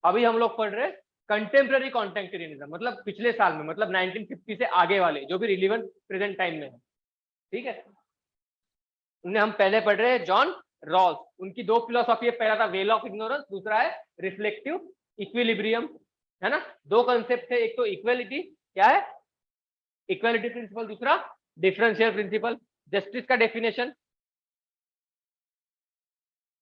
अभी हम लोग पढ़ रहे कंटेम्प्रेरी कॉन्ट्रैक्टेरियनिज्म, मतलब पिछले साल में, मतलब 1950 से आगे वाले जो भी रिलीवेंट प्रेजेंट टाइम में है। ठीक है, उन्हें हम पहले पढ़ रहे हैं जॉन रॉल्स। उनकी दो फिलोसॉफी है, पहला था वेल ऑफ इग्नोरेंस, दूसरा है रिफ्लेक्टिव इक्विलिब्रियम, है ना? दो कंसेप्ट थे, एक तो इक्वालिटी, क्या है? इक्वालिटी प्रिंसिपल, दूसरा डिफरेंशियल प्रिंसिपल। जस्टिस का डेफिनेशन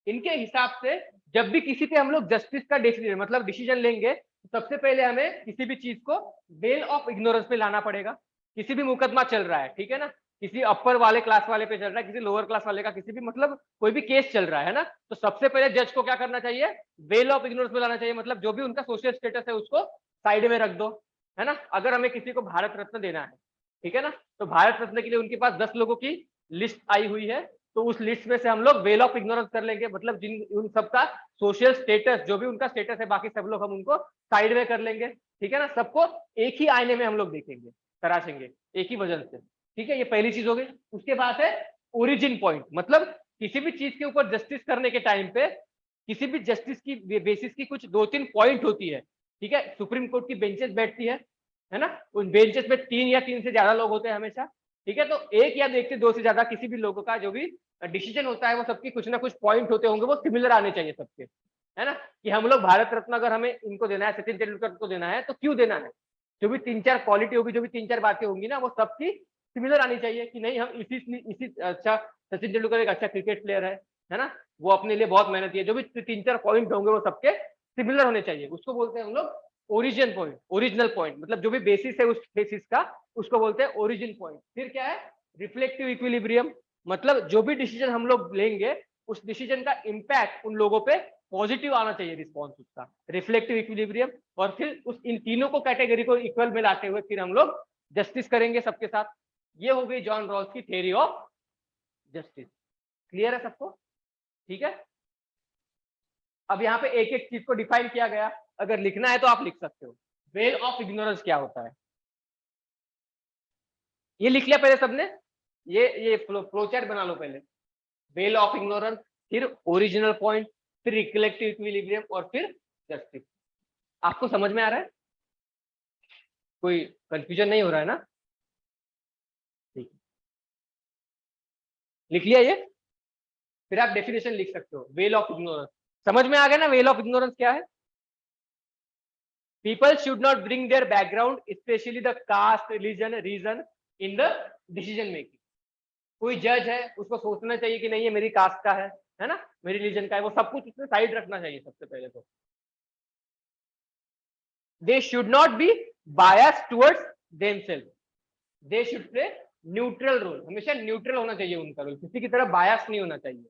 इनके हिसाब से, जब भी किसी पे हम लोग जस्टिस का डिसीजन मतलब डिसीजन लेंगे, तो सबसे पहले हमें किसी भी चीज को वेल ऑफ इग्नोरेंस पे लाना पड़ेगा। किसी भी मुकदमा चल रहा है, ठीक है ना, किसी अपर वाले क्लास वाले पे चल रहा है, किसी लोअर क्लास वाले का, किसी भी मतलब कोई भी केस चल रहा है ना, तो सबसे पहले जज को क्या करना चाहिए? वेल ऑफ इग्नोरेंस पे लाना चाहिए, मतलब जो भी उनका सोशल स्टेटस है उसको साइड में रख दो, है ना? अगर हमें किसी को भारत रत्न देना है, ठीक है ना, तो भारत रत्न के लिए उनके पास 10 लोगों की लिस्ट आई हुई है, तो उस लिस्ट में से हम लोग वेल ऑफ इग्नोरेंस कर लेंगे, मतलब जिन उन सबका सोशल स्टेटस, जो भी उनका स्टेटस है, बाकी सब लोग हम उनको साइड में कर लेंगे। ठीक है ना, सबको एक ही आईने में हम लोग देखेंगे, तराशेंगे एक ही वजन से। ठीक है, ये पहली चीज हो गई। उसके बाद है ओरिजिन पॉइंट, मतलब किसी भी चीज के ऊपर जस्टिस करने के टाइम पे किसी भी जस्टिस की बेसिस की कुछ 2-3 पॉइंट होती है। ठीक है, सुप्रीम कोर्ट की बेंचेस बैठती है ना, उन बेंचेस पे 3 या 3 से ज्यादा लोग होते हैं हमेशा। ठीक है, तो एक या एक से 2 से ज्यादा किसी भी लोगों का जो भी डिसीजन होता है, वो सबकी कुछ ना कुछ पॉइंट होते होंगे, वो सिमिलर आने चाहिए सबके, है ना? कि हम लोग भारत रत्न अगर हमें इनको देना है, सचिन तेंदुलकर को देना है, तो क्यों देना है? जो भी 3-4 क्वालिटी होगी, जो भी 3-4 बातें होंगी ना, वो सबकी सिमिलर आनी चाहिए कि नहीं हम इसी अच्छा, सचिन तेंदुलकर एक अच्छा क्रिकेट प्लेयर है ना, वो अपने लिए बहुत मेहनत है, जो भी 3-4 पॉइंट होंगे वो सबके सिमिलर होने चाहिए, उसको बोलते हैं हम लोग ओरिजिन पॉइंट, ओरिजिनल पॉइंट, मतलब जो भी बेसिस है उस बेसिस का, उसको बोलते हैं ओरिजिन पॉइंट। फिर क्या है? रिफ्लेक्टिव इक्विलिब्रियम, मतलब जो भी डिसीजन हम लोग लेंगे, उस डिसीजन का इम्पैक्ट उन लोगों पे पॉजिटिव आना चाहिए, रिस्पॉन्स उसका, रिफ्लेक्टिव इक्विलिब्रियम। और फिर उस इन तीनों को कैटेगरी को इक्वल में लाते हुए फिर हम लोग जस्टिस करेंगे सबके साथ। ये हो गई जॉन रॉल्स की थ्योरी ऑफ जस्टिस। क्लियर है सबको? ठीक है, अब यहाँ पे एक एक चीज को डिफाइन किया गया, अगर लिखना है तो आप लिख सकते हो। वेल ऑफ इग्नोरेंस क्या होता है, ये लिख लिया पहले सबने? ये फ्लो चार्ट बना लो पहले। वेल ऑफ इग्नोरेंस, फिर ओरिजिनल पॉइंट, फिर रिफ्लेक्टिव इक्विलिब्रियम, और फिर जस्टिस। आपको समझ में आ रहा है? कोई कंफ्यूजन नहीं हो रहा है ना? ठीक, लिख लिया ये? फिर आप डेफिनेशन लिख सकते हो वेल ऑफ इग्नोरेंस। समझ में आ गया ना वेल ऑफ इग्नोरेंस क्या है? People should not bring their background, especially the caste, religion, reason in the decision making. कोई जज है, उसको सोचना चाहिए कि नहीं ये मेरी कास्ट का है ना, मेरी रिलीजन का है, वो सब कुछ उसमें साइड रखना चाहिए सबसे पहले तो। They should not be biased towards themselves. They should play neutral role. हमेशा न्यूट्रल होना चाहिए उनका रोल, किसी की तरह बायस नहीं होना चाहिए।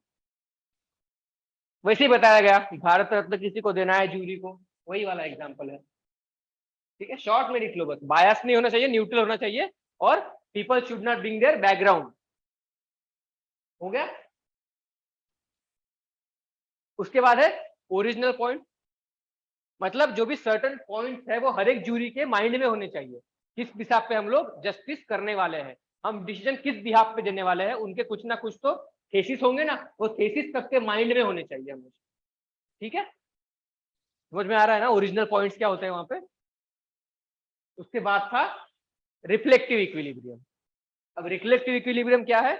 वैसे ही बताया गया, भारत रत्न किसी को देना है, जूरी को, वही वाला एग्जाम्पल है। ठीक है, शॉर्ट में लिख लो बस, बायस नहीं होना चाहिए, न्यूट्रल होना चाहिए, और people should not bring their background. हो गया? उसके बाद है ओरिजिनल पॉइंट, मतलब जो भी सर्टन पॉइंट है वो हर एक जूरी के माइंड में होने चाहिए, किस हिसाब पे हम लोग जस्टिस करने वाले हैं, हम डिसीजन किस बिहाफ पे देने वाले हैं, उनके कुछ ना कुछ तो थेसिस होंगे ना, वो थेसिस सबके माइंड में होने चाहिए हमेशा। ठीक है, समझ में आ रहा है ना ओरिजिनल पॉइंट्स क्या होते हैं वहां पे? उसके बाद था रिफ्लेक्टिव इक्विलिब्रियम। अब रिफ्लेक्टिव इक्विलिब्रियम क्या है?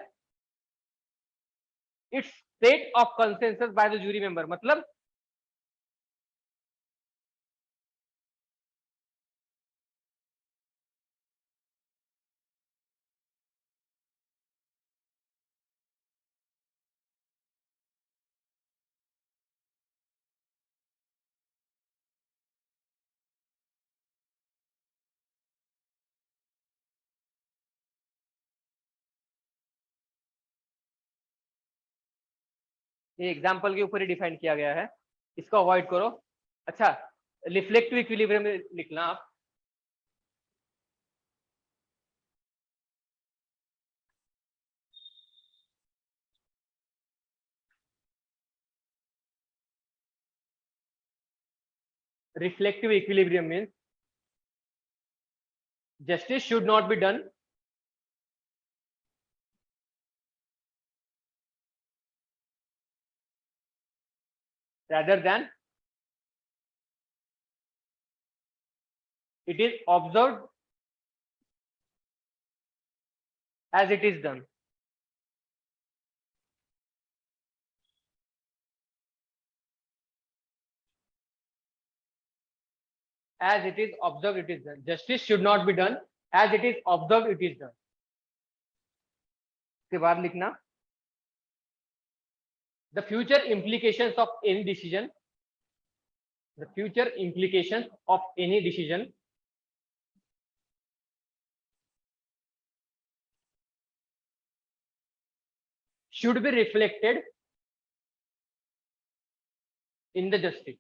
It's state of consensus by the jury member, मतलब ये एग्जाम्पल के ऊपर ही डिफाइन किया गया है, इसको अवॉइड करो। अच्छा, रिफ्लेक्टिव इक्विलिब्रियम लिखना आप। reflective equilibrium means justice should not be done rather than it is observed as it is done. As it is observed, it is done. Justice should not be done as it is observed, it is done. के बाद लिखना the future implications of any decision, the future implications of any decision should be reflected in the justice.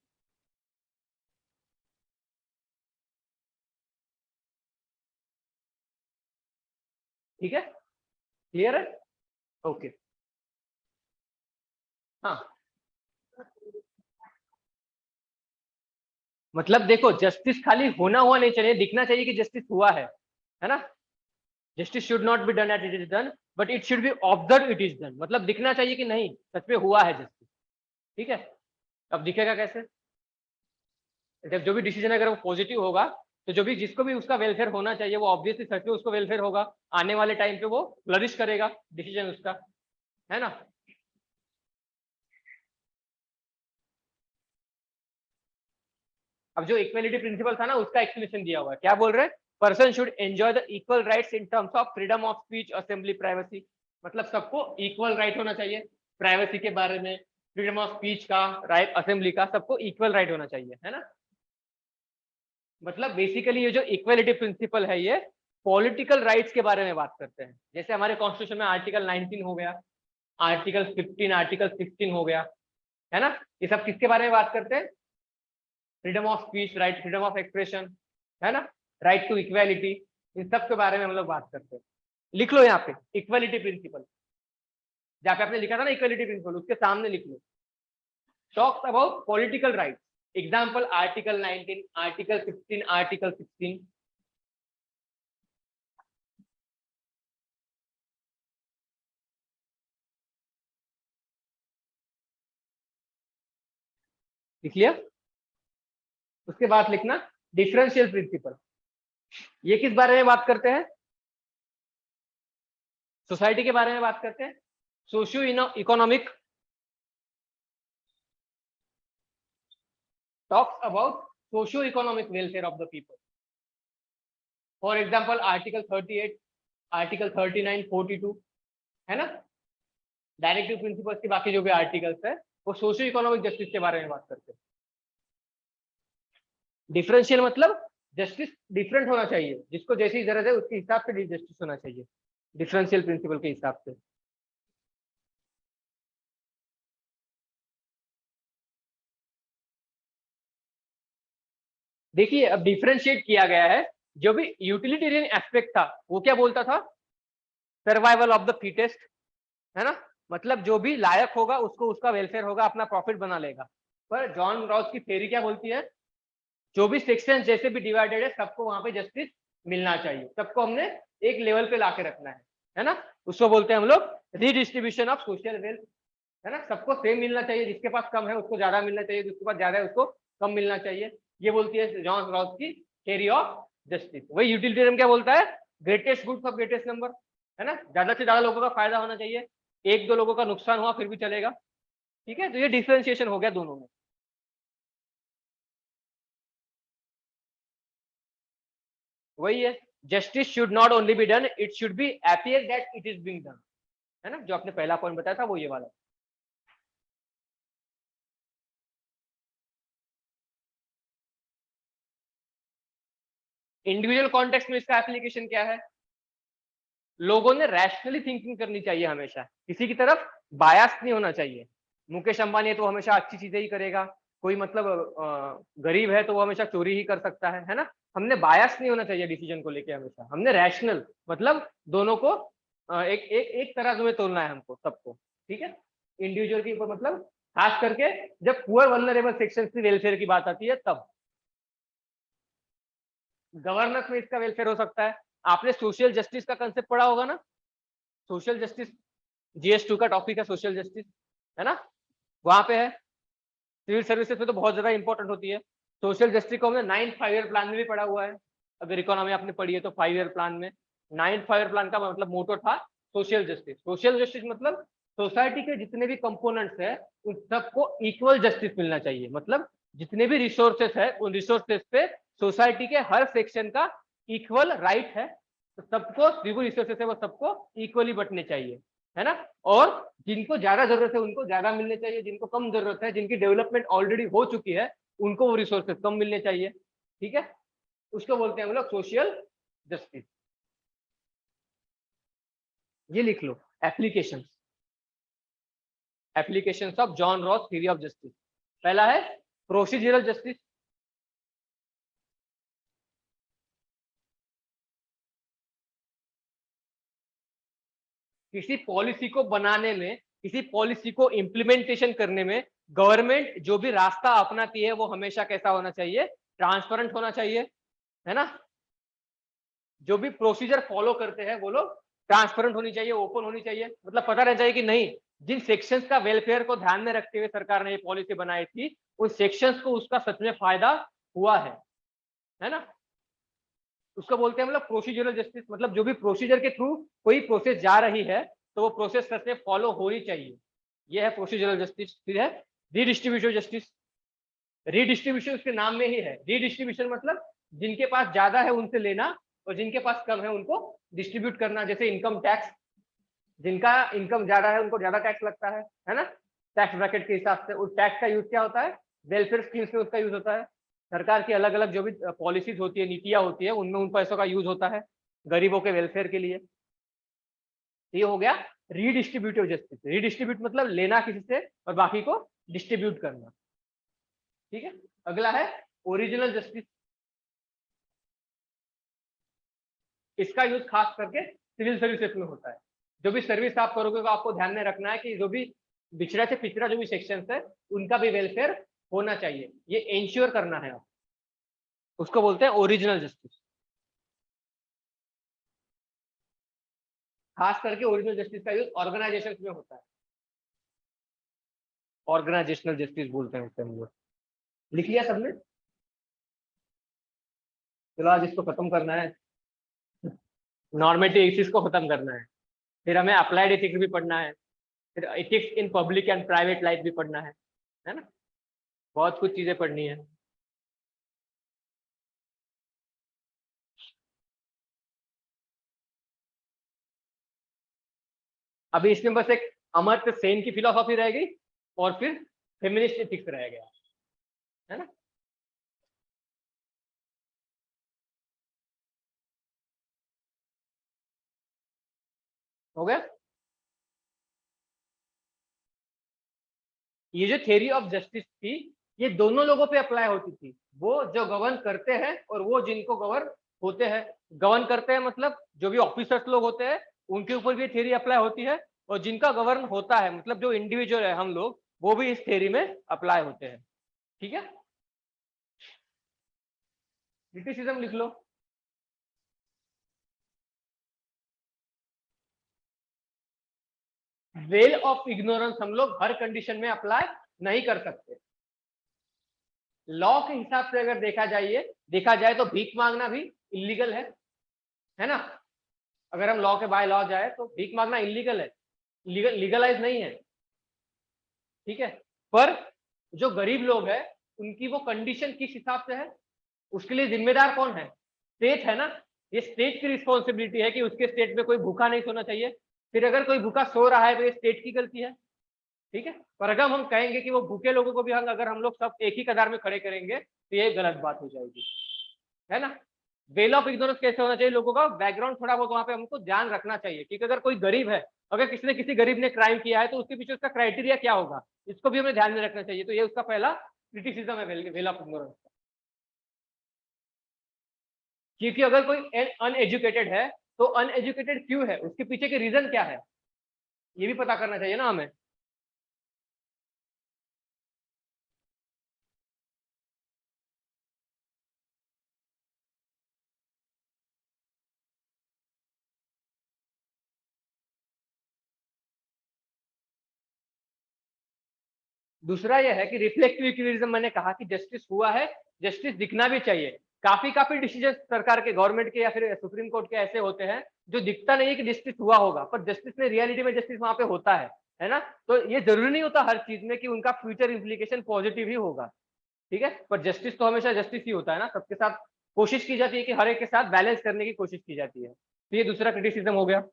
ठीक है, clear है? Okay हाँ, मतलब देखो justice खाली होना हुआ नहीं चाहिए, दिखना चाहिए कि जस्टिस हुआ है ना? Justice should not be done at it is done but it should be observe it is done, मतलब दिखना चाहिए कि नहीं सच में हुआ है जस्टिस। ठीक है, अब दिखेगा कैसे? जब जो भी डिसीजन अगर वो पॉजिटिव होगा तो जो भी जिसको भी उसका वेलफेयर होना चाहिए वो ऑब्वियसली सच में उसको वेलफेयर होगा, आने वाले टाइम पे वो फ्लरिश करेगा डिसीजन उसका, है ना? अब जो इक्वलिटी प्रिंसिपल था ना उसका एक्सप्लेनेशन दिया हुआ है, क्या बोल रहे हैं? Person should enjoy the equal rights in terms of freedom of speech, assembly, privacy, मतलब सबको इक्वल राइट होना चाहिए, प्राइवेसी के बारे में, फ्रीडम ऑफ स्पीच का राइट, असेंबली का, सबको इक्वल राइट होना चाहिए, है ना? मतलब बेसिकली ये जो इक्वलिटी प्रिंसिपल है ये पॉलिटिकल राइट्स के बारे में बात करते हैं। जैसे हमारे कॉन्स्टिट्यूशन में आर्टिकल 19 हो गया, आर्टिकल 15, आर्टिकल 16 हो गया, है ना? ये सब किसके बारे में बात करते हैं? Freedom of speech, right, freedom of expression, है ना, राइट टू इक्वालिटी, इन सब के बारे में हम लोग बात करते हैं। लिख लो यहाँ पे इक्वालिटी प्रिंसिपल, जहाँ पे आपने लिखा था ना इक्वालिटी प्रिंसिपल, उसके सामने लिख लो talks about political rights, example article 19, article 15, article 16। लिख लिया? उसके बाद लिखना डिफरेंशियल प्रिंसिपल, ये किस बारे में बात करते हैं? सोसाइटी के बारे में बात करते हैं, socio economic, talks about socio economic welfare of the people. For example article 38, article 39, 42, है ना? डायरेक्टिव प्रिंसिपल्स की बाकी जो भी आर्टिकल्स है वो सोशियो इकोनॉमिक जस्टिस के बारे में बात करते हैं। डिफरेंशियल मतलब जस्टिस डिफरेंट होना चाहिए, जिसको जैसी जरूरत है उसके हिसाब से जस्टिस होना चाहिए, डिफरेंशियल प्रिंसिपल के हिसाब से। देखिए अब डिफरेंशिएट किया गया है, जो भी यूटिलिटेरियन एस्पेक्ट था वो क्या बोलता था? सर्वाइवल ऑफ द फिटेस्ट, है ना, मतलब जो भी लायक होगा उसको उसका वेलफेयर होगा, अपना प्रॉफिट बना लेगा। पर जॉन रॉस की थ्योरी क्या बोलती है? जो भी सेक्शन जैसे भी डिवाइडेड है सबको वहां पे जस्टिस मिलना चाहिए, सबको हमने एक लेवल पे लाके रखना है ना? उसको बोलते हैं हम लोग रीडिस्ट्रीब्यूशन ऑफ सोशल वेल्थ, है ना? सबको सेम मिलना चाहिए, जिसके पास कम है उसको ज्यादा मिलना चाहिए, जिसके पास ज्यादा है उसको कम मिलना चाहिए। ये बोलती है जॉन रॉस की थ्योरी ऑफ जस्टिस। वही यूटिलिटेरियन क्या बोलता है? Greatest good for greatest number, है ना, ज्यादा से ज्यादा लोगों का फायदा होना चाहिए, एक दो लोगों का नुकसान हुआ फिर भी चलेगा। ठीक है, तो ये डिफरेंशिएशन हो गया दोनों में। वही है, justice should not only be done, it should be appear that it is being done, है ना? जो आपने पहला पॉइंट बताया था वो ये वाला। इंडिविजुअल कॉन्टेक्स्ट में इसका एप्लीकेशन क्या है? लोगों ने रैशनली थिंकिंग करनी चाहिए, हमेशा किसी की तरफ बायस नहीं होना चाहिए। मुकेश अंबानी है तो हमेशा अच्छी चीजें ही करेगा, कोई मतलब गरीब है तो वो हमेशा चोरी ही कर सकता है ना? हमने बायस नहीं होना चाहिए डिसीजन को लेके, हमेशा हमने रैशनल, मतलब दोनों को एक एक एक तरह में तोलना है हमको सबको। ठीक है, इंडिविजुअल के ऊपर, मतलब खास करके जब पुअर वल्नरेबल सेक्शन की वेलफेयर की बात आती है तब, गवर्नेंस में इसका वेलफेयर हो सकता है। आपने सोशल जस्टिस का कंसेप्ट पढ़ा होगा ना, सोशल जस्टिस GS2 का टॉपिक है सोशल जस्टिस, है ना, वहां पे है। सिविल सर्विसेज में तो बहुत ज्यादा इंपॉर्टेंट होती है। सोशल जस्टिस को हमने 9th 5 ईयर प्लान में भी पढ़ा हुआ है। अगर इकोनॉमी आपने पढ़ी है तो 5 ईयर प्लान में 9th 5 ईयर प्लान का मतलब मोटो था सोशल जस्टिस। सोशल जस्टिस मतलब सोसाइटी के जितने भी कंपोनेंट्स है उन सबको इक्वल जस्टिस मिलना चाहिए। मतलब जितने भी रिसोर्सेस है उन रिसोर्सेस पे सोसाइटी के हर सेक्शन का इक्वल राइट है, तो सबको जो रिसोर्सेस है वो सबको इक्वली बंटने चाहिए, है ना। और जिनको ज्यादा जरूरत है उनको ज्यादा मिलने चाहिए, जिनको कम जरूरत है, जिनकी डेवलपमेंट ऑलरेडी हो चुकी है, उनको वो रिसोर्सेज कम मिलने चाहिए, ठीक है। उसको बोलते हैं हम लोग सोशल जस्टिस। ये लिख लो, application, application of John Rawls theory of justice. पहला है प्रोसीजरल जस्टिस, किसी पॉलिसी को बनाने में, किसी पॉलिसी को इम्प्लीमेंटेशन करने में गवर्नमेंट जो भी रास्ता अपनाती है वो हमेशा कैसा होना चाहिए, ट्रांसपेरेंट होना चाहिए, है ना। जो भी प्रोसीजर फॉलो करते हैं वो लोग ट्रांसपेरेंट होनी चाहिए, ओपन होनी चाहिए, मतलब पता रहना चाहिए कि नहीं, जिन सेक्शंस का वेलफेयर को ध्यान में रखते हुए सरकार ने ये पॉलिसी बनाई थी उन सेक्शंस को उसका सच में फायदा हुआ है ना। उसको बोलते हैं मतलब प्रोसीजरल जस्टिस, मतलब जो भी प्रोसीजर के थ्रू कोई प्रोसेस जा रही है तो वो प्रोसेस सच में फॉलो होनी चाहिए, ये है प्रोसीजरल जस्टिस। फिर है रीडिस्ट्रीब्यूटिव जस्टिस। रीडिस्ट्रीब्यूशन उसके नाम में ही है, रीडिस्ट्रीब्यूशन मतलब जिनके पास ज्यादा है उनसे लेना और जिनके पास कम है उनको डिस्ट्रीब्यूट करना। जैसे इनकम टैक्स, जिनका इनकम ज्यादा है उनको ज्यादा टैक्स लगता है ना, टैक्स ब्रैकेट के हिसाब से। उस टैक्स का यूज क्या होता है, वेलफेयर स्कीम्स में उसका यूज होता है। सरकार की अलग अलग जो भी पॉलिसीज होती है, नीतियां होती है, उनमें उन पैसों का यूज होता है गरीबों के वेलफेयर के लिए। ये हो गया रीडिस्ट्रीब्यूटिव जस्टिस। रीडिस्ट्रीब्यूट मतलब लेना किसी से और बाकी को डिस्ट्रीब्यूट करना, ठीक है। अगला है ओरिजिनल जस्टिस। इसका यूज खास करके सिविल सर्विसेज में होता है। जो भी सर्विस आप करोगे तो आपको ध्यान में रखना है कि जो भी पिछड़ा से पिछड़ा जो भी सेक्शन है उनका भी वेलफेयर होना चाहिए, ये इंश्योर करना है आप, उसको बोलते हैं ओरिजिनल जस्टिस। खास करके ओरिजिनल जस्टिस का यूज ऑर्गेनाइजेशन में होता है, ऑर्गेनाइजेशनल जस्टिस बोलते हैं उससे हम लोग। लिख लिया सबने? चलो आज इसको खत्म करना है, नॉर्मेटिव एथिक्स को खत्म करना है, फिर हमें अप्लाइड एथिक्स भी पढ़ना है, फिर ethics in public and private life भी पढ़ना है ना, बहुत कुछ चीजें पढ़नी है। अभी इसमें बस एक अमर्त्य सेन की फिलोसॉफी रहेगी और फिर फेमिनिस्ट एथिक्स रह गया, है ना। हो गया। ये जो थ्योरी ऑफ जस्टिस थी ये दोनों लोगों पे अप्लाई होती थी, वो जो गवर्न करते हैं और वो जिनको गवर्न होते हैं। गवर्न करते हैं मतलब जो भी ऑफिसर्स लोग होते हैं उनके ऊपर भी थ्योरी अप्लाई होती है, और जिनका गवर्न होता है मतलब जो इंडिविजुअल है हम लोग, वो भी इस थ्योरी में अप्लाई होते हैं, ठीक है। क्रिटिसिज्म लिख लो। वेल ऑफ इग्नोरेंस हम लोग हर कंडीशन में अप्लाई नहीं कर सकते। लॉ के हिसाब से अगर देखा जाए तो भीख मांगना भी इलीगल है ना। अगर हम लॉ के बाय लॉ जाए तो भीख मांगना इलीगल है, लीगलाइज नहीं है, ठीक है। पर जो गरीब लोग हैं उनकी वो कंडीशन किस हिसाब से है, उसके लिए जिम्मेदार कौन है, स्टेट है ना। ये स्टेट की रिस्पॉन्सिबिलिटी है कि उसके स्टेट में कोई भूखा नहीं सोना चाहिए। फिर अगर कोई भूखा सो रहा है तो ये स्टेट की गलती है, ठीक है। पर अगर हम कहेंगे कि वो भूखे लोगों को भी अगर हम लोग सब एक ही कतार में खड़े करेंगे तो ये गलत बात हो जाएगी, है ना। वेल ऑफ इग्नोरेंस कैसे होना चाहिए, लोगों का बैकग्राउंड थोड़ा बहुत वहां पे हमको ध्यान रखना चाहिए, क्योंकि अगर कोई गरीब है, अगर किसी गरीब ने क्राइम किया है तो उसके पीछे उसका क्राइटेरिया क्या होगा, इसको भी हमें ध्यान में रखना चाहिए। तो ये उसका पहला क्रिटिसिज्म है वेल ऑफ इग्नोरेंस। क्योंकि अगर कोई अनएजुकेटेड है तो अनएजुकेटेड क्यों है, उसके पीछे के रीजन क्या है, ये भी पता करना चाहिए ना हमें। दूसरा यह है कि रिफ्लेक्टिव इक्विलिब्रियम, मैंने कहा कि जस्टिस हुआ है, जस्टिस दिखना भी चाहिए। काफी डिसीजन सरकार के, गवर्नमेंट के या फिर सुप्रीम कोर्ट के ऐसे होते हैं जो दिखता नहीं है कि जस्टिस हुआ होगा, पर जस्टिस में रियलिटी में जस्टिस वहां पे होता है ना। तो ये जरूरी नहीं होता हर चीज में कि उनका फ्यूचर इम्प्लीकेशन पॉजिटिव ही होगा, ठीक है। पर जस्टिस तो हमेशा जस्टिस ही होता है ना, सबके साथ कोशिश की जाती है कि हर एक के साथ बैलेंस करने की कोशिश की जाती है। तो ये दूसरा क्रिटिसिज्म हो गया।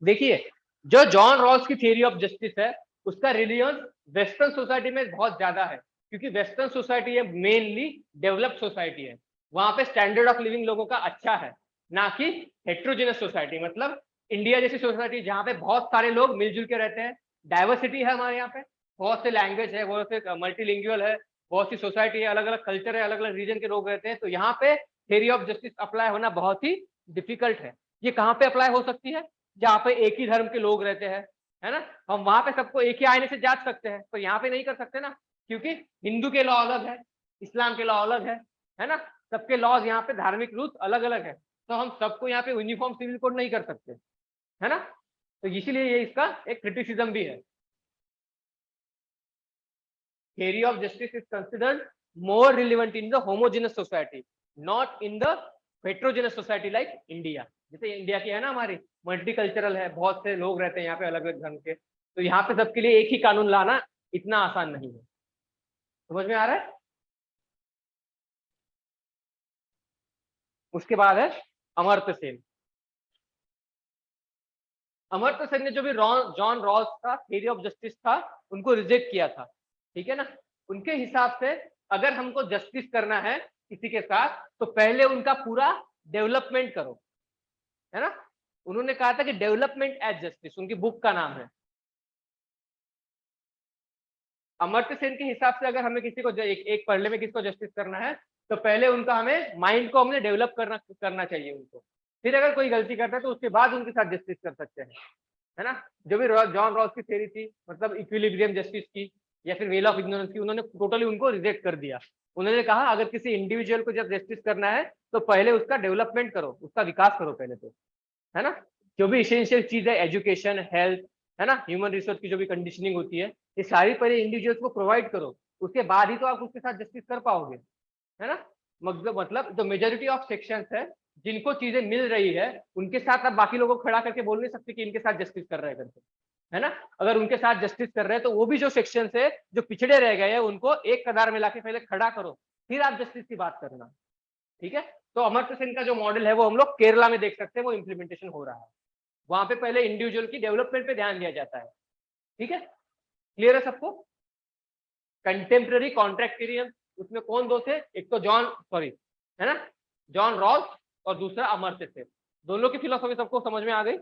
देखिए, जो जॉन रॉल्स की थियरी ऑफ जस्टिस है, उसका रिलीजन वेस्टर्न सोसाइटी में बहुत ज्यादा है, क्योंकि वेस्टर्न सोसाइटी है मेनली डेवलप्ड सोसाइटी है, वहां पे स्टैंडर्ड ऑफ लिविंग लोगों का अच्छा है, ना कि हेट्रोजेनस सोसाइटी, मतलब इंडिया जैसी सोसाइटी जहाँ पे बहुत सारे लोग मिलजुल के रहते हैं, डाइवर्सिटी है हमारे यहाँ पे, बहुत से लैंग्वेज है, बहुत से मल्टीलिंगुअल है, बहुत सी सोसाइटी है, अलग अलग कल्चर है, अलग अलग रीजन के लोग रहते हैं, तो यहाँ पे थियरी ऑफ जस्टिस अप्लाई होना बहुत ही डिफिकल्ट है। ये कहाँ पे अप्लाई हो सकती है? जहाँ पे एक ही धर्म के लोग रहते हैं, है ना, हम वहां पे सबको एक ही आईने से जांच सकते हैं, तो यहाँ पे नहीं कर सकते ना, क्योंकि हिंदू के लॉ अलग है, इस्लाम के लॉ अलग है ना, सबके लॉज यहाँ पे धार्मिक रूल्स अलग अलग है, तो हम सबको यहाँ पे यूनिफॉर्म सिविल कोड नहीं कर सकते, है ना। तो इसीलिए ये इसका एक क्रिटिसिज्म भी है। theory of justice is considered more relevant in the homogeneous society, not in the heterogeneous society like India। जैसे इंडिया की है ना, हमारी मल्टीकल्चरल है, बहुत से लोग रहते हैं यहाँ पे अलग अलग धर्म के, तो यहाँ पे सबके लिए एक ही कानून लाना इतना आसान नहीं है। समझ में आ रहा है? उसके बाद है अमर्त्य सेन। अमर्त्य सेन ने जो भी जॉन रॉल्स का थ्योरी ऑफ जस्टिस था, उनको रिजेक्ट किया था, ठीक है ना। उनके हिसाब से अगर हमको जस्टिस करना है किसी के साथ, तो पहले उनका पूरा डेवलपमेंट करो, है ना। उन्होंने कहा था कि डेवलपमेंट एज जस्टिस, उनकी बुक का नाम है। अमर्त्य सेन के हिसाब से अगर हमें किसी को एक पढ़ने में किसी को जस्टिस करना है, तो पहले उनका हमें माइंड को हमने डेवलप करना चाहिए उनको, फिर अगर कोई गलती करता है तो उसके बाद उनके साथ जस्टिस कर सकते हैं, है ना। जो भी जॉन रॉस की थ्योरी थी, मतलब इक्विलिब्रियम जस्टिस की या फिर वेल ऑफ इग्नोरेंस की, उन्होंने टोटली उनको रिजेक्ट कर दिया। उन्होंने कहा अगर किसी इंडिविजुअल को जब जस्टिस करना है, तो पहले उसका डेवलपमेंट करो, उसका विकास करो पहले तो, है ना। जो भी इसेंशियल चीज है, एजुकेशन, हेल्थ, है ना, ह्यूमन रिसोर्स की जो भी कंडीशनिंग होती है, ये सारी पहले इंडिविजुअल्स को प्रोवाइड करो, उसके बाद ही तो आप उसके साथ जस्टिस कर पाओगे, है ना। मतलब जो मेजोरिटी ऑफ सेक्शंस है, जिनको चीजें मिल रही है, उनके साथ आप बाकी लोगों को खड़ा करके बोल नहीं सकते कि इनके साथ जस्टिस कर रहे हैं करके, है ना। अगर उनके साथ जस्टिस कर रहे हैं, तो वो भी जो सेक्शन है जो पिछड़े रह गए हैं, उनको एक कतार में लाके पहले खड़ा करो, फिर आप जस्टिस की बात करना, ठीक है। तो अमर्त्य सेन का जो मॉडल है, वो हम लोग केरला में देख सकते हैं, वो इम्प्लीमेंटेशन हो रहा है। वहां पे पहले इंडिविजुअल की डेवलपमेंट पे ध्यान दिया जाता है, ठीक है। क्लियर है सबको? कंटेम्प्रेरी कॉन्ट्रैक्टेरियन, उसमें कौन दो थे? एक तो जॉन, सॉरी, है ना, जॉन रॉल्स, और दूसरा अमर्त्य सेन। दोनों की फिलोसॉफी सबको समझ में आ गई?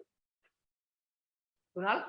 कुणाल?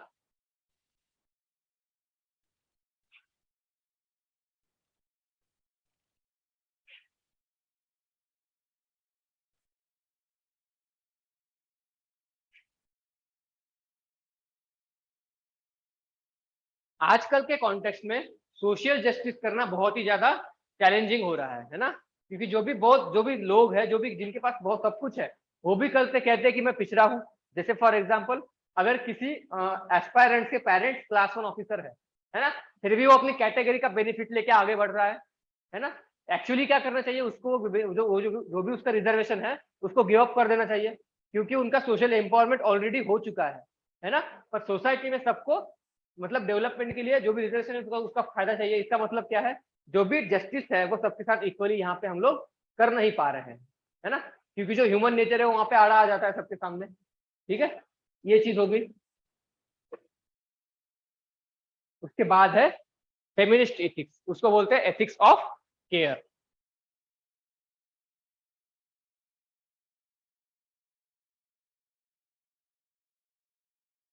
आजकल के कॉन्टेक्स्ट में सोशल जस्टिस करना बहुत ही ज्यादा चैलेंजिंग हो रहा है ना, क्योंकि जो भी लोग हैं, जो भी जिनके पास बहुत सब कुछ है, वो भी कल से कहते हैं कि मैं पिछड़ा हूँ। जैसे फॉर एग्जाम्पल, अगर किसी एस्पायरेंट के पेरेंट्स क्लास 1 ऑफिसर है ना, फिर भी वो अपनी कैटेगरी का बेनिफिट लेके आगे बढ़ रहा है ना। एक्चुअली क्या करना चाहिए उसको, जो भी उसका रिजर्वेशन है, उसको गिव अप कर देना चाहिए, क्योंकि उनका सोशल एम्पावरमेंट ऑलरेडी हो चुका है ना। पर सोसाइटी में सबको, मतलब डेवलपमेंट के लिए जो भी रिजर्वेशन है उसका फायदा चाहिए। इसका मतलब क्या है? जो भी जस्टिस है वो सबके साथ इक्वली यहाँ पे हम लोग कर नहीं पा रहे हैं, है ना, क्योंकि जो ह्यूमन नेचर है वो वहां पे आड़ा आ जाता है सबके सामने, ठीक है। ये चीज हो गई। उसके बाद है फेमिनिस्ट एथिक्स, उसको बोलते हैं एथिक्स ऑफ केयर।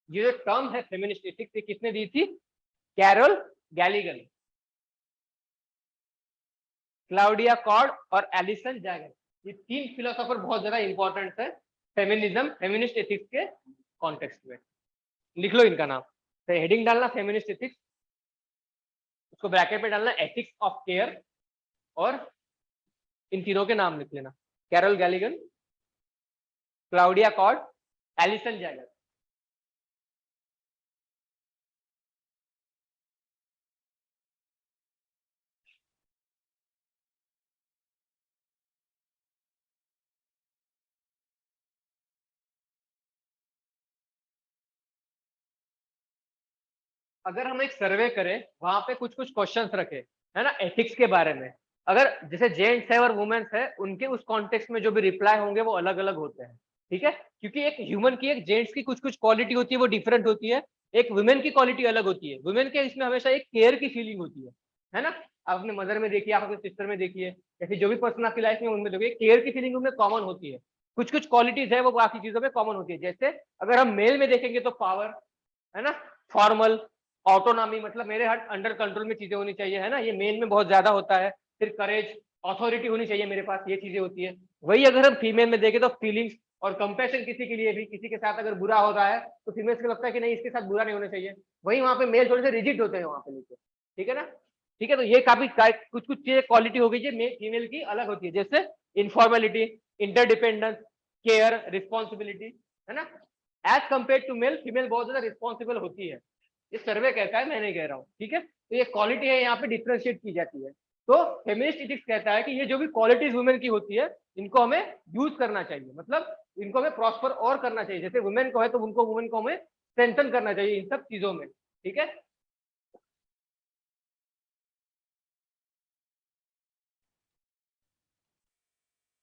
ये जो टर्म है फेमिनिस्ट एथिक्स, ये किसने दी थी? कैरोल गैलिगन, क्लाउडिया कॉर्ड और एलिसन जैगर। ये तीन फिलोसोफर बहुत ज्यादा इंपॉर्टेंट है फेमिनिज्म, फेमिनिस्ट एथिक्स के कॉन्टेक्स्ट में। लिख लो इनका नाम, तो हेडिंग डालना फेमिनिस्ट एथिक्स, उसको ब्रैकेट में डालना एथिक्स ऑफ केयर, और इन तीनों के नाम लिख लेना, Carol Gilligan, Claudia Card, Alison Jaggar. अगर हम एक सर्वे करें, वहां पे कुछ कुछ क्वेश्चंस रखे, है ना, एथिक्स के बारे में, अगर जैसे जेंट्स है और वुमेन्स है, उनके उस कॉन्टेक्स्ट में जो भी रिप्लाई होंगे वो अलग अलग होते हैं, ठीक है, क्योंकि एक ह्यूमन की, एक जेंट्स की कुछ कुछ क्वालिटी होती है वो डिफरेंट होती है, एक वुमेन की क्वालिटी अलग होती है। वुमेन के इसमें हमेशा एक केयर की फीलिंग होती है ना, आप अपने मदर में देखिए, आप अपने सिस्टर में देखिए, ऐसे जो भी पर्सन आपकी लाइफ में उनमें देखिए, केयर की फीलिंग उनमें कॉमन होती है। कुछ कुछ क्वालिटीज है वो बाकी चीजों में कॉमन होती है। जैसे अगर हम मेल में देखेंगे तो पावर, है ना, फॉर्मल, ऑटोनॉमी, मतलब मेरे हर अंडर कंट्रोल में चीजें होनी चाहिए, है ना, ये मेन में बहुत ज्यादा होता है। फिर करेज, अथॉरिटी होनी चाहिए मेरे पास, ये चीजें होती है। वही अगर हम फीमेल में देखें तो फीलिंग्स और कंपैशन, किसी के लिए भी, किसी के साथ अगर बुरा हो रहा है तो फीमेल्स को लगता है कि नहीं, इसके साथ बुरा नहीं होना चाहिए। वही वहां पे मेल थोड़े से रिजिड होते हैं वहां पे नीचे, ठीक है ना। ठीक है, तो ये काफी कुछ कुछ चीजें क्वालिटी हो गई है फीमेल की अलग होती है, जैसे इनफॉर्मेलिटी, इंटरडिपेंडेंस, केयर, रिस्पॉन्सिबिलिटी, है ना। As compare to male, female बहुत ज्यादा रिस्पॉन्सिबल होती है, ये सर्वे कहता है, मैं नहीं कह रहा हूँ, ठीक है। तो ये क्वालिटी है, यहाँ पे डिफ्रेंशिएट की जाती है। तो फेमिनिस्ट एथिक्स कहता है कि ये जो भी क्वालिटीज वुमेन की होती है, इनको हमें यूज करना चाहिए, मतलब इनको हमें प्रॉस्पर और करना चाहिए। जैसे वुमेन को है तो उनको, वुमेन को हमें स्ट्रेंथन करना चाहिए इन सब चीजों में, ठीक है।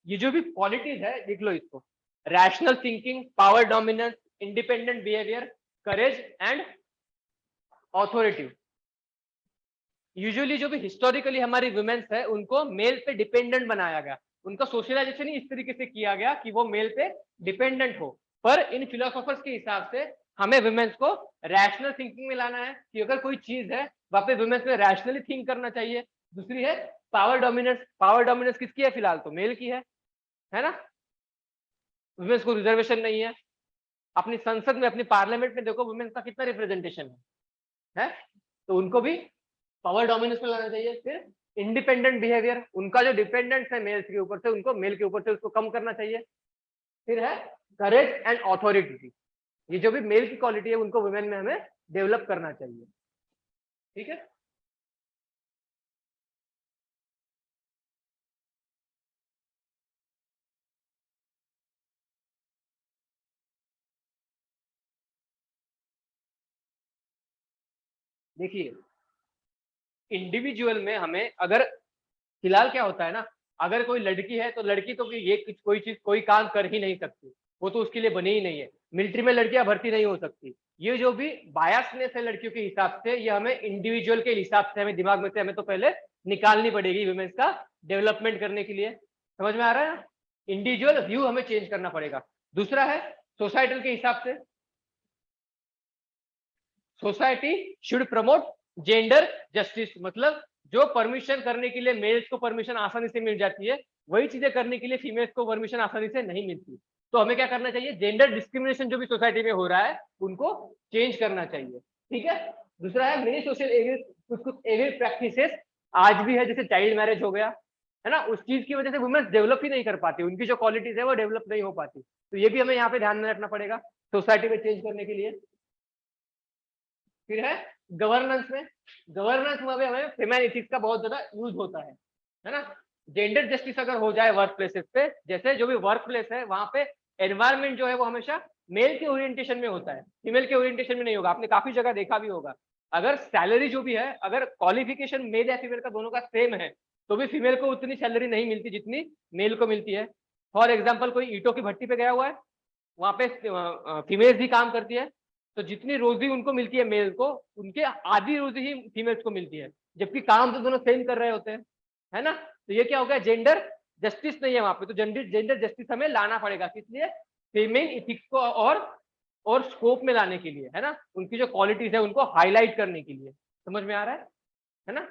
ये जो भी क्वालिटीज है देख लो इसको, rational thinking, power dominance, independent behaviour, courage and authority. Usually जो भी हिस्टोरिकली हमारी वुमेन्स है, उनको मेल पे डिपेंडेंट बनाया गया, उनका सोशलाइजेशन ही इस तरीके से किया गया कि वो मेल पे डिपेंडेंट हो। पर इन फिलोसोफर्स के हिसाब से हमें वुमेन्स को रैशनल थिंकिंग में लाना है, कि अगर कोई चीज है वहां पे वुमेन्स में रैशनली थिंक करना चाहिए। दूसरी है पावर डोमिनेंस, पावर डोमिनेंस किसकी है, फिलहाल तो मेल की है ना। वुमेन्स को रिजर्वेशन नहीं है। अपनी संसद में, अपनी पार्लियामेंट में देखो वुमेन्स का कितना रिप्रेजेंटेशन है, तो उनको भी पावर डोमिनेंस में लाना चाहिए। फिर इंडिपेंडेंट बिहेवियर, उनका जो डिपेंडेंस है मेल्स के ऊपर से, उनको मेल के ऊपर से उसको कम करना चाहिए। फिर है करेज एंड ऑथोरिटी, ये जो भी मेल की क्वालिटी है उनको वुमेन में हमें डेवलप करना चाहिए, ठीक है। देखिए इंडिविजुअल में हमें, अगर फिलहाल क्या होता है ना, अगर कोई लड़की है तो लड़की तो ये कोई चीज, कोई काम कर ही नहीं सकती, वो तो उसके लिए बनी ही नहीं है। मिलिट्री में लड़कियां भर्ती नहीं हो सकती। ये जो भी बायसनेस है लड़कियों के हिसाब से, ये हमें इंडिविजुअल के हिसाब से, हमें दिमाग में से हमें तो पहले निकालनी पड़ेगी वुमेन्स का डेवलपमेंट करने के लिए। समझ में आ रहा है ना, इंडिविजुअल व्यू हमें चेंज करना पड़ेगा। दूसरा है सोसाइटल के हिसाब से, society should promote gender justice, मतलब जो परमिशन करने के लिए मेल्स को परमिशन आसानी से मिल जाती है, वही चीजें करने के लिए फीमेल्स को परमिशन आसानी से नहीं मिलती। तो हमें क्या करना चाहिए, जेंडर डिस्क्रिमिनेशन जो भी सोसाइटी में हो रहा है उनको चेंज करना चाहिए, ठीक है। दूसरा है मेनी सोशल एविल, कुछ कुछ एविल प्रैक्टिसेस आज भी है, जैसे चाइल्ड मैरिज हो गया, है ना, उस चीज की वजह से वुमेन्स डेवलप ही नहीं कर पाती, उनकी जो क्वालिटीज है वो डेवलप नहीं हो पाती। तो ये भी हमें यहाँ पे ध्यान में रखना पड़ेगा सोसाइटी में चेंज करने के लिए। फिर है गवर्नेंस में, गवर्नेंस में भी हमें फेमेन एथिक्स का बहुत ज्यादा यूज होता है ना। जेंडर जस्टिस अगर हो जाए वर्क प्लेसेस पे, जैसे जो भी वर्क प्लेस है वहां पे एनवायरमेंट जो है वो हमेशा मेल के ओरिएंटेशन में होता है, फीमेल के ओरिएंटेशन में नहीं होगा। आपने काफी जगह देखा भी होगा, अगर सैलरी जो भी है, अगर क्वालिफिकेशन मेल या फीमेल का दोनों का सेम है, तो भी फीमेल को उतनी सैलरी नहीं मिलती जितनी मेल को मिलती है। फॉर एग्जाम्पल कोई ईंटों की भट्टी पे गया हुआ है, वहां पे फीमेल्स भी काम करती है, तो जितनी रोजी उनको मिलती है मेल को, उनके आधी रोजी ही फीमेल्स को मिलती है, जबकि काम तो दोनों सेम कर रहे होते हैं, है ना। तो ये क्या हो गया, जेंडर जस्टिस नहीं है वहां पे। तो जेंडर जस्टिस हमें लाना पड़ेगा, किस लिए, फीमेल इथिक्स को और स्कोप में लाने के लिए, है ना, उनकी जो क्वालिटीज है उनको हाईलाइट करने के लिए। समझ में आ रहा है ना।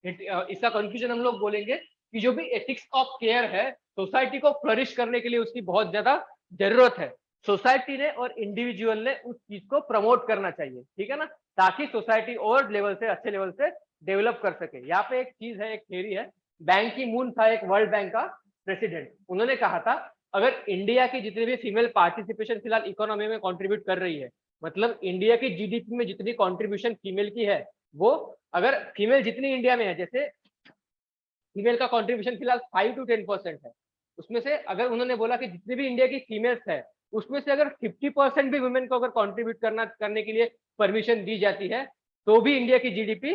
इसका कंक्लूजन हम लोग बोलेंगे कि जो भी एथिक्स ऑफ केयर है, सोसाइटी को फ्लरिश करने के लिए उसकी बहुत ज्यादा जरूरत है। सोसाइटी ने और इंडिविजुअल ने उस चीज को प्रमोट करना चाहिए, ठीक है ना, ताकि सोसाइटी और लेवल से, अच्छे लेवल से डेवलप कर सके। यहाँ पे एक चीज है, एक थ्योरी है, बैंक की मून था एक वर्ल्ड बैंक का प्रेसिडेंट, उन्होंने कहा था अगर इंडिया की जितनी भी फीमेल पार्टिसिपेशन फिलहाल इकोनॉमी में कंट्रीब्यूट कर रही है, मतलब इंडिया की जीडीपी में जितनी कंट्रीब्यूशन फीमेल की है, वो अगर फीमेल जितनी इंडिया में है, जैसे फीमेल का कंट्रीब्यूशन फिलहाल 5 to 10% है, उसमें से अगर उन्होंने बोला कि जितनी भी इंडिया की फीमेल्स है उसमें से अगर 50% भी वुमेन को अगर कंट्रीब्यूट करने के लिए परमिशन दी जाती है तो भी इंडिया की जीडीपी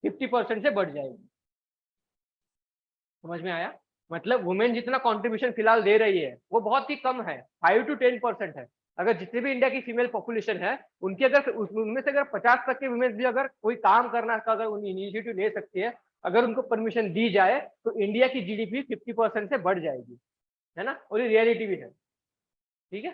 50% से बढ़ जाएगी। समझ में आया? मतलब वुमेन जितना कंट्रीब्यूशन फिलहाल दे रही है वो बहुत ही कम है, 5 to 10% है। अगर जितने भी इंडिया की फीमेल पॉपुलेशन है उनकी अगर उनमें से अगर 50% के वुमेन भी अगर कोई काम करना का अगर उन इनिशिएटिव ले सकती है, अगर उनको परमिशन दी जाए तो इंडिया की जीडीपी 50% से बढ़ जाएगी, है ना? और ये रियलिटी भी है। ठीक है,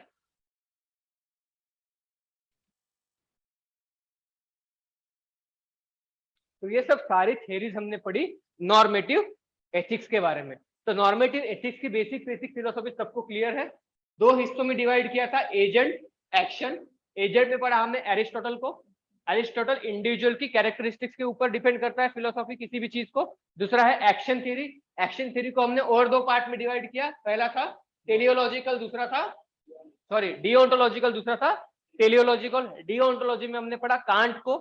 तो ये सब सारी थ्योरीज हमने पढ़ी नॉर्मेटिव एथिक्स के बारे में। तो नॉर्मेटिव एथिक्स की बेसिक बेसिक फिलोसॉफी सबको क्लियर है। दो हिस्सों में डिवाइड किया था, एजेंट, एक्शन। एजेंट में पढ़ा हमने एरिस्टोटल को। एरिस्टोटल इंडिविजुअल की कैरेक्टरिस्टिक्स के ऊपर डिपेंड करता है फिलोसॉफी किसी भी चीज को। दूसरा है एक्शन थ्योरी। एक्शन थ्योरी को हमने और दो पार्ट में डिवाइड किया, पहला था टेलियोलॉजिकल, दूसरा था सॉरी डिओन्टोलॉजिकल, दूसरा था टेलियोलॉजिकल। डिओन्टोलॉजी में हमने पढ़ा कांट को।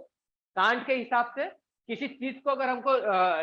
कांट के हिसाब से किसी चीज को अगर हमको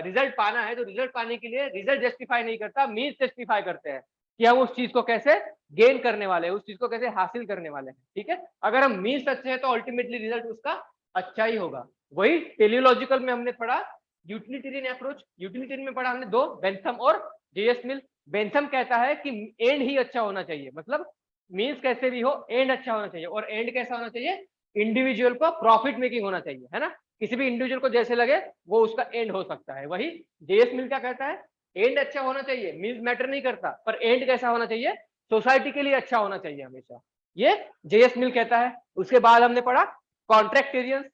रिजल्ट पाना है तो रिजल्ट पाने के लिए रिजल्ट जस्टिफाई नहीं करता, मीन्स जस्टिफाई करते हैं कि हम उस चीज को कैसे गेन करने वाले हैं, उस चीज को कैसे हासिल करने वाले हैं। ठीक है, अगर हम मीन्स अच्छे हैं तो अल्टीमेटली रिजल्ट उसका अच्छा ही होगा। वही टेलियोलॉजिकल में हमने पढ़ा यूटिलिटेरियन अप्रोच। यूटिलिटेरियन में पढ़ा हमने दो, बेंथम और जेएस मिल। बेंथम कहता है कि एंड ही अच्छा होना चाहिए, मतलब मीन्स कैसे भी हो एंड अच्छा होना चाहिए, और एंड कैसा होना चाहिए, इंडिविजुअल को प्रॉफिट मेकिंग होना चाहिए, है ना? किसी भी इंडिविजुअल को जैसे लगे वो उसका एंड हो सकता है। वही जेएस मिल क्या कहता है, एंड अच्छा होना चाहिए, मीन्स मैटर नहीं करता, पर एंड कैसा होना चाहिए, सोसाइटी के लिए अच्छा होना चाहिए हमेशा, ये जेएस मिल कहता है। उसके बाद हमने पढ़ा कॉन्ट्रैक्टेरियंस।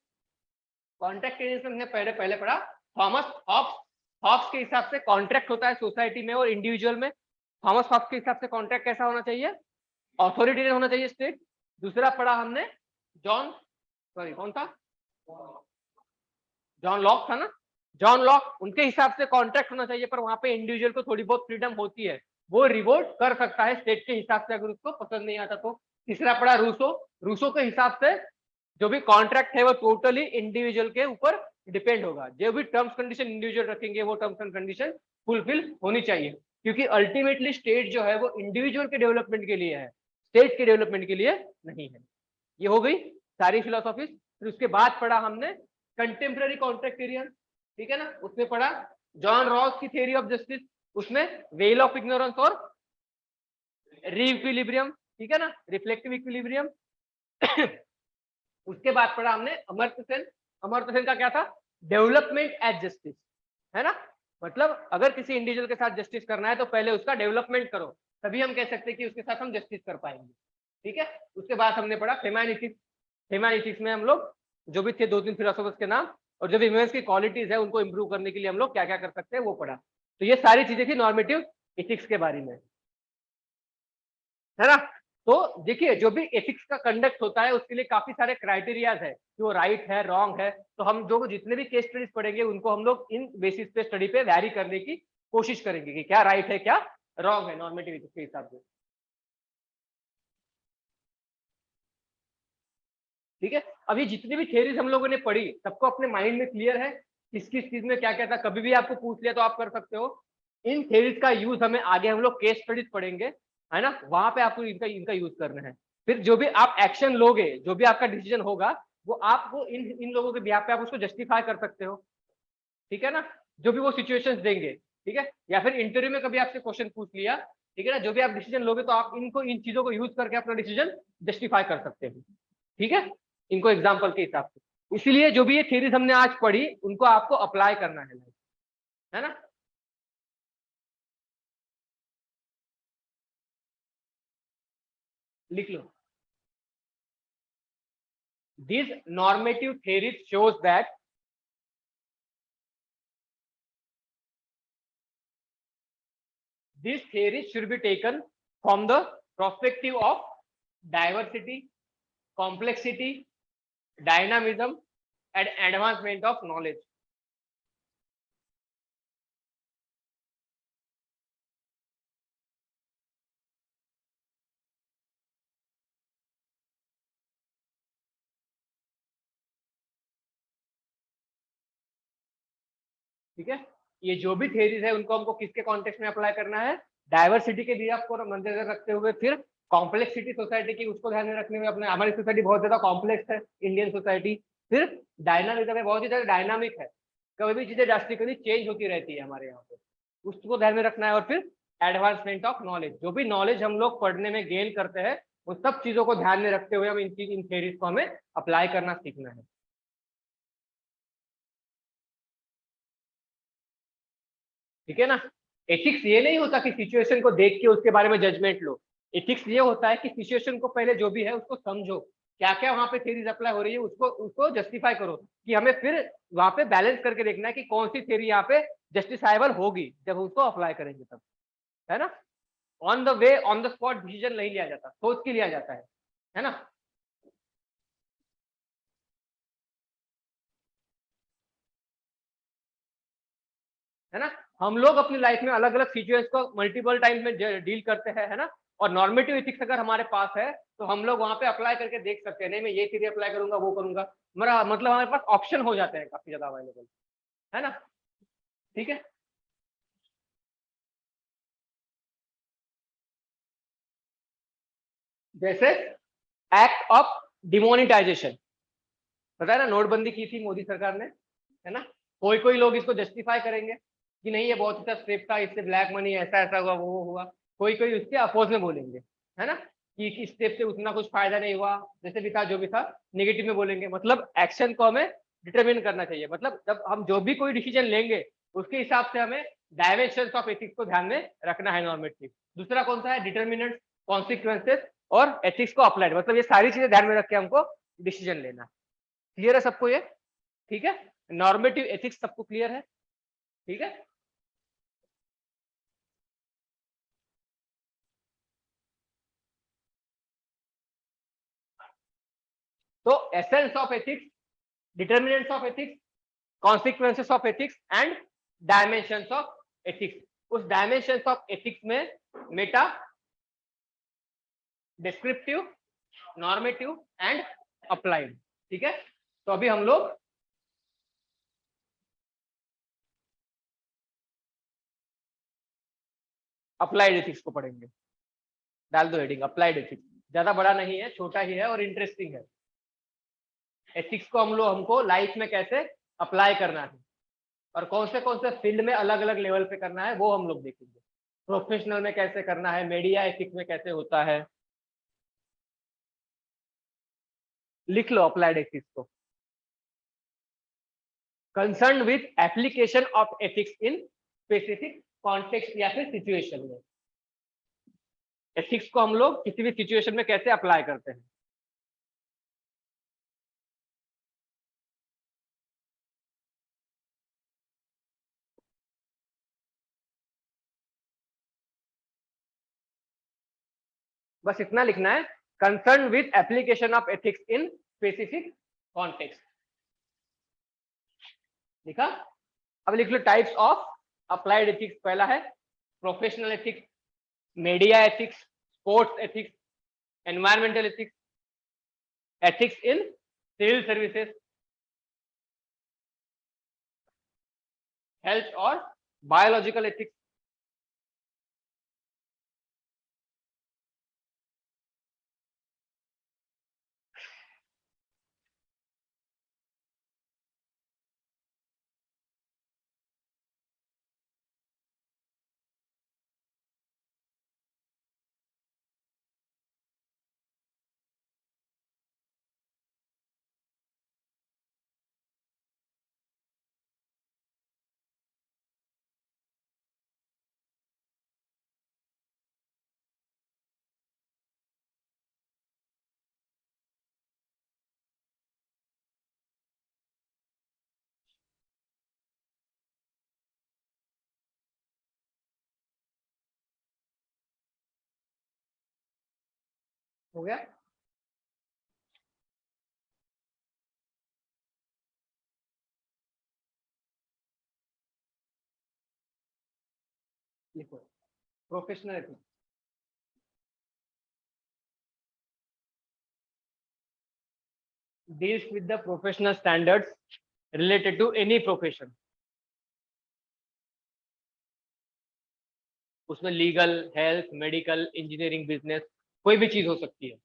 कॉन्ट्रैक्टेरियंस में हमने पहले पहले पढ़ा थॉमस हॉब्स। हॉब्स के हिसाब से कॉन्ट्रैक्ट होता है सोसाइटी में और इंडिविजुअल में। थॉमस हॉब्स के हिसाब से कॉन्ट्रैक्ट कैसा होना चाहिए, ऑथोरिटेरियन होना चाहिए स्टेट। दूसरा पढ़ा हमने जॉन, सॉरी कौन था, जॉन लॉक था ना, जॉन लॉक, उनके हिसाब से कॉन्ट्रैक्ट होना चाहिए पर वहां पे इंडिविजुअल को थोड़ी बहुत फ्रीडम होती है, वो रिवोल्ट कर सकता है स्टेट के हिसाब से अगर उसको पसंद नहीं आता तो। तीसरा पढ़ा रूसो। रूसो के हिसाब से जो भी कॉन्ट्रैक्ट है वो टोटली इंडिविजुअल के ऊपर डिपेंड होगा, जो भी टर्म्स कंडीशन इंडिविजुअल रखेंगे वो टर्म्स एंड कंडीशन फुलफिल होनी चाहिए, क्योंकि अल्टीमेटली स्टेट जो है वो इंडिविजुअल के डेवलपमेंट के लिए है, स्टेट के डेवलपमेंट के लिए नहीं है। ये हो गई सारी फिलोसॉफी। फिर उसके बाद पढ़ा हमने कंटेम्प्रेरी कॉन्ट्रैक्टेरियन, ठीक है ना, उसमें पढ़ा जॉन रॉस की थ्योरी ऑफ जस्टिस, उसमें वेल ऑफ इग्नोरेंस और रीइक्विलिब्रियम, ठीक है ना, रिफ्लेक्टिव इक्विलिब्रियम। उसके बाद पढ़ा हमने अमर्त्य सेन। अमर्त्य सेन का क्या था, डेवलपमेंट एज जस्टिस, है ना, मतलब अगर किसी इंडिविजुअल के साथ जस्टिस करना है तो पहले उसका डेवलपमेंट करो, तभी हम कह सकते हैं कि उसके साथ हम जस्टिस कर पाएंगे। ठीक है, उसके बाद हमने पढ़ा फेमाइनिटिक्स। फेमाइनिटिक्स में हम लोग जो भी थे दो तीन फिलोसोफर्स के नाम और जो भी ह्यूमंस की क्वालिटीज है उनको इंप्रूव करने के लिए हम लोग क्या क्या कर सकते हैं वो पढ़ा। तो ये सारी चीजें थी नॉर्मेटिव एथिक्स के बारे में, है ना। तो देखिए जो भी एथिक्स का कंडक्ट होता है उसके लिए काफी सारे क्राइटेरियाज है कि वो राइट है रॉन्ग है, तो हम जो जितने भी केस स्टडीज पढ़ेंगे उनको हम लोग इन बेसिस पे स्टडी पे वैरी करने की कोशिश करेंगे कि क्या राइट है क्या रॉन्ग है नॉर्मेटिव एथिक्स के हिसाब से। ठीक है, अब ये जितनी भी थ्योरीज हम लोगों ने पढ़ी सबको अपने माइंड में क्लियर है किस किस चीज में क्या क्या था, कभी भी आपको पूछ लिया तो आप कर सकते हो। इन थ्योरीज का यूज हमें आगे हम लोग केस स्टडीज पढ़ेंगे, है ना, वहां पे आपको इनका इनका यूज करना है। फिर जो भी आप एक्शन लोगे, जो भी आपका डिसीजन होगा वो आपको इन इन लोगों के बिहाफ पे आप उसको जस्टिफाई कर सकते हो। ठीक है ना, जो भी वो सिचुएशंस देंगे, ठीक है, या फिर इंटरव्यू में कभी आपसे क्वेश्चन पूछ लिया, ठीक है ना, जो भी आप डिसीजन लोगे तो आप इनको इन चीजों को यूज करके अपना डिसीजन जस्टिफाई कर सकते हो। ठीक है, इनको एग्जाम्पल के हिसाब से, इसीलिए जो भी ये थ्योरीज हमने आज पढ़ी उनको आपको अप्लाई करना है ना। लिख लो, this normative theories shows that this theory should be taken from the perspective of diversity, complexity, dynamism and advancement of knowledge. ठीक है, ये जो भी थेरीज है उनको हमको किसके कॉन्टेक्स्ट में अप्लाई करना है, डाइवर्सिटी के बिहाफ को मद्देनजर रखते हुए, फिर कॉम्प्लेक्सिटी सोसाइटी की उसको ध्यान में रखने हुए, अपने हमारी सोसाइटी बहुत ज्यादा कॉम्प्लेक्स है इंडियन सोसाइटी, फिर डायनामिज्म है, बहुत ही ज्यादा डायनामिक है, कभी भी चीजें ड्रास्टिकली चेंज होती रहती है हमारे यहाँ पे, उसको ध्यान में रखना है। और फिर एडवांसमेंट ऑफ नॉलेज, जो भी नॉलेज हम लोग पढ़ने में गेन करते हैं उन सब चीजों को ध्यान में रखते हुए हम इन थेरीज को हमें अप्लाई करना सीखना है। ठीक है ना। एथिक्स ये नहीं होता कि सिचुएशन को देख के उसके बारे में जजमेंट लो, एथिक्स ये होता है कि सिचुएशन को पहले जो भी है उसको समझो, क्या क्या वहां पे थेरीज अप्लाई हो रही है, उसको उसको जस्टिफाई करो, कि हमें फिर वहां पे बैलेंस करके देखना है कि कौन सी थेरी यहाँ पे जस्टिफाइबल होगी जब उसको अप्लाई करेंगे तब, है ना। On the way on the spot decision नहीं लिया जाता, सोच के लिया जाता है ना। है ना, हम लोग अपनी लाइफ में अलग अलग सिचुएशन को मल्टीपल टाइम में डील करते हैं, है ना। और नॉर्मेटिव एथिक्स अगर हमारे पास है तो हम लोग वहां पे अप्लाई करके देख सकते हैं, नहीं मैं ये थ्योरी अप्लाई करूंगा वो करूंगा, मेरा मतलब हमारे पास ऑप्शन हो जाते हैं काफी ज्यादा अवेलेबल, है ना। ठीक है, जैसे एक्ट ऑफ डिमोनिटाइजेशन, पता है ना, नोटबंदी की थी मोदी सरकार ने, है ना। कोई कोई लोग इसको जस्टिफाई करेंगे कि नहीं ये बहुत अच्छा स्टेप था, इससे ब्लैक मनी ऐसा ऐसा हुआ वो हुआ, कोई कोई उसके अपोज में बोलेंगे, है ना, कि इस स्टेप से उतना कुछ फायदा नहीं हुआ, जैसे भी था जो भी था नेगेटिव में बोलेंगे। मतलब एक्शन को हमें डिटरमिन करना चाहिए, मतलब जब हम जो भी कोई डिसीजन लेंगे उसके हिसाब से हमें डायमेंशन ऑफ एथिक्स को ध्यान में रखना है, नॉर्मेटिव। दूसरा कौन सा है, डिटर्मिनेंट, कॉन्सिक्वेंसेस और एथिक्स को अप्लाइड, मतलब ये सारी चीजें ध्यान में रख के हमको डिसीजन लेना। क्लियर है सबको ये, ठीक है। नॉर्मेटिव एथिक्स सबको क्लियर है, ठीक है। तो essence of ethics, determinants of ethics, consequences of ethics and dimensions of ethics. उस डायमेंशंस ऑफ एथिक्स में Meta, descriptive, normative and applied, ठीक है। तो अभी हम लोग अप्लाइड एथिक्स को पढ़ेंगे। डाल दो हेडिंग अप्लाइड एथिक्स, ज्यादा बड़ा नहीं है, छोटा ही है और इंटरेस्टिंग है। एथिक्स को हम लोग हमको लाइफ में कैसे अप्लाई करना है और कौन से फील्ड में अलग अलग लेवल पे करना है वो हम लोग देखेंगे। प्रोफेशनल में कैसे करना है, मीडिया एथिक्स में कैसे होता है, लिख लो अप्लाइड एथिक्स को। Concern with application of ethics in specific context या फिर सिचुएशन में, एथिक्स को हम लोग किसी भी सिचुएशन में कैसे अप्लाई करते हैं। बस इतना लिखना है, concern with application of ethics in specific context, लिखा। अब लिख लो टाइप्स ऑफ अप्लाइड एथिक्स। पहला है professional ethics, media ethics, sports ethics, environmental ethics, ethics in civil services, health और बायोलॉजिकल एथिक्स। हो गया। लिखो professional ethics, deals with the professional standards related to any profession, उसमें legal, health, medical, engineering, business, कोई भी चीज हो सकती है।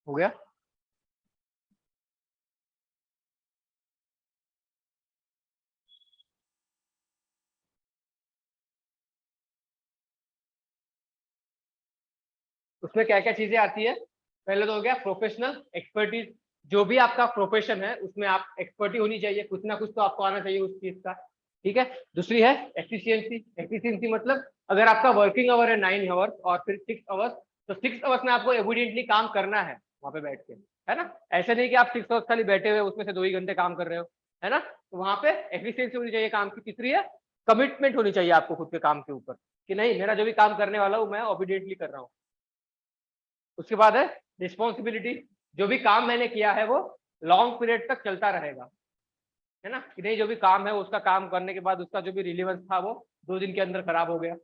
हो गया। उसमें क्या क्या चीजें आती है? पहले तो हो गया प्रोफेशनल एक्सपर्टीज, जो भी आपका प्रोफेशन है उसमें आप एक्सपर्टी होनी चाहिए, कुछ ना कुछ तो आपको आना चाहिए उस चीज का। ठीक है। दूसरी है एफिशिएंसी। एफिशिएंसी मतलब अगर आपका वर्किंग आवर है 9 आवर्स और फिर 6 आवर्स, तो 6 आवर्स में आपको एविडेंटली काम करना है वहां पे बैठ के, है ना। ऐसे नहीं कि आप 6 आवर्स खाली बैठे हुए उसमें से 2 ही घंटे काम कर रहे हो, है ना। तो वहां पे एफिशिएंसी होनी चाहिए काम की। तीसरी है कमिटमेंट होनी चाहिए आपको खुद के काम के ऊपर, कि नहीं मेरा जो भी काम करने वाला हूँ मैं ऑबिडियंटली कर रहा हूँ। उसके बाद है रिस्पॉन्सिबिलिटी, जो भी काम मैंने किया है वो लॉन्ग पीरियड तक चलता रहेगा, है ना, कि नहीं जो भी काम है उसका काम करने के बाद उसका जो भी रिलीवेंस था वो 2 दिन के अंदर खराब हो गया।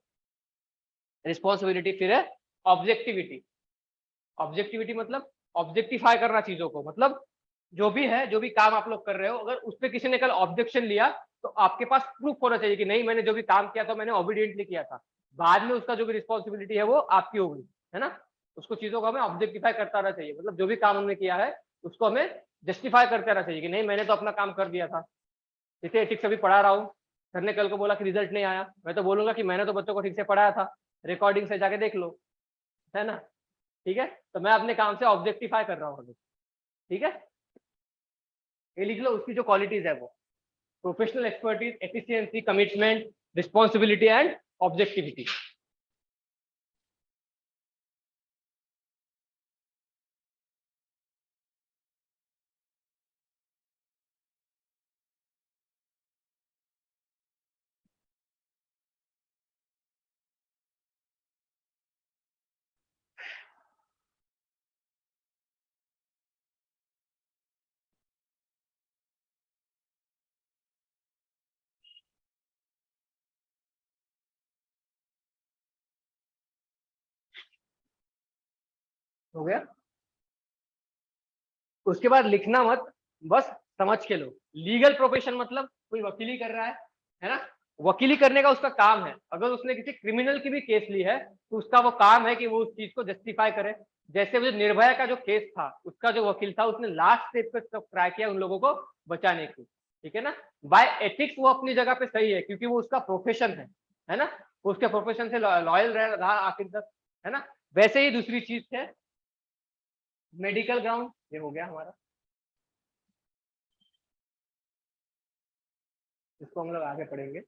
रिस्पॉन्सिबिलिटी। फिर है ऑब्जेक्टिविटी। ऑब्जेक्टिविटी मतलब ऑब्जेक्टिफाई करना चीजों को, मतलब जो भी है, जो भी काम आप लोग कर रहे हो, अगर उस पर किसी ने कल ऑब्जेक्शन लिया तो आपके पास प्रूफ होना चाहिए कि नहीं मैंने जो भी काम किया था मैंने ऑबिडियंटली किया था। बाद में उसका जो भी रिस्पॉन्सिबिलिटी है वो आपकी होगी, है ना। उसको चीजों को हमें ऑब्जेक्टिफाई करता रहना चाहिए, मतलब जो भी काम हमने किया है उसको हमें जस्टिफाई करते रहना चाहिए कि नहीं मैंने तो अपना काम कर दिया था। जैसे एथिक्स अभी पढ़ा रहा हूँ, सर ने कल को बोला कि रिजल्ट नहीं आया, मैं तो बोलूंगा कि मैंने तो बच्चों को ठीक से पढ़ाया था, रिकॉर्डिंग से जाके देख लो, है ना। ठीक है। तो मैं अपने काम से ऑब्जेक्टिफाई कर रहा हूँ। ठीक है। ये लिख लो उसकी जो क्वालिटीज है वो professional expertise, efficiency, commitment, responsibility and objectivity. हो गया। उसके बाद लिखना मत, बस समझ के लो। लीगल प्रोफेशन मतलब कोई वकीली कर रहा है ना। वकीली करने का उसका काम है, अगर उसने किसी क्रिमिनल की भी केस ली है तो उसका वो काम है कि वो उस चीज को जस्टिफाई करे। जैसे वो निर्भया का जो केस था उसका जो वकील था उसने लास्ट स्टेज पे तक ट्राई किया उन लोगों को बचाने की। ठीक है ना। बाय एथिक्स वो अपनी जगह पे सही है क्योंकि वो उसका प्रोफेशन है ना। वो उसके प्रोफेशन से लॉयल रहा आखिर तक, है ना। वैसे ही दूसरी चीज है मेडिकल ग्राउंड, ये हो गया हमारा, इसको हम लोग आगे पढ़ेंगे।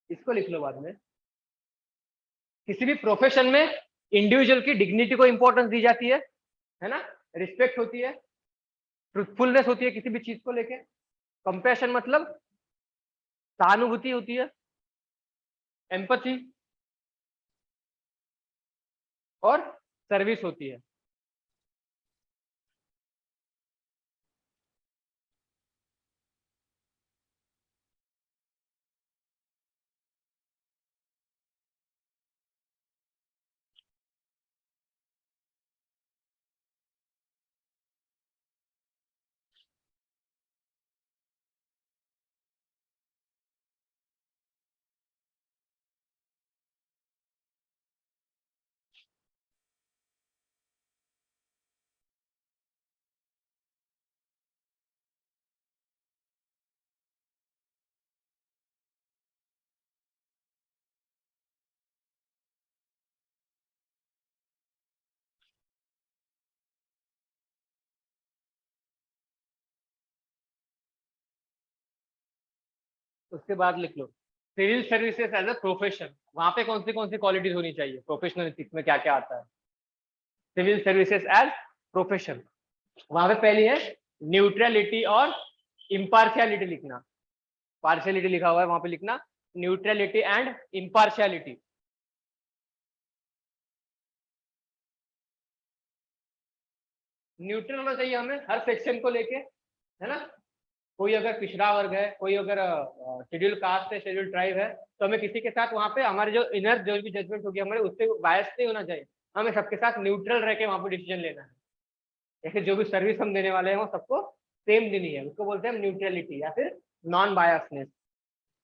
इसको लिख लो बाद में। किसी भी प्रोफेशन में इंडिविजुअल की डिग्निटी को इंपॉर्टेंस दी जाती है ना। रिस्पेक्ट होती है, ट्रुथफुलनेस होती है किसी भी चीज को लेके, कंपैशन मतलब सहानुभूति होती है, एम्पथी और सर्विस होती है। उसके बाद लिख लो civil services as a profession, वहां पे कौन सी क्वालिटीज होनी चाहिए, प्रोफेशनल एथिक्स में क्या क्या आता है। सिविल सर्विसेज एज प्रोफेशन, वहां पे पहली है न्यूट्रलिटी और इम्पार्शियलिटी लिखना। पार्शियलिटी लिखा हुआ है वहां पे लिखना न्यूट्रलिटी एंड इम्पार्शियलिटी। न्यूट्रल होना चाहिए हमें हर सेक्शन को लेके, है ना। कोई अगर पिछड़ा वर्ग है, कोई अगर शेड्यूल कास्ट है, शेड्यूल ट्राइब है, तो हमें किसी के साथ वहाँ पे हमारे जो इनर जो भी जजमेंट होगी हमारे उससे बायस नहीं होना चाहिए, हमें सबके साथ न्यूट्रल रह के वहाँ पे डिसीजन लेना है। जैसे जो भी सर्विस हम देने वाले हैं वो सबको सेम देनी है, उसको बोलते हैं हम न्यूट्रलिटी या फिर नॉन बायसनेस,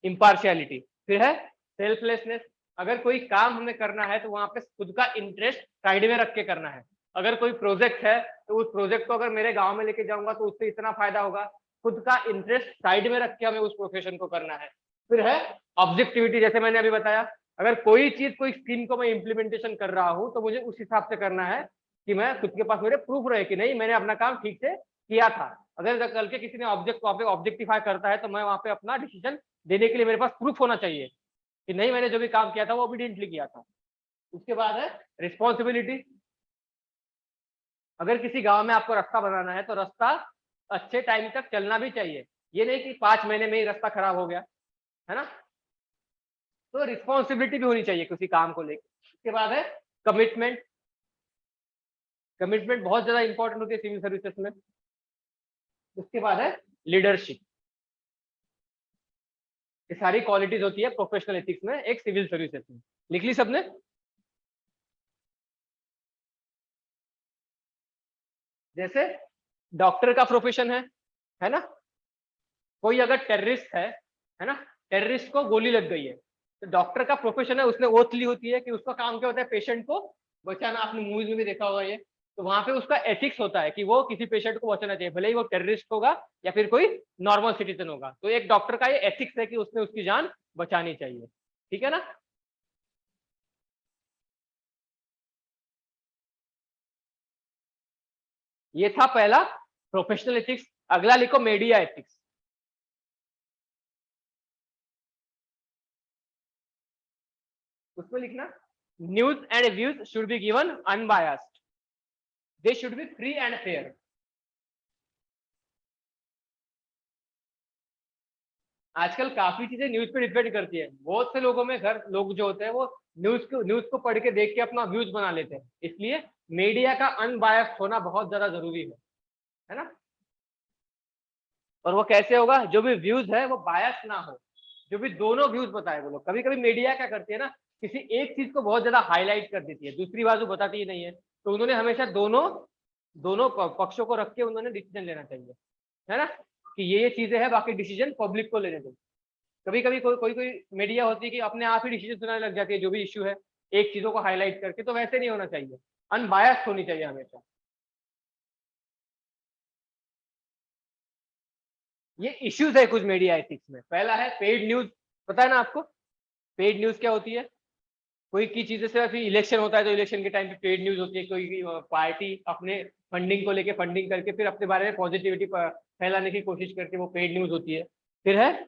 इम्पार्शियलिटी। फिर है सेल्फलेसनेस। अगर कोई काम हमें करना है तो वहां पे खुद का इंटरेस्ट साइड में रख के करना है। अगर कोई प्रोजेक्ट है तो उस प्रोजेक्ट को अगर मेरे गांव में लेके जाऊंगा तो उससे इतना फायदा होगा, खुद का इंटरेस्ट साइड में रख के हमें उस प्रोफेशन को करना है। फिर है ऑब्जेक्टिविटी, जैसे मैंने अभी बताया, अगर कोई चीज कोई स्कीम को मैं इम्प्लीमेंटेशन कर रहा हूँ तो मुझे उस हिसाब से करना है कि मैं खुद के पास मेरे प्रूफ रहे कि नहीं मैंने अपना काम ठीक से किया था। अगर कल के किसी ने ऑब्जेक्टिफाई करता है तो मैं वहां पे अपना डिसीजन देने के लिए मेरे पास प्रूफ होना चाहिए कि नहीं मैंने जो भी काम किया था वो ओबीडिएंटली किया था। उसके बाद है रिस्पॉन्सिबिलिटी। अगर किसी गांव में आपको रास्ता बनाना है तो रास्ता अच्छे टाइम तक चलना भी चाहिए, ये नहीं कि 5 महीने में ही रास्ता खराब हो गया, है ना। तो रिस्पॉन्सिबिलिटी भी होनी चाहिए किसी काम को लेकर। उसके बाद है कमिटमेंट। कमिटमेंट बहुत ज्यादा इंपॉर्टेंट होती है सिविल सर्विसेज में। उसके बाद है लीडरशिप। ये सारी क्वालिटीज होती है प्रोफेशनल एथिक्स में एक सिविल सर्विसेज में। लिख ली सबने? जैसे डॉक्टर का प्रोफेशन है ना। कोई अगर टेररिस्ट है ना, टेररिस्ट को गोली लग गई है तो डॉक्टर का प्रोफेशन है, उसने ओथ ली होती है कि उसका काम क्या होता है, पेशेंट को बचाना। आपने मूवीज में भी देखा होगा ये। तो वहां पे उसका एथिक्स होता है कि वो किसी पेशेंट को बचाना चाहिए, भले ही वो टेररिस्ट होगा या फिर कोई नॉर्मल सिटीजन होगा। तो एक डॉक्टर का ये एथिक्स है कि उसने उसकी जान बचानी चाहिए, ठीक है ना। ये था पहला प्रोफेशनल एथिक्स। अगला लिखो मीडिया एथिक्स। उसमें लिखना news and views should be given unbiased, they should be free and fair. आजकल काफी चीजें न्यूज पे डिपेंड करती है। बहुत से लोगों में घर लोग जो होते हैं वो न्यूज को पढ़ के देख के अपना व्यूज बना लेते हैं, इसलिए मीडिया का अनबायस्ड होना बहुत ज्यादा जरूरी है ना। और वो कैसे होगा, जो भी व्यूज है वो बायस ना हो, जो भी दोनों व्यूज बताए वो लोग। कभी कभी मीडिया क्या करती है ना, किसी एक चीज को बहुत ज्यादा हाईलाइट कर देती है, दूसरी बाजू बताती ही नहीं है। तो उन्होंने हमेशा दोनों दोनों पक्षों को रख के उन्होंने डिसीजन लेना चाहिए, है ना, कि ये चीजें हैं, बाकी डिसीजन पब्लिक को लेने दो। कभी कभी कोई मीडिया होती है कि अपने आप ही डिसीजन सुनाने लग जाती है जो भी इश्यू है, एक चीजों को हाईलाइट करके। तो वैसे नहीं होना चाहिए, अनबायस्ड होनी चाहिए हमेशा। ये इश्यूज है कुछ मीडिया एथिक्स में। पहला है पेड न्यूज। पता है ना आपको पेड न्यूज क्या होती है? कोई की चीजें से फिर इलेक्शन होता है तो इलेक्शन के टाइम पे पेड न्यूज होती है। कोई पार्टी अपने फंडिंग को लेके फंडिंग करके फिर अपने बारे में पॉजिटिविटी फैलाने की कोशिश करके वो पेड न्यूज होती है। फिर है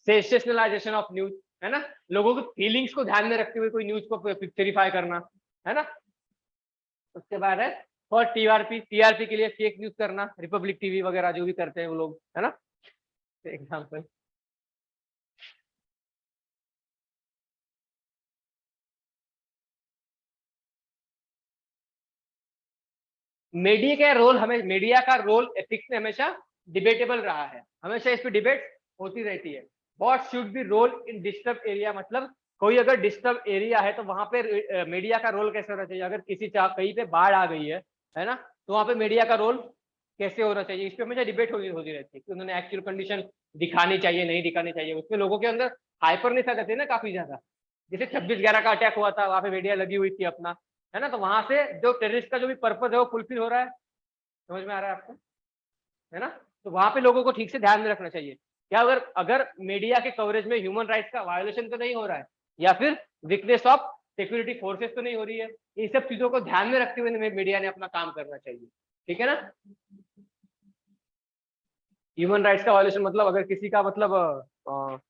सेंसेशनलाइजेशन ऑफ न्यूज, है ना, लोगों की फीलिंग्स को ध्यान में रखते हुए कोई न्यूज को पिक्चरिफाई करना, है ना। उसके बाद है फॉर टीआरपी, टीआरपी के लिए फेक न्यूज करना, रिपब्लिक टीवी वगैरह जो भी करते हैं वो लोग, है ना, एग्जाम्पल। मीडिया का रोल मीडिया का रोल एथिक्स में हमेशा डिबेटेबल रहा है, हमेशा इस पे डिबेट होती रहती है। What should be role in disturb area, मतलब कोई अगर डिस्टर्ब एरिया है तो वहां पे मीडिया का रोल कैसे होना चाहिए। अगर किसी कहीं पे बाढ़ आ गई है ना, तो वहां पे मीडिया का रोल कैसे होना चाहिए, इस पे हमेशा डिबेट होती होती रहती है कि उन्होंने एक्चुअल कंडीशन दिखानी चाहिए नहीं दिखानी चाहिए। उसमें लोगों के अंदर हाइपरनेस आ जाती है ना काफी ज्यादा। जैसे 26/11 का अटैक हुआ था, वहां पे मीडिया लगी हुई थी अपना, है ना। तो वहां से जो टेररिस्ट का जो भी पर्पज है वो फुलफिल हो रहा है, समझ में आ रहा है आपको, है ना। तो वहां पे लोगों को ठीक से ध्यान में रखना चाहिए क्या, अगर अगर मीडिया के कवरेज में ह्यूमन राइट्स का वायोलेशन तो नहीं हो रहा है, या फिर वीकनेस ऑफ सिक्योरिटी फोर्सेस तो नहीं हो रही है। इन सब चीजों को ध्यान में रखते हुए मीडिया ने अपना काम करना चाहिए, ठीक है ना। ह्यूमन राइट्स का वायोलेशन मतलब अगर किसी का मतलब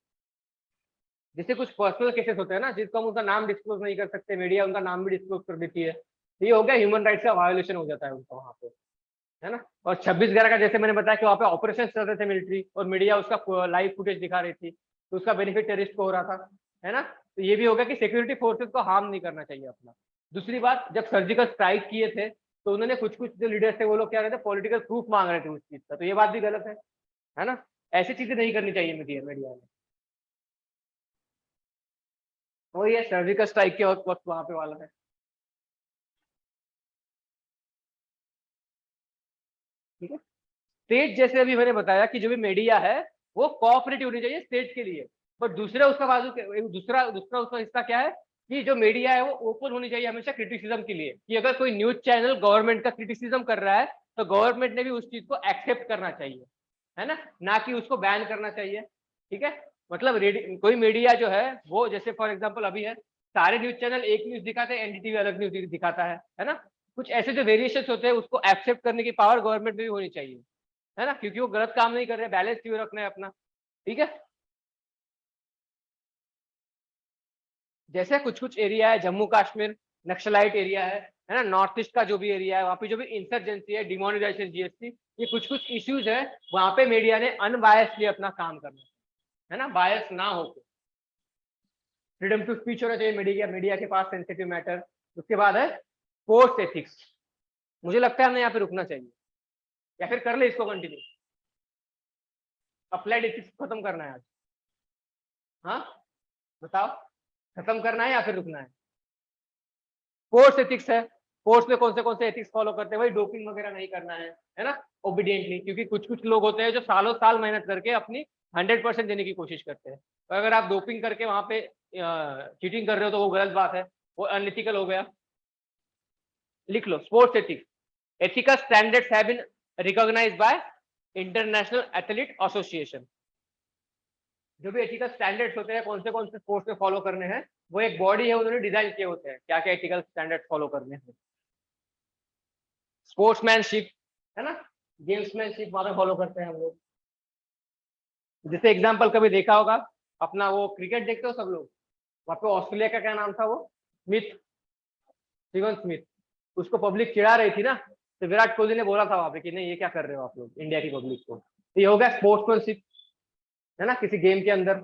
जैसे कुछ पर्सनल केसेस होते हैं ना जिसको हम उनका नाम डिस्क्लोज नहीं कर सकते, मीडिया उनका नाम भी डिस्क्लोज कर देती है, तो ये हो गया ह्यूमन राइट्स का वायोलेशन हो जाता है उनका वहां पे, है ना। और 26/11 का जैसे मैंने बताया कि वहाँ पे ऑपरेशन चल रहे थे मिलिट्री और मीडिया उसका लाइव फुटेज दिखा रही थी, तो उसका बेनिफिट टेररिस्ट को हो रहा था, है ना। तो ये भी होगा कि सिक्योरिटी फोर्सेस को हार्म नहीं करना चाहिए अपना। दूसरी बात, जब सर्जिकल स्ट्राइक किए थे तो उन्होंने कुछ कुछ जो लीडर्स थे वो लोग क्या रहे थे, पॉलिटिकल प्रूफ मांग रहे थे उस चीज का, तो ये बात भी गलत है ना। ऐसी चीजें नहीं करनी चाहिए मीडिया में। वही है, सर्जिकल स्ट्राइक के वक्त वहां पे वाला है। ठीक है, स्टेट जैसे अभी मैंने बताया कि जो भी मीडिया है वो कोऑपरेटिव होनी चाहिए स्टेट के लिए, बट दूसरा उसका बाजू दूसरा दूसरा उसका हिस्सा क्या है कि जो मीडिया है वो ओपन होनी चाहिए हमेशा क्रिटिसिज्म के लिए, कि अगर कोई न्यूज चैनल गवर्नमेंट का क्रिटिसिज्म कर रहा है तो गवर्नमेंट ने भी उस चीज को एक्सेप्ट करना चाहिए, है ना कि उसको बैन करना चाहिए। ठीक है, मतलब कोई मीडिया जो है वो, जैसे फॉर एग्जांपल अभी है, सारे न्यूज चैनल एक न्यूज दिखाते हैं, एनडीटीवी अलग न्यूज दिखाता है ना। कुछ ऐसे जो वेरिएशन होते हैं उसको एक्सेप्ट करने की पावर गवर्नमेंट में भी होनी चाहिए, है ना, क्योंकि वो गलत काम नहीं कर रहे, बैलेंस क्यों रखना है अपना। ठीक है, जैसे कुछ कुछ एरिया है, जम्मू कश्मीर नक्सलाइट एरिया है ना, नॉर्थ ईस्ट का जो भी एरिया है वहाँ पे जो भी इंसर्जेंसी है, डिमोनेटाइजेशन, जीएसटी, ये कुछ कुछ इश्यूज है, वहाँ पे मीडिया ने अनबायसली अपना काम करना है ना, बायस ना हो। फ्रीडम टू स्पीच होना चाहिए मीडिया के पास, सेंसिटिव मैटर। उसके बाद है स्पोर्ट्स एथिक्स। मुझे लगता है हमें यहाँ पे रुकना चाहिए, या फिर कर ले इसको कंटिन्यू। अप्लाइड एथिक्स खत्म करना है आज, हाँ बताओ, खत्म करना है या फिर रुकना है। स्पोर्ट्स एथिक्स है, स्पोर्ट्स में कौन से एथिक्स फॉलो करते हैं, वही डोपिंग वगैरह नहीं करना है ना, ओबीडियंटली, क्योंकि कुछ कुछ लोग होते हैं जो सालों साल मेहनत करके अपनी 100% देने की कोशिश करते हैं, तो अगर आप डोपिंग करके वहां पे चीटिंग कर रहे हो तो वो गलत बात है, वो अनएथिकल हो गया। लिख लो, sports ethics, ethical standards have been recognised by international athlete association. जो भी एथिकल स्टैंडर्ड्स होते हैं कौन से स्पोर्ट्स में फॉलो करने हैं, वो एक बॉडी है, उन्होंने डिजाइन किए होते हैं क्या क्या एथिकल स्टैंडर्ड्स फॉलो करने हैं। स्पोर्ट्समैनशिप, है ना, गेम्समैनशिप वहां पे फॉलो करते हैं हम लोग। जैसे एग्जांपल कभी देखा होगा, अपना वो क्रिकेट देखते हो सब लोग, वहां पे ऑस्ट्रेलिया का क्या नाम था वो, स्मिथ, स्टीवन स्मिथ, उसको पब्लिक चिढ़ा रही थी ना, तो विराट कोहली ने बोला था वहां पे कि नहीं ये क्या कर रहे हो आप लोग इंडिया की पब्लिक को, तो ये हो गया स्पोर्ट्समैनशिप, है ना, किसी गेम के अंदर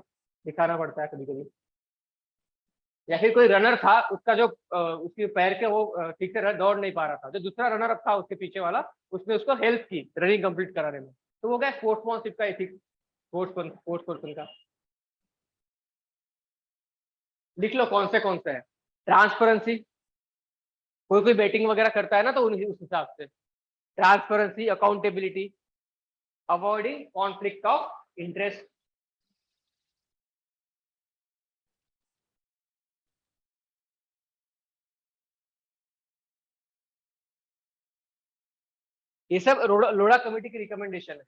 दिखाना पड़ता है कभी कभी। या फिर कोई रनर था, उसका जो उसके पैर के वो ठीक से दौड़ नहीं पा रहा था, जो दूसरा रनर अप था उसके पीछे वाला, उसने उसको हेल्प की रनिंग कंप्लीट कराने में, तो वो गया स्पोर्ट्समैनशिप का एथिक्स, स्पोर्ट्स पर्सन का। लिख लो कौन से है। ट्रांसपेरेंसी, कोई बैटिंग वगैरह करता है ना तो उस हिसाब से, transparency, accountability, avoiding conflict of interest. ये सब लोढ़ा कमेटी की रिकमेंडेशन है।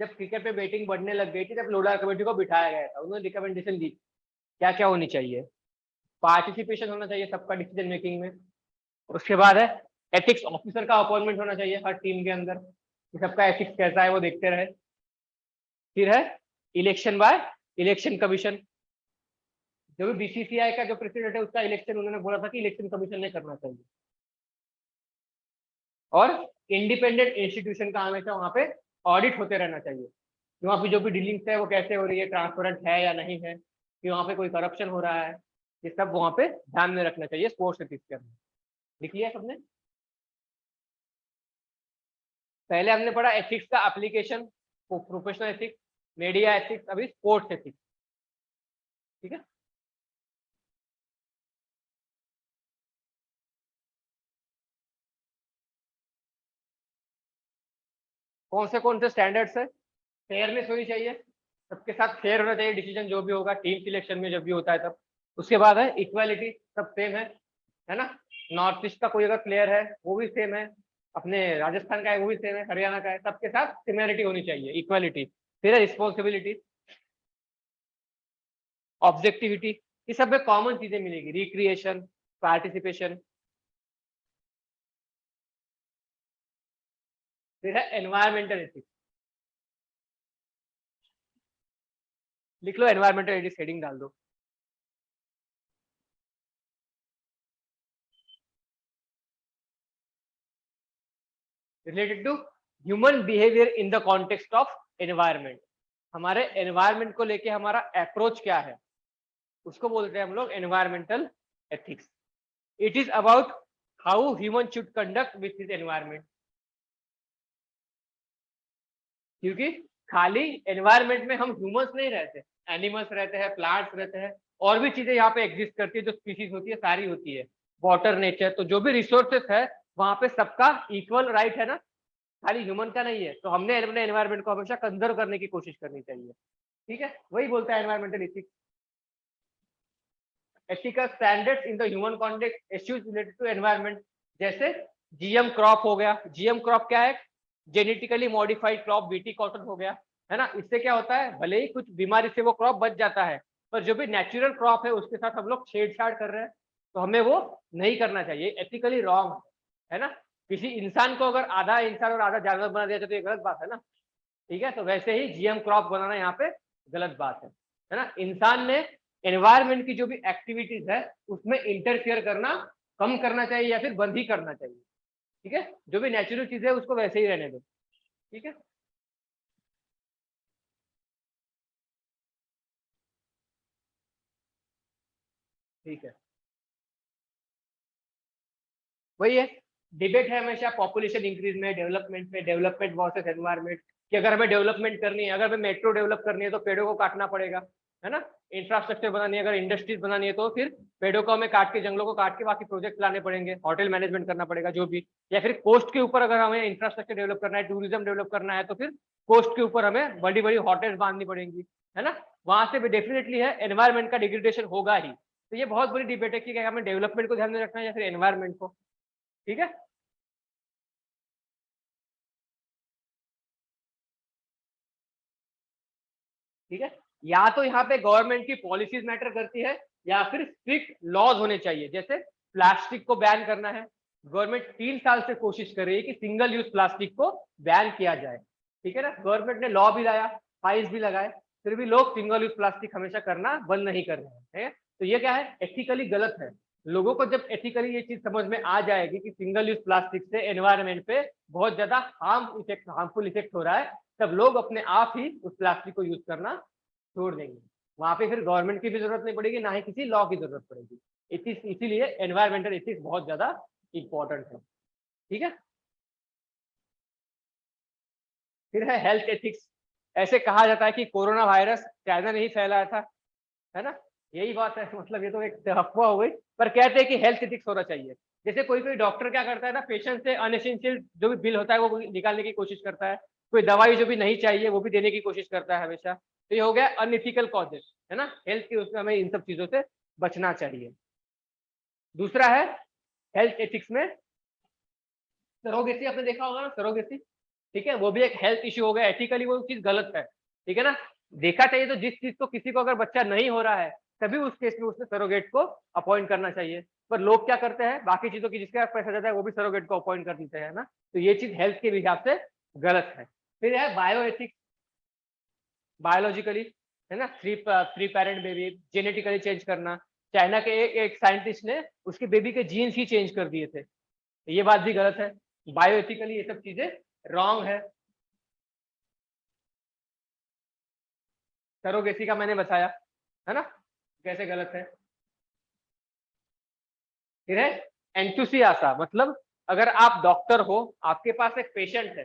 जब क्रिकेट पे बैटिंग बढ़ने लग गई थी तब लोढ़ा कमेटी को बिठाया गया था, उन्होंने रिकमेंडेशन दी क्या क्या होनी चाहिए। पार्टिसिपेशन होना चाहिए सबका डिसीजन मेकिंग में। उसके बाद है एथिक्स ऑफिसर का अपॉइंटमेंट होना चाहिए हर टीम के अंदर, कि सबका एथिक्स कैसा है वो देखते रहे। फिर है इलेक्शन बाय इलेक्शन कमीशन, जो भी बीसीसीआई का जो प्रेसिडेंट है उसका इलेक्शन उन्होंने बोला था कि इलेक्शन कमीशन ने करना चाहिए। और इंडिपेंडेंट इंस्टीट्यूशन का हमेशा वहां पे ऑडिट होते रहना चाहिए, कि वहाँ पे जो भी डीलिंग्स है वो कैसे हो रही है, ट्रांसपेरेंट है या नहीं है, कि वहाँ पे कोई करप्शन हो रहा है, ये सब वहाँ पे ध्यान में रखना चाहिए स्पोर्ट्स एथिक्स के अंदर। लिख लिया सबने। पहले हमने पढ़ा एथिक्स का application, professional ethics, media ethics, अभी स्पोर्ट्स एथिक्स। ठीक है, कौन से स्टैंडर्ड्स है। फेयरनेस होनी चाहिए, सबके साथ फेयर होना चाहिए डिसीजन जो भी होगा टीम सिलेक्शन में जब भी होता है तब। उसके बाद है इक्वालिटी, सब सेम है ना, नॉर्थ ईस्ट का कोई अगर प्लेयर है वो भी सेम है, अपने राजस्थान का है वो भी सेम है, हरियाणा का है, सबके साथ सिमिलरिटी होनी चाहिए, इक्वालिटी। फिर है रिस्पॉन्सिबिलिटी, ऑब्जेक्टिविटी, ये सब में कॉमन चीजें मिलेगी, रिक्रिएशन, पार्टिसिपेशन। फिर है एनवायरमेंटल एथिक्स, लिख लो एनवायरमेंटल एथिक्स, हेडिंग डाल दो। Related to human behaviour in the context of environment, हमारे एनवायरमेंट को लेके हमारा अप्रोच क्या है, उसको बोलते हैं हम लोग environmental ethics. It is about how human should conduct with his environment, क्योंकि खाली एनवायरमेंट में हम ह्यूमंस नहीं रहते, एनिमल्स रहते हैं, प्लांट्स रहते हैं, और भी चीजें यहाँ पे एग्जिस्ट करती है, जो स्पीसीज होती है सारी होती है, वाटर, नेचर, तो जो भी रिसोर्सेस है वहां पे सबका इक्वल राइट है ना, खाली ह्यूमन का नहीं है। तो हमने अपने एनवायरमेंट को हमेशा कंजर्व करने की कोशिश करनी चाहिए। ठीक है, वही बोलता है environmental ethics. Ethical standards in the human context, issues related to environment, जैसे जीएम क्रॉप हो गया। जीएम क्रॉप क्या है? Genetically modified crop, BT cotton हो गया, है ना। इससे क्या होता है, भले ही कुछ बीमारी से वो क्रॉप बच जाता है, पर जो भी नेचुरल क्रॉप है उसके साथ हम लोग छेड़छाड़ कर रहे हैं, तो हमें वो नहीं करना चाहिए, एथिकली रॉन्ग है ना। किसी इंसान को अगर आधा इंसान और आधा जानवर बना दिया तो ये गलत बात है ना। ठीक है, तो वैसे ही जीएम क्रॉप बनाना यहाँ पे गलत बात है ना। इंसान ने एनवायरमेंट की जो भी एक्टिविटीज है उसमें इंटरफियर करना कम करना चाहिए या फिर बंद ही करना चाहिए। ठीक है, जो भी नेचुरल चीज है उसको वैसे ही रहने दो। ठीक है, ठीक है, वही है। डिबेट है हमेशा पॉपुलेशन इंक्रीज में, डेवलपमेंट में, डेवलपमेंट वर्सेस एनवायरमेंट, कि अगर हमें डेवलपमेंट करनी है, अगर हमें मेट्रो डेवलप करनी है तो पेड़ों को काटना पड़ेगा, है ना। इंफ्रास्ट्रक्चर बनानी है, अगर इंडस्ट्रीज बनानी है तो फिर पेड़ों को हमें काट के, जंगलों को काट के बाकी प्रोजेक्ट लाने पड़ेंगे, होटल मैनेजमेंट करना पड़ेगा जो भी, या फिर कोस्ट के ऊपर अगर हमें इंफ्रास्ट्रक्चर डेवलप करना है, टूरिज्म डेवलप करना है, तो फिर कोस्ट के ऊपर हमें बड़ी बड़ी होटल्स बांधनी पड़ेंगी, है ना। वहां से भी डेफिनेटली है एनवायरमेंट का डिग्रेडेशन होगा ही। तो ये बहुत बड़ी डिबेट है कि हमें डेवलपमेंट को ध्यान में रखना है या फिर एनवायरमेंट को। ठीक है, ठीक है। या तो यहाँ पे गवर्नमेंट की पॉलिसीज मैटर करती है, या फिर स्ट्रिक्ट लॉज होने चाहिए, जैसे प्लास्टिक को बैन करना है। गवर्नमेंट 3 साल से कोशिश कर रही है कि सिंगल यूज प्लास्टिक को बैन किया जाए। ठीक है ना, गवर्नमेंट ने लॉ भी लाया, फाइन्स भी लगाए, फिर भी लोग सिंगल यूज प्लास्टिक हमेशा करना बंद नहीं कर रहे हैं। तो ये क्या है, एथिकली गलत है। लोगों को जब एथिकली ये चीज समझ में आ जाएगी कि सिंगल यूज प्लास्टिक से एनवायरमेंट पे बहुत ज्यादा हार्मफुल इफेक्ट हो रहा है, तब लोग अपने आप ही उस प्लास्टिक को यूज करना छोड़ देंगे। वहां पे फिर गवर्नमेंट की भी जरूरत नहीं पड़ेगी, ना ही किसी लॉ की जरूरत पड़ेगी। इसीलिए एनवायरमेंटल एथिक्स बहुत ज्यादा इंपॉर्टेंट है। ठीक है, फिर है हेल्थ एथिक्स। ऐसे कहा जाता है कि कोरोना वायरस चाइना ने ही फैलाया था, है ना। यही बात है, मतलब ये तो एक अफवाह हो गई, पर कहते हैं कि हेल्थ एथिक्स होना चाहिए। जैसे कोई कोई डॉक्टर क्या करता है ना, पेशेंट से अनएसेंशियल जो भी बिल होता है वो निकालने की कोशिश करता है, कोई दवाई जो भी नहीं चाहिए वो भी देने की कोशिश करता है हमेशा। तो ये हो गया अनएथिकल कॉजेस, है ना। हेल्थ की उसमें हमें इन सब चीजों से बचना चाहिए। दूसरा है हेल्थ एथिक्स में सरोगेसी, आपने देखा होगा ना सरोगेसी। ठीक है, वो भी एक हेल्थ इश्यू हो गया, एथिकली वो चीज गलत है। ठीक है ना, देखा चाहिए तो जिस चीज को किसी को अगर बच्चा नहीं हो रहा है तभी उस केस में उसने सरोगेट को अपॉइंट करना चाहिए। पर लोग क्या करते हैं, बाकी चीजों की जिसके पास पैसा जाता है वो भी सरोगेट को अपॉइंट कर देते हैं ना। तो ये चीज हेल्थ के हिसाब से गलत है। फिर है बायो एथिक्स, बायोलॉजिकली, है ना, free parent baby, genetically change करना। चाइना के एक साइंटिस्ट ने उसके बेबी के जीन्स ही चेंज कर दिए थे, ये बात भी गलत है। बायो एथिकली ये सब चीजें रॉन्ग है। सरोगेसी का मैंने बताया, है ना, कैसे गलत है। फिर है एंथुसियासा, मतलब अगर आप डॉक्टर हो, आपके पास एक पेशेंट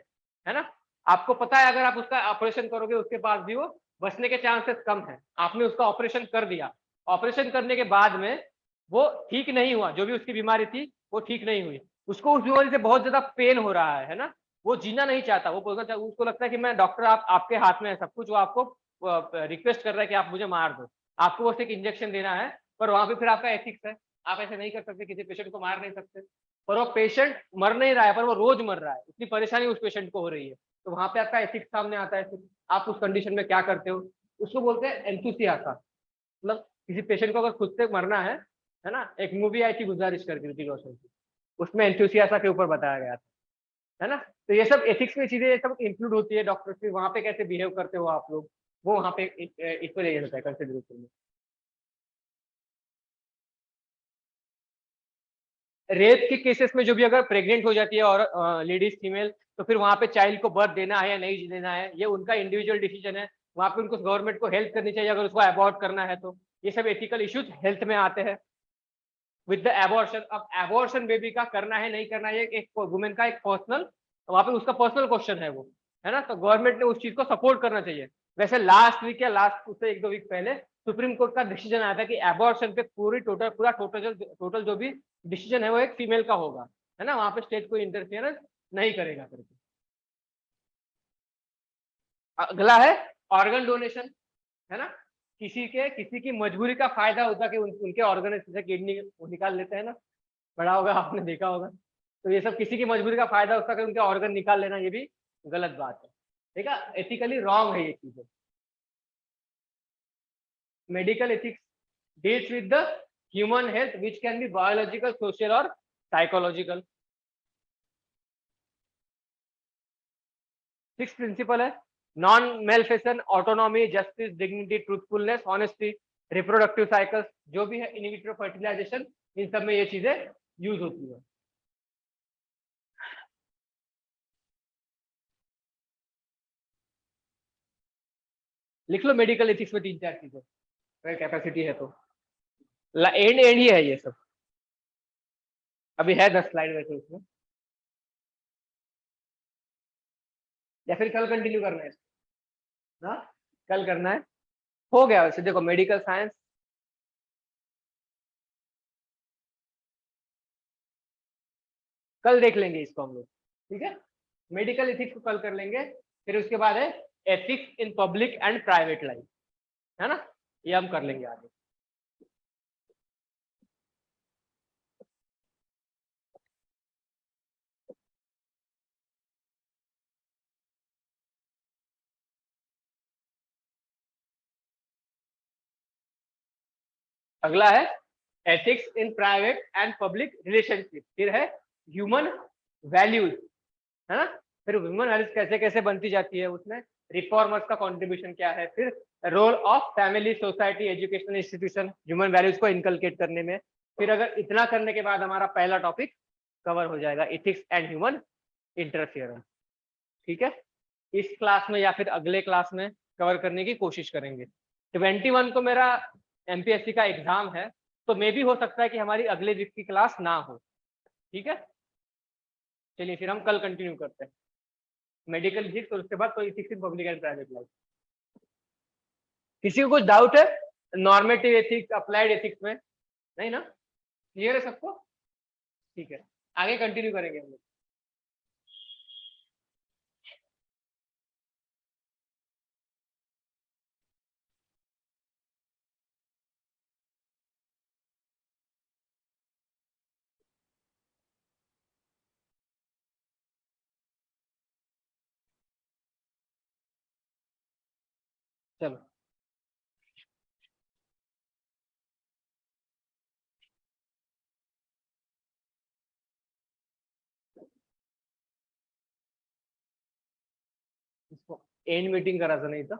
है ना, आपको पता है अगर आप उसका ऑपरेशन करोगे उसके पास भी वो बचने के चांसेस कम है, आपने उसका ऑपरेशन कर दिया, ऑपरेशन करने के बाद में वो ठीक नहीं हुआ, जो भी उसकी बीमारी थी वो ठीक नहीं हुई, उसको उस बीमारी से बहुत ज्यादा पेन हो रहा है ना, वो जीना नहीं चाहता, वो बोलना चाहता, उसको लगता है कि मैं डॉक्टर, आप आपके हाथ में है सब कुछ, वो आपको रिक्वेस्ट कर रहा है कि आप मुझे मार दो, आपको बस एक इंजेक्शन देना है। पर वहां पे फिर आपका एथिक्स है, आप ऐसे नहीं कर सकते, किसी पेशेंट को मार नहीं सकते। पर वो पेशेंट मर नहीं रहा है, पर वो रोज मर रहा है, इतनी परेशानी उस पेशेंट को हो रही है, तो वहां पे आपका एथिक्स सामने आता है। फिर आप उस कंडीशन में क्या करते हो, उसको बोलते हैं एंथुसियासा। मतलब किसी पेशेंट को अगर खुद से मरना है ना, एक मूवी आई थी गुजारिश करके ऋतिक रोशन की, उसमें एंथुसियासा के ऊपर बताया गया था, है ना। तो ये सब एथिक्स में चीजें ये सब इंक्लूड होती है, डॉक्टर की वहां पे कैसे बिहेव करते हो आप लोग, वो वहां पे इक्वल होता है कंसिडरेशन में। रेप के केसेस में जो भी अगर प्रेग्नेंट हो जाती है और लेडीज फीमेल, तो फिर वहां पे चाइल्ड को बर्थ देना है या नहीं देना है, ये उनका इंडिविजुअल डिसीजन है। वहां पे उनको गवर्नमेंट को हेल्प करनी चाहिए अगर उसको अबॉर्ट करना है तो। ये सब एथिकल इश्यूज हेल्थ में आते हैं। With the abortion. अब एबॉर्शन बेबी का करना है नहीं करना है एक वुमेन का एक पर्सनल, वहां पे उसका पर्सनल क्वेश्चन है वो, है ना। तो गवर्नमेंट ने उस चीज को सपोर्ट करना चाहिए। वैसे लास्ट वीक या लास्ट उससे एक दो वीक पहले सुप्रीम कोर्ट का डिसीजन आया था कि एबॉर्शन पे टोटल जो भी डिसीजन है वो एक फीमेल का होगा, है ना। वहां पे स्टेट कोई इंटरफियरेंस नहीं करेगा करके। अगला है ऑर्गन डोनेशन, है ना। किसी की मजबूरी का फायदा होता कि उनके ऑर्गन से किडनी निकाल लेते हैं ना, बड़ा होगा आपने देखा होगा। तो ये सब किसी की मजबूरी का फायदा होता है कि उनके ऑर्गन निकाल लेना, ये भी गलत बात है, ठीक है। एथिकली रॉन्ग है ये चीजें। Medical ethics deals with the human health which can be biological, social और साइकोलॉजिकल। सिक्स प्रिंसिपल है non maleficence, autonomy, justice, dignity, truthfulness, honesty, reproductive cycles, जो भी है इन विट्रो फर्टिलाइजेशन, इन सब में ये चीजें यूज होती है। लिख लो मेडिकल एथिक्स में तीन चार चीजें, अगर कैपेसिटी है तो। एंड एंड ही है ये सब, अभी है 10 स्लाइड वैसे उसमें, या फिर कल कंटिन्यू करना है। हाँ, कल करना है। हो गया वैसे, देखो मेडिकल साइंस कल देख लेंगे इसको हम लोग, ठीक है। मेडिकल एथिक्स को कल कर लेंगे। फिर उसके बाद है ethics in public and private life, है ना, ये हम कर लेंगे आगे। अगला है ethics in private and public relationship. फिर है ह्यूमन वैल्यूज, है ना। फिर ह्यूमन वैल्यूज कैसे कैसे बनती जाती है उसमें, रिफॉर्मर्स का कंट्रीब्यूशन क्या है, फिर role of family, society, educational institution human values को इनकलकेट करने में। फिर अगर इतना करने के बाद हमारा पहला टॉपिक कवर हो जाएगा, एथिक्स एंड ह्यूमन इंटरफियरेंस, ठीक है। इस क्लास में या फिर अगले क्लास में कवर करने की कोशिश करेंगे। 21 को मेरा एमपीएससी का एग्जाम है, तो मे भी हो सकता है कि हमारी अगले वीक की क्लास ना हो, ठीक है। चलिए फिर हम कल कंटिन्यू करते हैं मेडिकल एथिक्स, और उसके बाद कोई ethics in public and private life. किसी को कुछ डाउट है नॉर्मेटिव एथिक्स, अप्लाइड एथिक्स में? नहीं ना, क्लियर है सबको? ठीक है, आगे कंटिन्यू करेंगे हम लोग। चलो, इसको एंड मीटिंग करा था नहीं था।